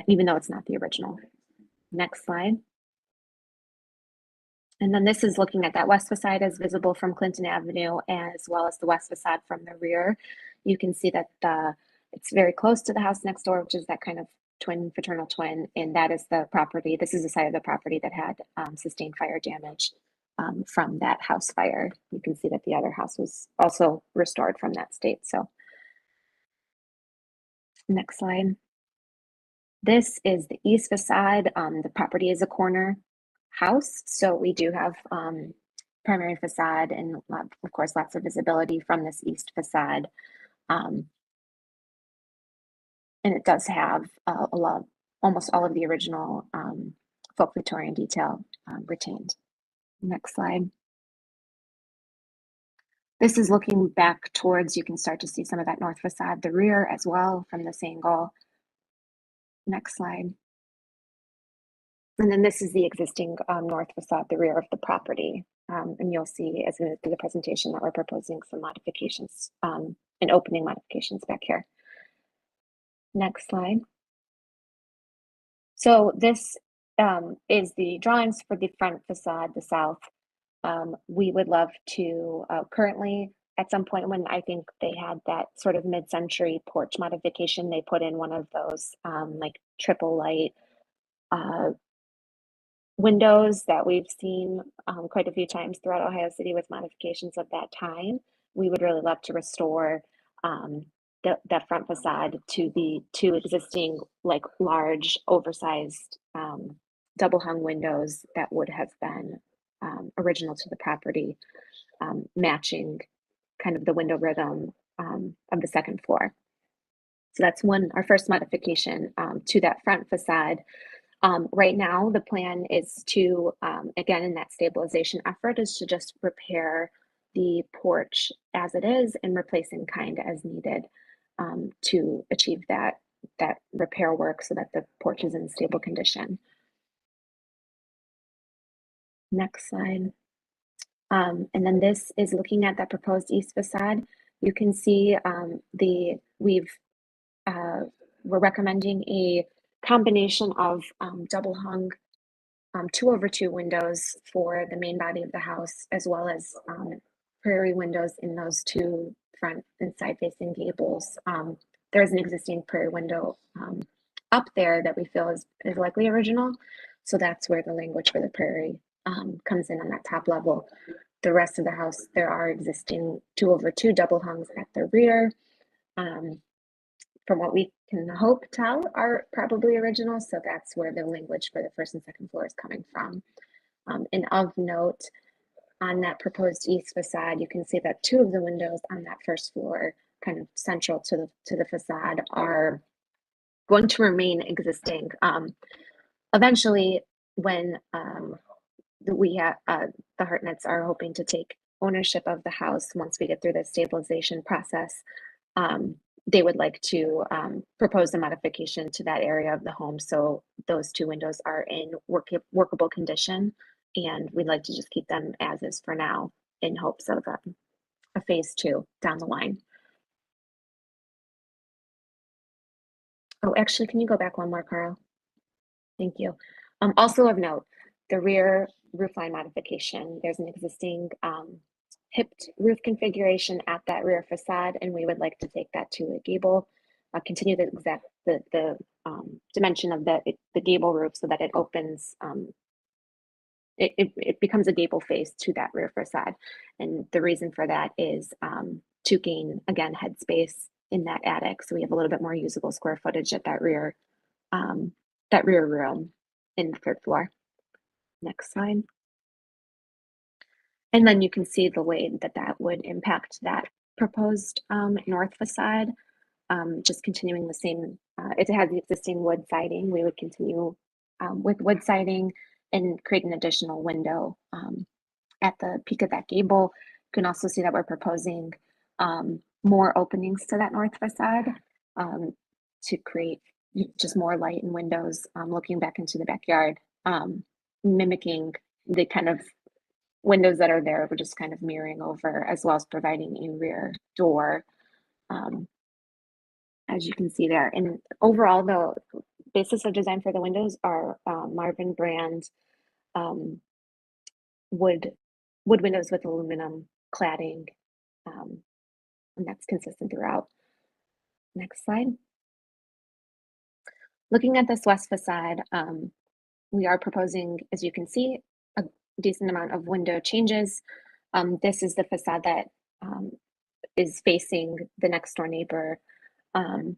even though it's not the original. Next slide. And then this is looking at that west facade as visible from Clinton Avenue, as well as the west facade from the rear. You can see that it's very close to the house next door, which is that kind of fraternal twin, and that is the property. This is the side of the property that had sustained fire damage from that house fire. You can see that the other house was also restored from that state. So next slide. This is the east facade. The property is a corner house, so we do have primary facade and of course lots of visibility from this east facade. And it does have almost all of the original folk Victorian detail retained. Next slide. This is looking back towards, you can start to see some of that north facade, the rear as well from this angle. Next slide. And then this is the existing north facade, the rear of the property. And you'll see as we move through the presentation that we're proposing some modifications and opening modifications back here. Next slide. So this is the drawings for the front facade, the south. We would love to currently, at some point when I think they had that sort of mid-century porch modification, they put in one of those like triple light windows that we've seen quite a few times throughout Ohio City with modifications of that time. We would really love to restore that front facade to the two existing like large oversized double hung windows that would have been original to the property, matching kind of the window rhythm of the second floor. So that's our first modification to that front facade. Right now, the plan is to, again, in that stabilization effort, is to just repair the porch as it is and replace in kind as needed to achieve that repair work so that the porch is in stable condition. Next slide. And then this is looking at that proposed east facade. You can see we're recommending a combination of double hung 2/2 windows for the main body of the house, as well as prairie windows in those two front and side facing gables there is an existing prairie window up there that we feel is likely original. So that's where the language for the prairie comes in on that top level. The rest of the house, there are existing 2/2 double hungs at the rear. From what we can tell are probably original. So that's where the language for the first and second floor is coming from. And of note, on that proposed east facade, you can see that 2 of the windows on that first floor, kind of central to the facade, are going to remain existing. Eventually, when the Hartnetts are hoping to take ownership of the house once we get through the stabilization process, they would like to propose a modification to that area of the home so those 2 windows are in workable condition, and we'd like to just keep them as is for now in hopes of a phase 2 down the line. Oh, actually, can you go back one more, Carl? Thank you. Also of note, the rear roofline modification, there's an existing hipped roof configuration at that rear facade, and we would like to take that to a gable, continue the dimension of the gable roof so that it opens, it becomes a gable face to that rear facade. And the reason for that is to gain, again, headspace in that attic. So we have a little bit more usable square footage at that rear room in the 3rd floor. Next slide. And then you can see the way that would impact that proposed north facade. Just continuing the same, it has the existing wood siding. We would continue with wood siding and create an additional window at the peak of that gable. You can also see that we're proposing more openings to that north facade to create just more light and windows looking back into the backyard, mimicking the kind of windows that are there. We're just kind of mirroring over, as well as providing a rear door, as you can see there. And overall, the basis of design for the windows are Marvin brand wood windows with aluminum cladding, and that's consistent throughout. Next slide. Looking at this west facade, we are proposing, as you can see, a decent amount of window changes. This is the facade that is facing the next door neighbor. And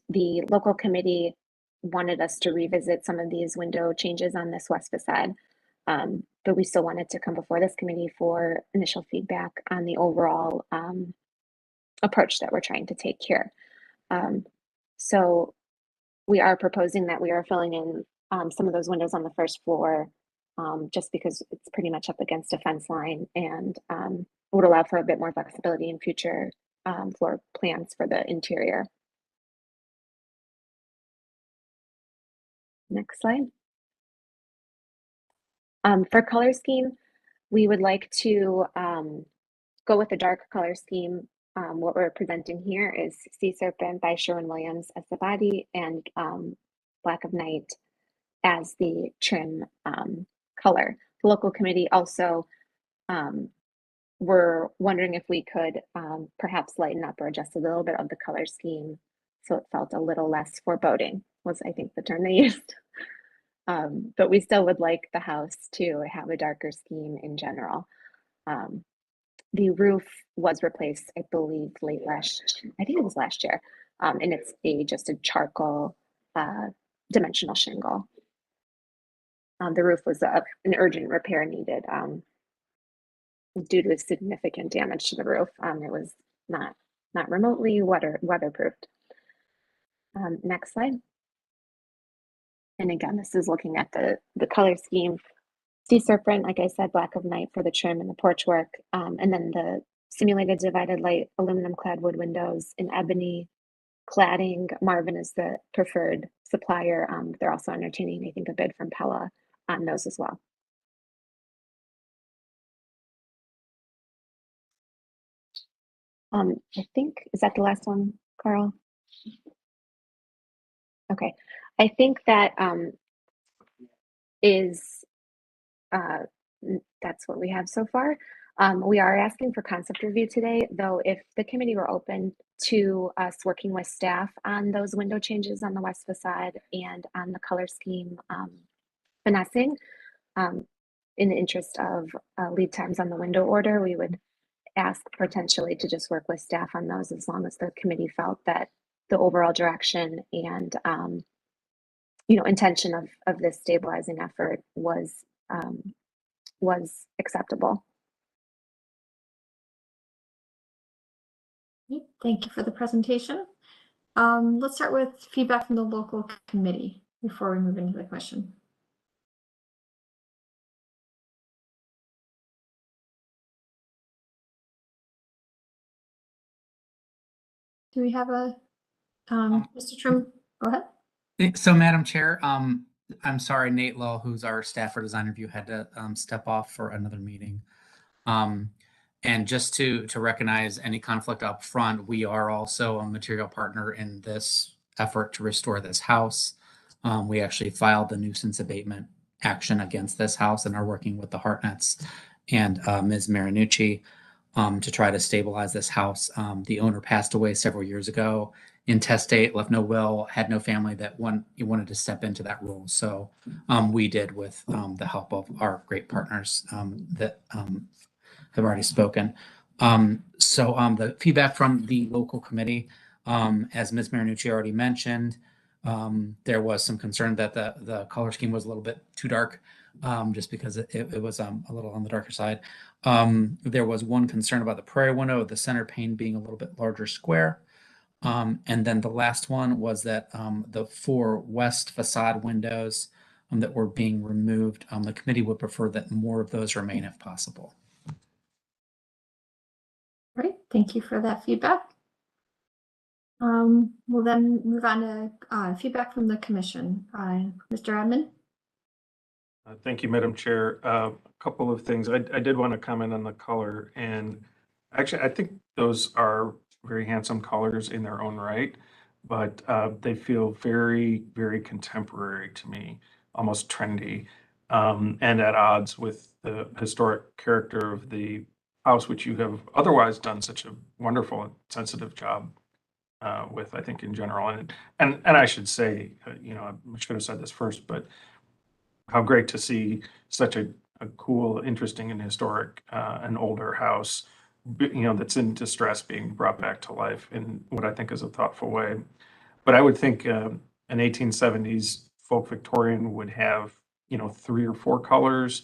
the local committee wanted us to revisit some of these window changes on this west facade. But we still wanted to come before this committee for initial feedback on the overall approach that we're trying to take here. So we are proposing that we are filling in some of those windows on the first floor just because it's pretty much up against a fence line and would allow for a bit more flexibility in future floor plans for the interior. Next slide. For color scheme, we would like to go with a dark color scheme. What we're presenting here is Sea Serpent by Sherwin-Williams as the body and Black of Night as the trim color. The local committee also were wondering if we could perhaps lighten up or adjust a little bit of the color scheme so it felt a little less foreboding, was I think the term they used. But we still would like the house to have a darker scheme in general. The roof was replaced, I believe, I think it was last year, and it's just a charcoal dimensional shingle. The roof was an urgent repair needed due to significant damage to the roof. It was not remotely weatherproofed. Next slide. And again, this is looking at the color scheme. Sea Serpent, like I said, Black of Night for the trim and the porch work, and then the simulated divided light aluminum clad wood windows in ebony cladding. Marvin is the preferred supplier. They're also entertaining, I think, a bid from Pella on those as well. I think, is that the last one, Carl? Okay, I think that that's what we have so far. We are asking for concept review today, though if the committee were open to us working with staff on those window changes on the west facade and on the color scheme finessing, in the interest of lead times on the window order, we would ask potentially to just work with staff on those as long as the committee felt that the overall direction and intention of this stabilizing effort was acceptable. Thank you for the presentation. Let's start with feedback from the local committee before we move into the question. Do we have a, Mr. Trim, go ahead. So, Madam Chair, I'm sorry, Nate Lowe, who's our staff for design review, had to step off for another meeting. And just to recognize any conflict up front, we are also a material partner in this effort to restore this house. We actually filed the nuisance abatement action against this house and are working with the Hartnetts and Ms. Marinucci to try to stabilize this house. The owner passed away several years ago, intestate, left no will, had no family that wanted to step into that role. So we did with the help of our great partners that have already spoken. So the feedback from the local committee, as Ms. Marinucci already mentioned, there was some concern that the color scheme was a little bit too dark, just because it was a little on the darker side. There was one concern about the prairie window, the center pane being a little bit larger square. And then the last one was that the 4 west facade windows that were being removed, the committee would prefer that more of those remain if possible. Great, thank you for that feedback. We'll then move on to feedback from the commission. Mr. Admin? Thank you, Madam Chair. A couple of things. I did want to comment on the color, and actually, I think those are very handsome colors in their own right, but they feel very, very contemporary to me, almost trendy, and at odds with the historic character of the house, which you have otherwise done such a wonderful and sensitive job with, I think, in general. And I should say, I should have said this first, but how great to see such a cool, interesting, and historic and older house, that's in distress being brought back to life in what I think is a thoughtful way. But I would think an 1870s folk Victorian would have, 3 or 4 colors.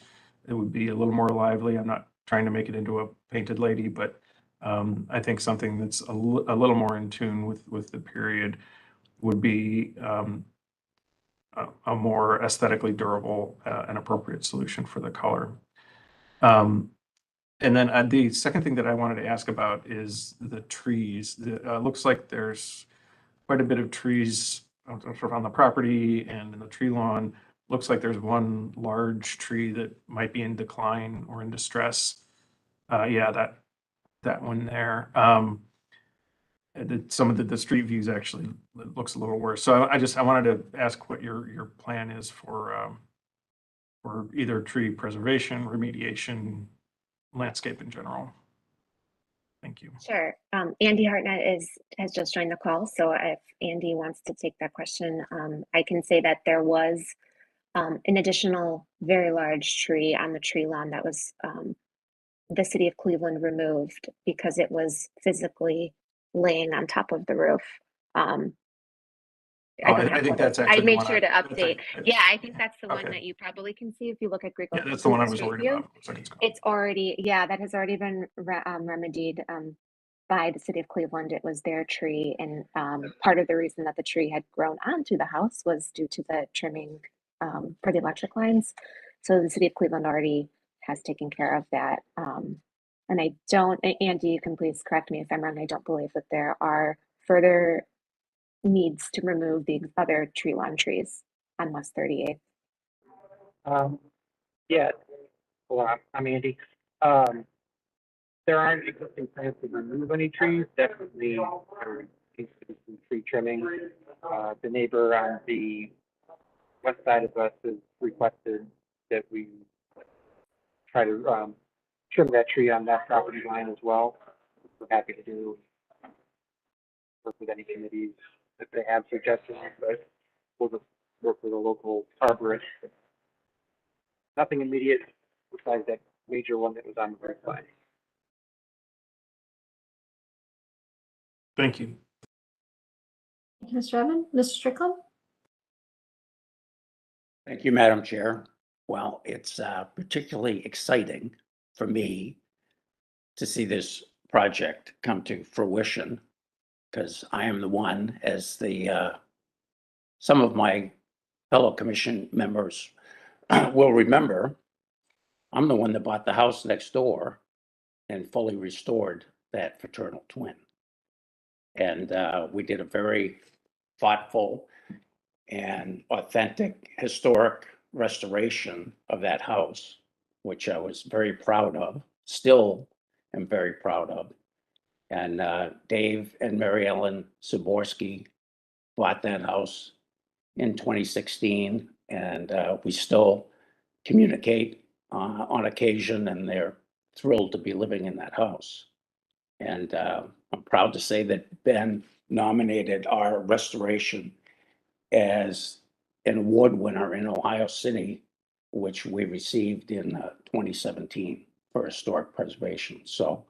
It would be a little more lively. I'm not trying to make it into a painted lady, but I think something that's a little more in tune with the period would be a more aesthetically durable and appropriate solution for the color. And then the second thing that I wanted to ask about is the trees. Looks like there's quite a bit of trees sort of on the property and in the tree lawn. Looks like there's one large tree that might be in decline or in distress. Yeah, that one there. Some of the street views actually looks a little worse. So I wanted to ask what your plan is for either tree preservation, remediation, landscape in general. Thank you. Sure. Andy Hartnett has just joined the call. So if Andy wants to take that question, I can say that there was an additional very large tree on the tree lawn that was the city of Cleveland removed because it was physically laying on top of the roof. I think that's actually I the made one sure to update. Yeah, I think that's the one Okay. that you probably can see if you look at Greco. Yeah, that's the one I was Street worried View. about. Looks like it's gone. It's already, yeah, that has already been remedied by the city of Cleveland. It was their tree, and part of the reason that the tree had grown onto the house was due to the trimming for the electric lines. So the city of Cleveland already has taken care of that. And I don't, Andy, you can please correct me if I'm wrong. I don't believe that there are further needs to remove the other tree lawn trees on West 38th. Yeah, hello, I'm Andy. There aren't existing plans to remove any trees. Definitely, there needs to be some tree trimming. The neighbor on the west side of us has requested that we try to trim that tree on that property line as well. We're happy to do work with any committees if they have suggestions, but we'll just work with a local arborist. Nothing immediate besides that major one that was on the right line. Thank you. Thank you, Mr. Edmond. Mr. Strickland? Thank you, Madam Chair. Well, it's particularly exciting for me to see this project come to fruition, because I am the one, as the some of my fellow commission members will remember, I'm the one that bought the house next door and fully restored that fraternal twin. And we did a very thoughtful and authentic historic restoration of that house, which I was very proud of, still am very proud of. And Dave and Mary Ellen Zaborski bought that house in 2016, and we still communicate on occasion, and they're thrilled to be living in that house. And I'm proud to say that Ben nominated our restoration as an award winner in Ohio City, which we received in 2017 for historic preservation. So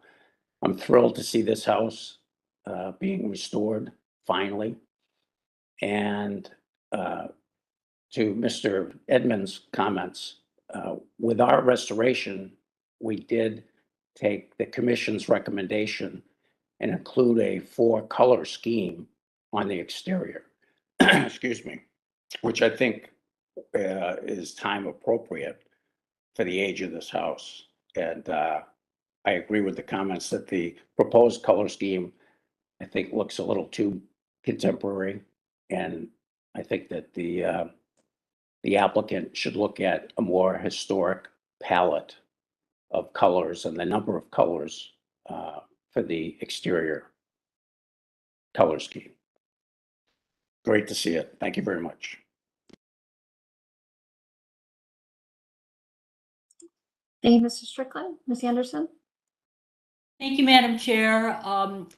I'm thrilled to see this house being restored finally. And to Mr. Edmonds' comments, with our restoration, we did take the commission's recommendation and include a 4-color scheme on the exterior, excuse me, which I think is time appropriate for the age of this house. And I agree with the comments that the proposed color scheme, I think, looks a little too contemporary. And I think that the applicant should look at a more historic palette of colors and the number of colors for the exterior color scheme. Great to see it. Thank you very much. Thank you, Mr. Strickland. Ms. Anderson? Thank you, Madam Chair. I'm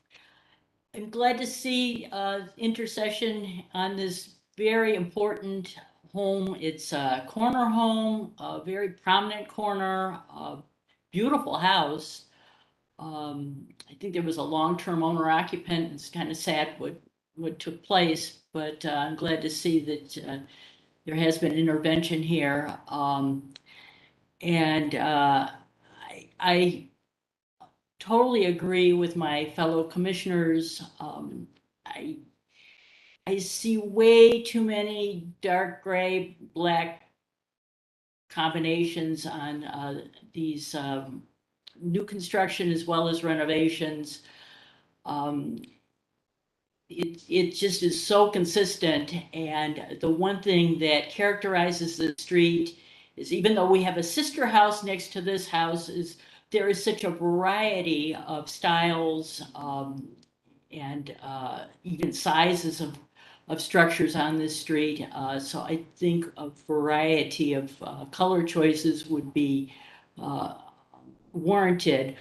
glad to see intercession on this very important home. It's a corner home, a very prominent corner, a beautiful house. I think there was a long-term owner occupant. It's kind of sad what took place, but I'm glad to see that there has been intervention here. And I totally agree with my fellow commissioners. I see way too many dark gray, black combinations on these new construction as well as renovations. It just is so consistent. And the one thing that characterizes the street is, even though we have a sister house next to this house, is there is such a variety of styles and even sizes of structures on this street. So I think a variety of color choices would be warranted.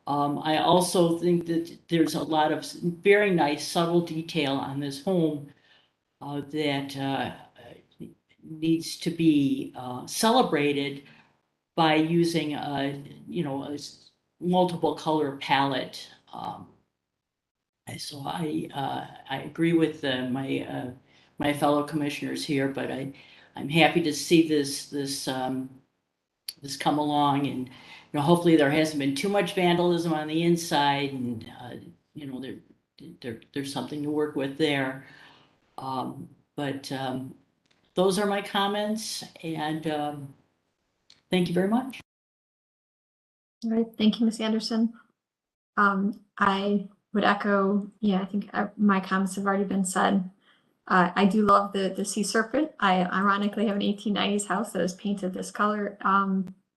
I also think that there's a lot of very nice subtle detail on this home that needs to be celebrated by using a multiple color palette. So I agree with my fellow commissioners here, but I'm happy to see this come along, and hopefully there hasn't been too much vandalism on the inside, and there's something to work with there. But those are my comments, and thank you very much. All right, thank you, Ms. Anderson. I would echo, I think my comments have already been said. I do love the sea serpent. I ironically have an 1890s house that is painted this color,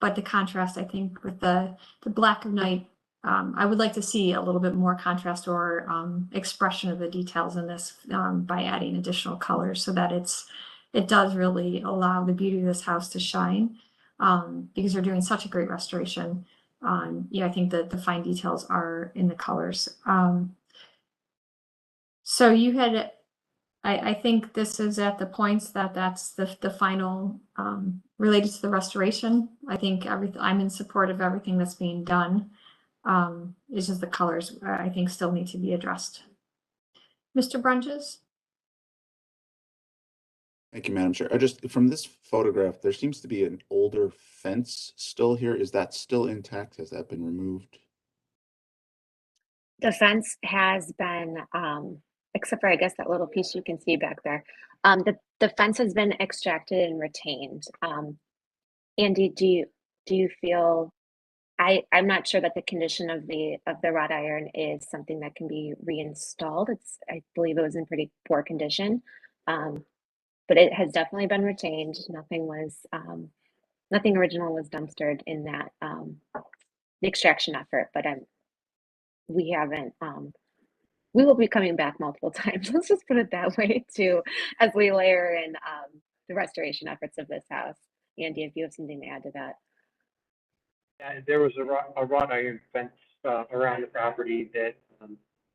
but the contrast, I think, with the black of night, I would like to see a little bit more contrast or expression of the details in this by adding additional colors, so that it does really allow the beauty of this house to shine, because you're doing such a great restoration. Yeah, I think that the fine details are in the colors. So you had, I think this is at the points that's the final, related to the restoration. I think I'm in support of everything that's being done. It's just the colors, I think still need to be addressed. Mr. Brunges? Thank you, Madam Chair. I just, from this photograph, there seems to be an older fence still here. Is that still intact? Has that been removed? The fence has been, except for I guess that little piece you can see back there. The fence has been extracted and retained. Andy, do you feel, I'm not sure that the condition of the wrought iron is something that can be reinstalled. I believe it was in pretty poor condition. But it has definitely been retained. Nothing original was dumpstered in that the extraction effort, but we haven't, we will be coming back multiple times. Let's just put it that way too, as we layer in the restoration efforts of this house. Andy, if you have something to add to that. There was a wrought iron fence around the property that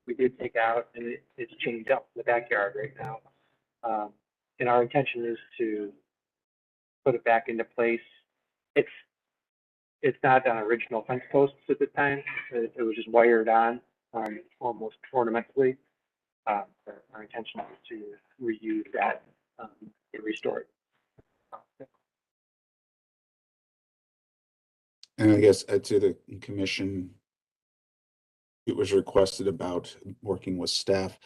we did take out, and it's chained up in the backyard right now. And our intention is to put it back into place. It's not on original fence posts at the time. It was just wired on almost ornamentally. Our intention is to reuse that and restore it. And I guess to the commission, it was requested about working with staff.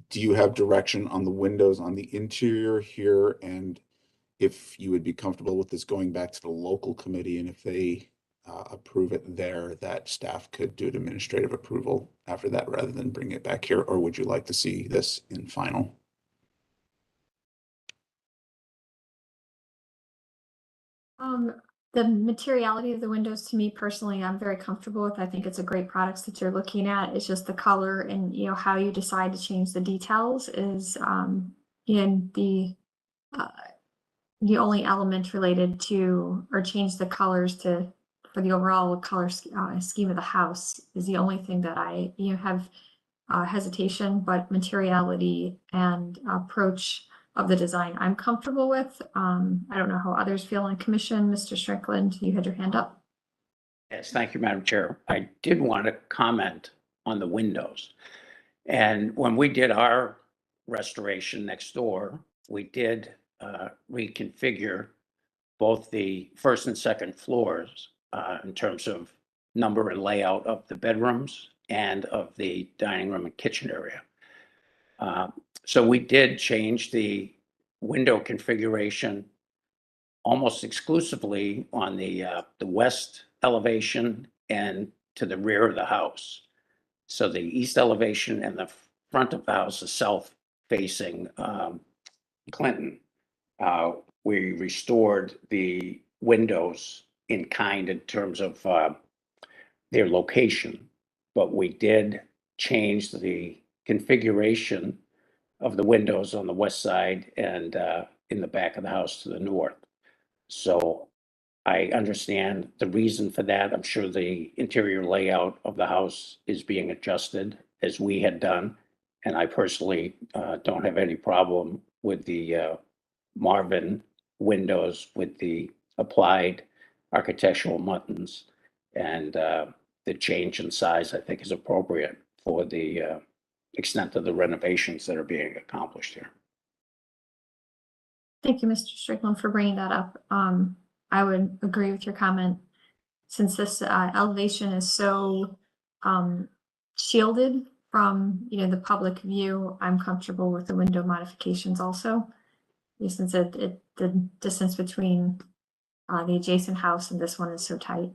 Do you have direction on the windows on the interior here? And if you would be comfortable with this going back to the local committee, and if they approve it there, that staff could do an administrative approval after that rather than bring it back here? Or would you like to see this in final? The materiality of the windows, to me personally, I'm very comfortable with. I think it's a great product that you're looking at. It's just the color and how you decide to change the details is in the only element related to, or change the colors for the overall color scheme of the house is the only thing that I have hesitation, but materiality and approach of the design I'm comfortable with. I don't know how others feel on commission. Mr. Strickland, you had your hand up. Yes, thank you, Madam Chair. I did want to comment on the windows. And when we did our restoration next door, we did reconfigure both the first and second floors in terms of number and layout of the bedrooms and of the dining room and kitchen area. So we did change the window configuration almost exclusively on the west elevation and to the rear of the house. So the east elevation and the front of the house is south facing Clinton. We restored the windows in kind in terms of their location, but we did change the configuration of the windows on the west side and in the back of the house to the north. So I understand the reason for that. I'm sure the interior layout of the house is being adjusted as we had done. And I personally don't have any problem with the Marvin windows with the applied architectural buttons, and the change in size I think is appropriate for the extent of the renovations that are being accomplished here. Thank you, Mr. Strickland, for bringing that up. I would agree with your comment. Since this elevation is so shielded from the public view, I'm comfortable with the window modifications also, since the distance between the adjacent house and this one is so tight.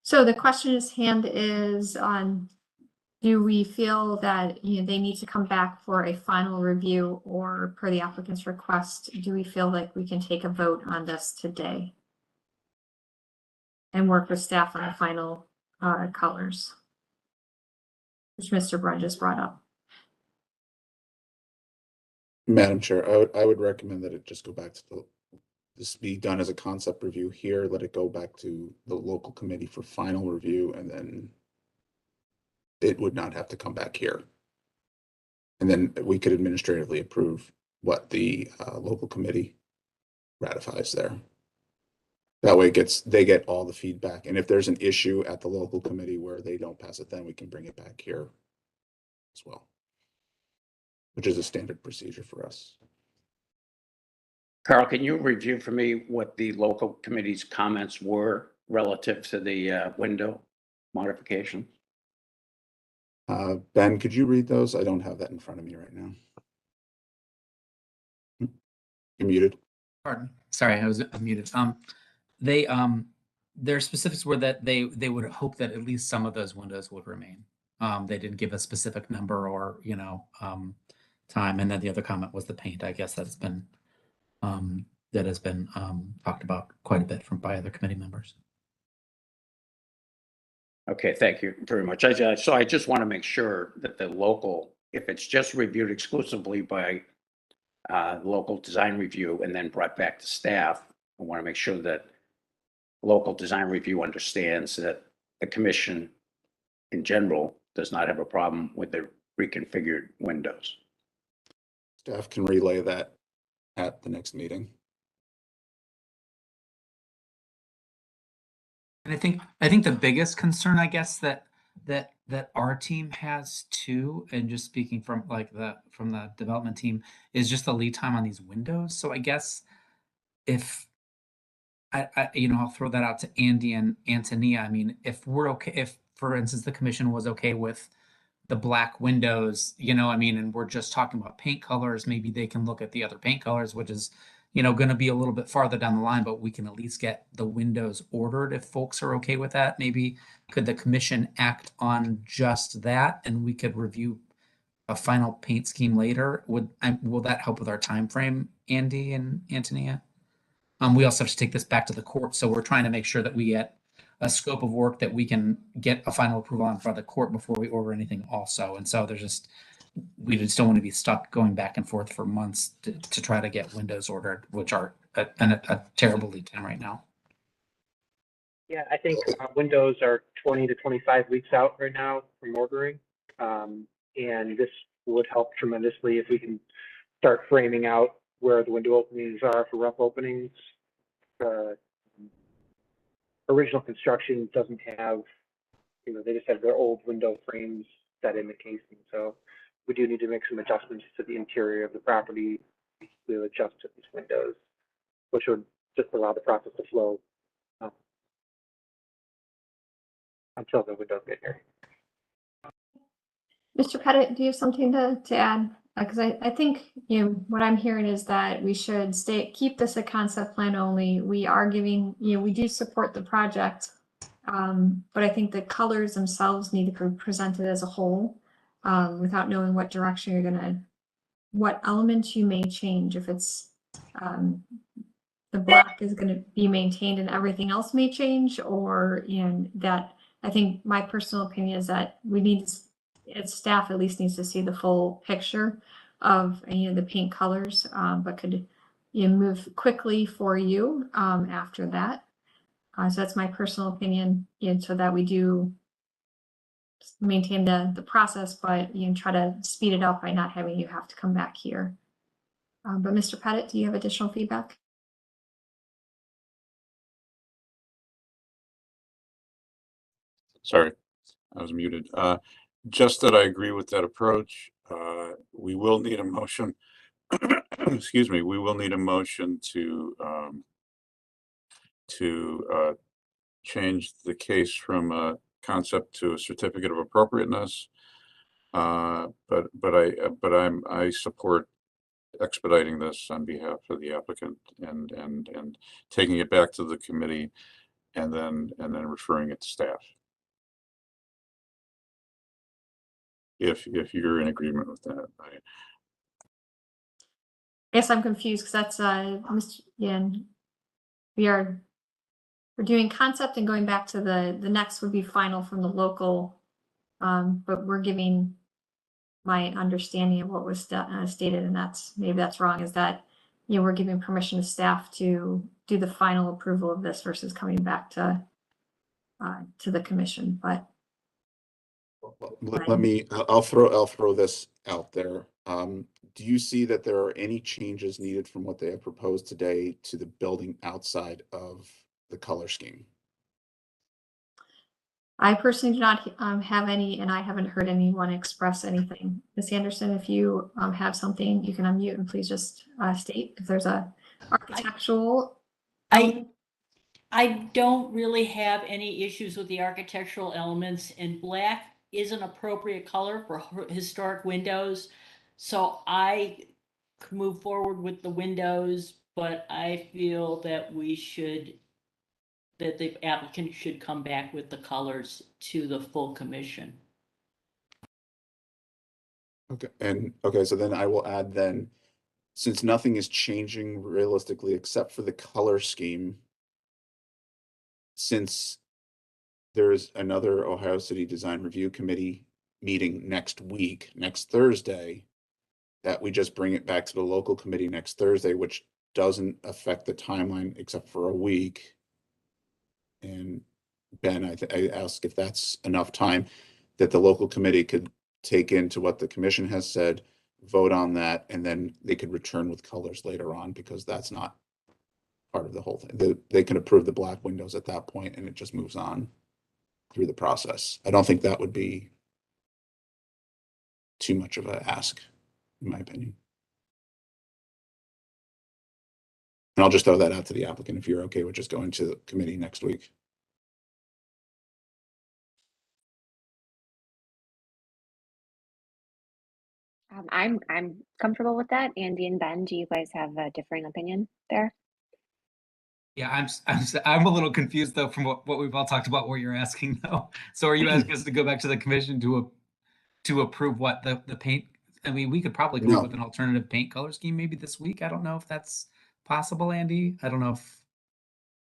So the question at hand is on, do we feel that they need to come back for a final review, or per the applicant's request, do we feel like we can take a vote on this today and work with staff on the final colors, which Mr. Brunge just brought up? Madam Chair, I would recommend that it just go back to this be done as a concept review here, let it go back to the local committee for final review, and then it would not have to come back here. And then we could administratively approve what the local committee ratifies there. That way they get all the feedback. And if there's an issue at the local committee where they don't pass it, then we can bring it back here as well, which is a standard procedure for us. Carl, can you review for me what the local committee's comments were relative to the window modification? Ben, could you read those? I don't have that in front of me right now. You're muted. Pardon. Sorry, I was muted. Their specifics were that they would hope that at least some of those windows would remain. They didn't give a specific number or, time. And then the other comment was the paint. I guess that's been that has been talked about quite a bit by other committee members. Okay, thank you very much. So I just want to make sure that the local, if it's just reviewed exclusively by local design review and then brought back to staff, I want to make sure that local design review understands that the commission in general does not have a problem with the reconfigured windows. Staff can relay that at the next meeting. And I think the biggest concern, I guess, that our team has too, and just speaking from from the development team, is just the lead time on these windows. So I guess if I'll throw that out to Andy and Antonia. I mean, if we're okay, if for instance the commission was okay with the black windows, and we're just talking about paint colors, maybe they can look at the other paint colors, which is going to be a little bit farther down the line, but we can at least get the windows ordered if folks are okay with that. Maybe could the commission act on just that, and we could review a final paint scheme later? Will that help with our time frame, Andy and Antonia? We also have to take this back to the court, so we're trying to make sure that we get a scope of work that we can get a final approval on front of the court before we order anything also. And so we just don't want to be stuck going back and forth for months to try to get windows ordered, which are a terrible lead time right now. Yeah, I think windows are 20 to 25 weeks out right now from ordering. And this would help tremendously if we can start framing out where the window openings are for rough openings. Original construction doesn't have, they just have their old window frames set in the casing. So we do need to make some adjustments to the interior of the property to adjust to these windows, which would just allow the process to flow until the windows get here. Mr. Pettit, do you have something to add? Because I think what I'm hearing is that we should keep this a concept plan only. We are giving we do support the project, but I think the colors themselves need to be presented as a whole, without knowing what direction what elements you may change. If it's the black is going to be maintained and everything else may change, or that I think my personal opinion is that we need to. Staff at least needs to see the full picture of the paint colors, but could move quickly for you after that. So that's my personal opinion, so that we do maintain the process, but try to speed it up by not having you have to come back here. But Mr. Pettit, do you have additional feedback? Sorry, I was muted. Just that I agree with that approach. We will need a motion. Excuse me. We will need a motion to change the case from a concept to a certificate of appropriateness. But I support expediting this on behalf of the applicant and taking it back to the committee and then referring it to staff. If you're in agreement with that. I guess I'm confused because that's we're doing concept and going back to the next would be final from the local, but we're giving my understanding of what was stated, and maybe that's wrong, is that we're giving permission to staff to do the final approval of this versus coming back to the commission, but. I'll throw this out there. Do you see that there are any changes needed from what they have proposed today to the building outside of the color scheme? I personally do not have any, and I haven't heard anyone express anything. Ms. Anderson, if you have something, you can unmute and please just state if there's a architectural. I don't really have any issues with the architectural elements, and black is an appropriate color for historic windows. So I could move forward with the windows, but I feel that that the applicant should come back with the colors to the full commission. Okay, so then I will add then, since nothing is changing realistically except for the color scheme, since there's another Ohio City Design Review Committee meeting next week, next Thursday, that we just bring it back to the local committee next Thursday, which doesn't affect the timeline except for a week. And Ben, I ask if that's enough time that the local committee could take into what the commission has said, vote on that, and then they could return with colors later on, because that's not part of the whole thing. They can approve the black windows at that point and it just moves on through the process. I don't think that would be too much of a ask, in my opinion. And I'll just throw that out to the applicant if you're okay with just going to the committee next week. I'm comfortable with that. Andy and Ben, do you guys have a differing opinion there? Yeah, I'm a little confused though from what we've all talked about, what you're asking though. So are you asking us to go back to the commission to approve what the paint? I mean, we could probably come up with an alternative paint color scheme maybe this week. I don't know if that's possible, Andy. I don't know if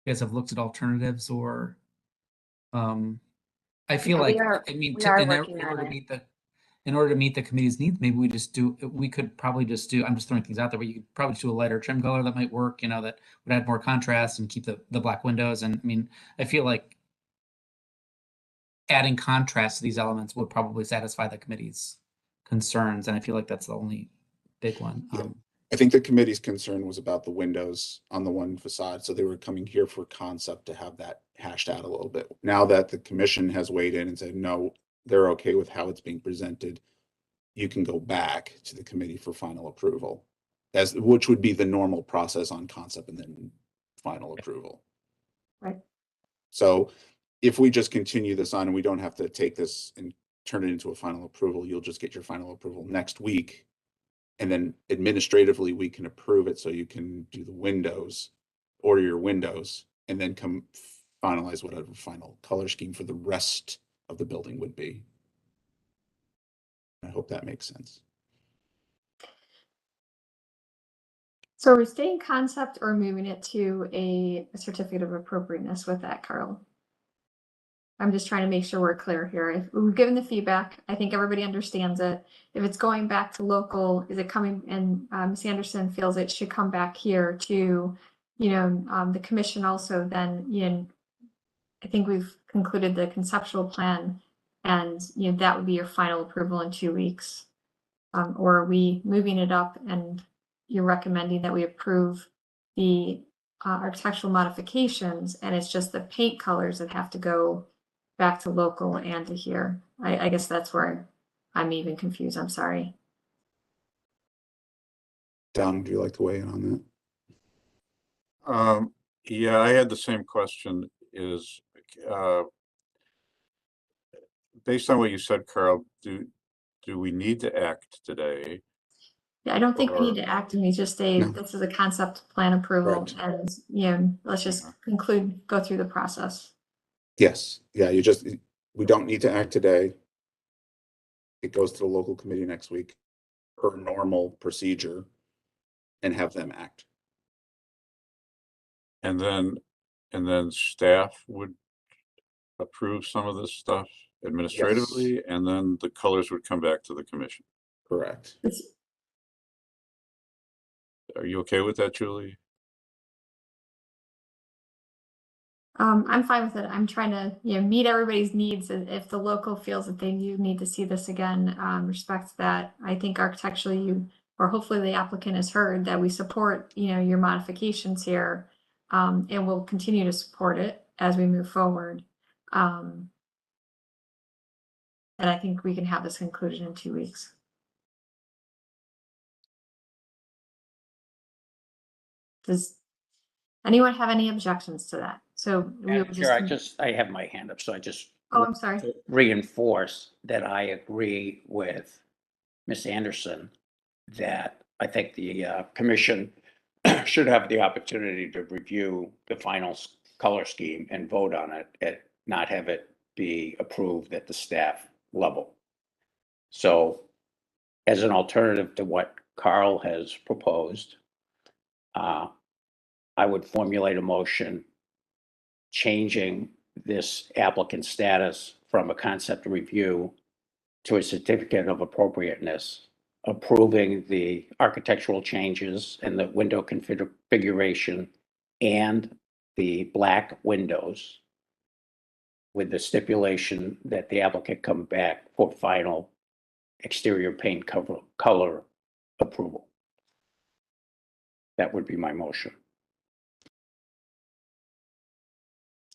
you guys have looked at alternatives or I feel like in order to meet the committee's needs, maybe we could probably just do, I'm just throwing things out there, but you could probably do a lighter trim color that might work, that would add more contrast and keep the black windows. And I mean, I feel like adding contrast to these elements would probably satisfy the committee's concerns. And I feel like that's the only big one. Yeah. I think the committee's concern was about the windows on the one facade. So they were coming here for concept to have that hashed out a little bit. Now that the commission has weighed in and said, no, they're okay with how it's being presented, you can go back to the committee for final approval, which would be the normal process on concept and then final approval. Right. So if we just continue this on and we don't have to take this and turn it into a final approval, you'll just get your final approval next week. And then administratively, we can approve it so you can do the windows, order your windows, and then come finalize whatever final color scheme for the rest of the building would be. I hope that makes sense. So are we staying concept or moving it to a certificate of appropriateness with that, Carl? I'm just trying to make sure we're clear here. If we've given the feedback, I think everybody understands it. If it's going back to local, is it coming, and Ms. Anderson feels it should come back here to, the commission also, then, I think we've concluded the conceptual plan, and that would be your final approval in 2 weeks. Or are we moving it up and you're recommending that we approve the architectural modifications, and it's just the paint colors that have to go back to local and to here? I guess that's where I'm even confused. I'm sorry. Don, would you like to weigh in on that? Yeah, I had the same question. Is based on what you said, Carl, do we need to act today? Yeah, I don't think we need to act, and we just say this is a concept plan approval, and let's just go through the process. Yes. Yeah, we don't need to act today. It goes to the local committee next week per normal procedure and have them act. And then staff would approve some of this stuff administratively, and then the colors would come back to the commission. Correct. Are you okay with that, Julie? I'm fine with it. I'm trying to, meet everybody's needs. If the local feels that they do need to see this again, respect that. I think architecturally or hopefully the applicant has heard that we support, your modifications here. And we'll continue to support it as we move forward. And I think we can have this concluded in 2 weeks. Does anyone have any objections to that? So we will Chair, just. I have my hand up, so I just. Oh, I'm sorry. to reinforce that I agree with Ms. Anderson that I think the commission should have the opportunity to review the final color scheme and vote on it and not have it be approved at the staff level. So as an alternative to what Carl has proposed, I would formulate a motion changing this applicant status from a concept review to a certificate of appropriateness, approving the architectural changes and the window configuration and the black windows with the stipulation that the applicant come back for final exterior paint color approval. That would be my motion.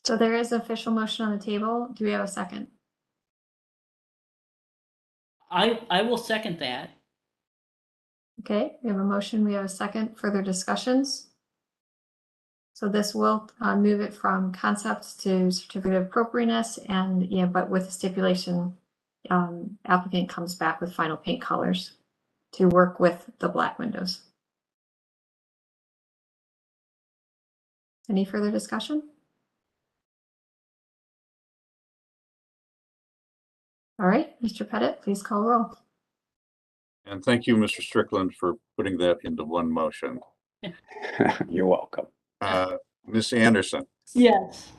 So there is an official motion on the table. Do we have a second? I will second that. Okay, we have a motion. We have a second. Further discussions? So this will move it from concepts to certificate of appropriateness and, but with the stipulation, applicant comes back with final paint colors to work with the black windows. Any further discussion? All right, Mr. Pettit, please call roll. And thank you, Mr. Strickland, for putting that into one motion. You're welcome. Ms. Anderson, Yes.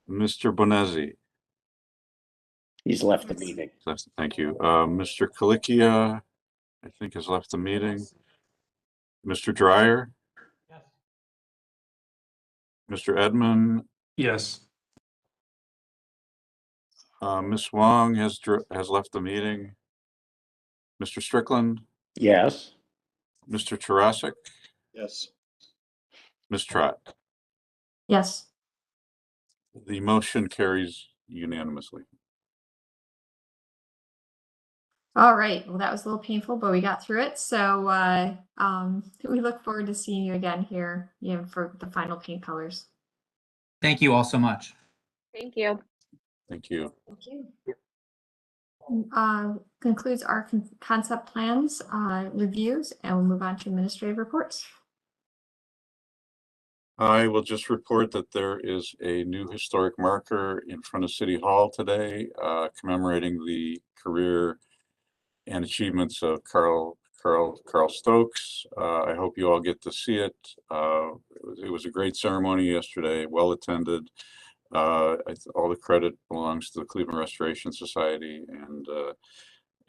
Mr. Bonezzi. He's left the meeting. Thank you. Mr. Kalikia, I think, has left the meeting. Mr. Dryer? Yes. Mr. Edmund? Yes. Ms. Wong has left the meeting. Mr. Strickland? Yes. Mr. Tarasik? Yes. Ms. Trott? Yes. The motion carries unanimously. All right, well, that was a little painful, but we got through it. So we look forward to seeing you again here, for the final paint colors. Thank you all so much. Thank you. Thank you. Thank you. Concludes our concept plans reviews, and we'll move on to administrative reports. I will just report that there is a new historic marker in front of City Hall today, commemorating the career and achievements of Carl Stokes. I hope you all get to see it. It was a great ceremony yesterday, well attended. All the credit belongs to the Cleveland Restoration Society, and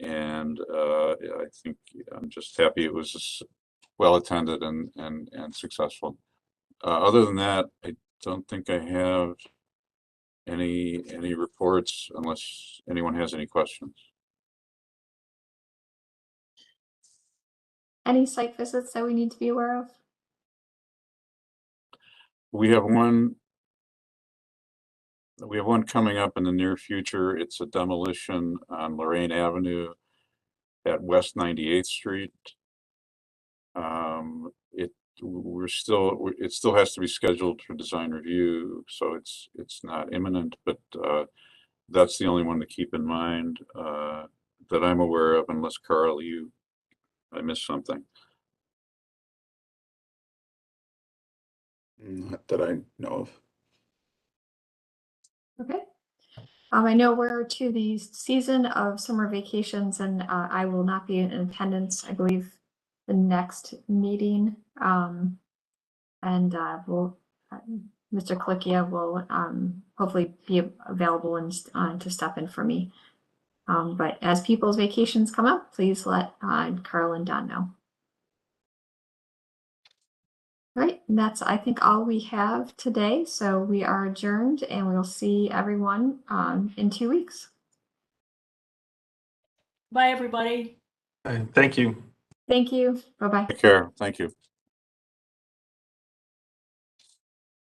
I think I'm just happy it was well attended and successful. Other than that, I don't think I have any reports unless anyone has any questions. Any site visits that we need to be aware of? We have one coming up in the near future. It's a demolition on Lorraine Avenue at West 98th Street. It still has to be scheduled for design review, so it's not imminent, but that's the only one to keep in mind that I'm aware of, unless Carl, I missed something. Not that I know of. Okay. I know we're to the season of summer vacations, and I will not be in attendance, I believe, the next meeting. Mr. Kalikia will hopefully be available and to step in for me. But as people's vacations come up, please let Carl and Don know. And that's, I think, all we have today. So we are adjourned and we'll see everyone in 2 weeks. Bye, everybody. Thank you. Thank you. Bye-bye. Take care. Thank you.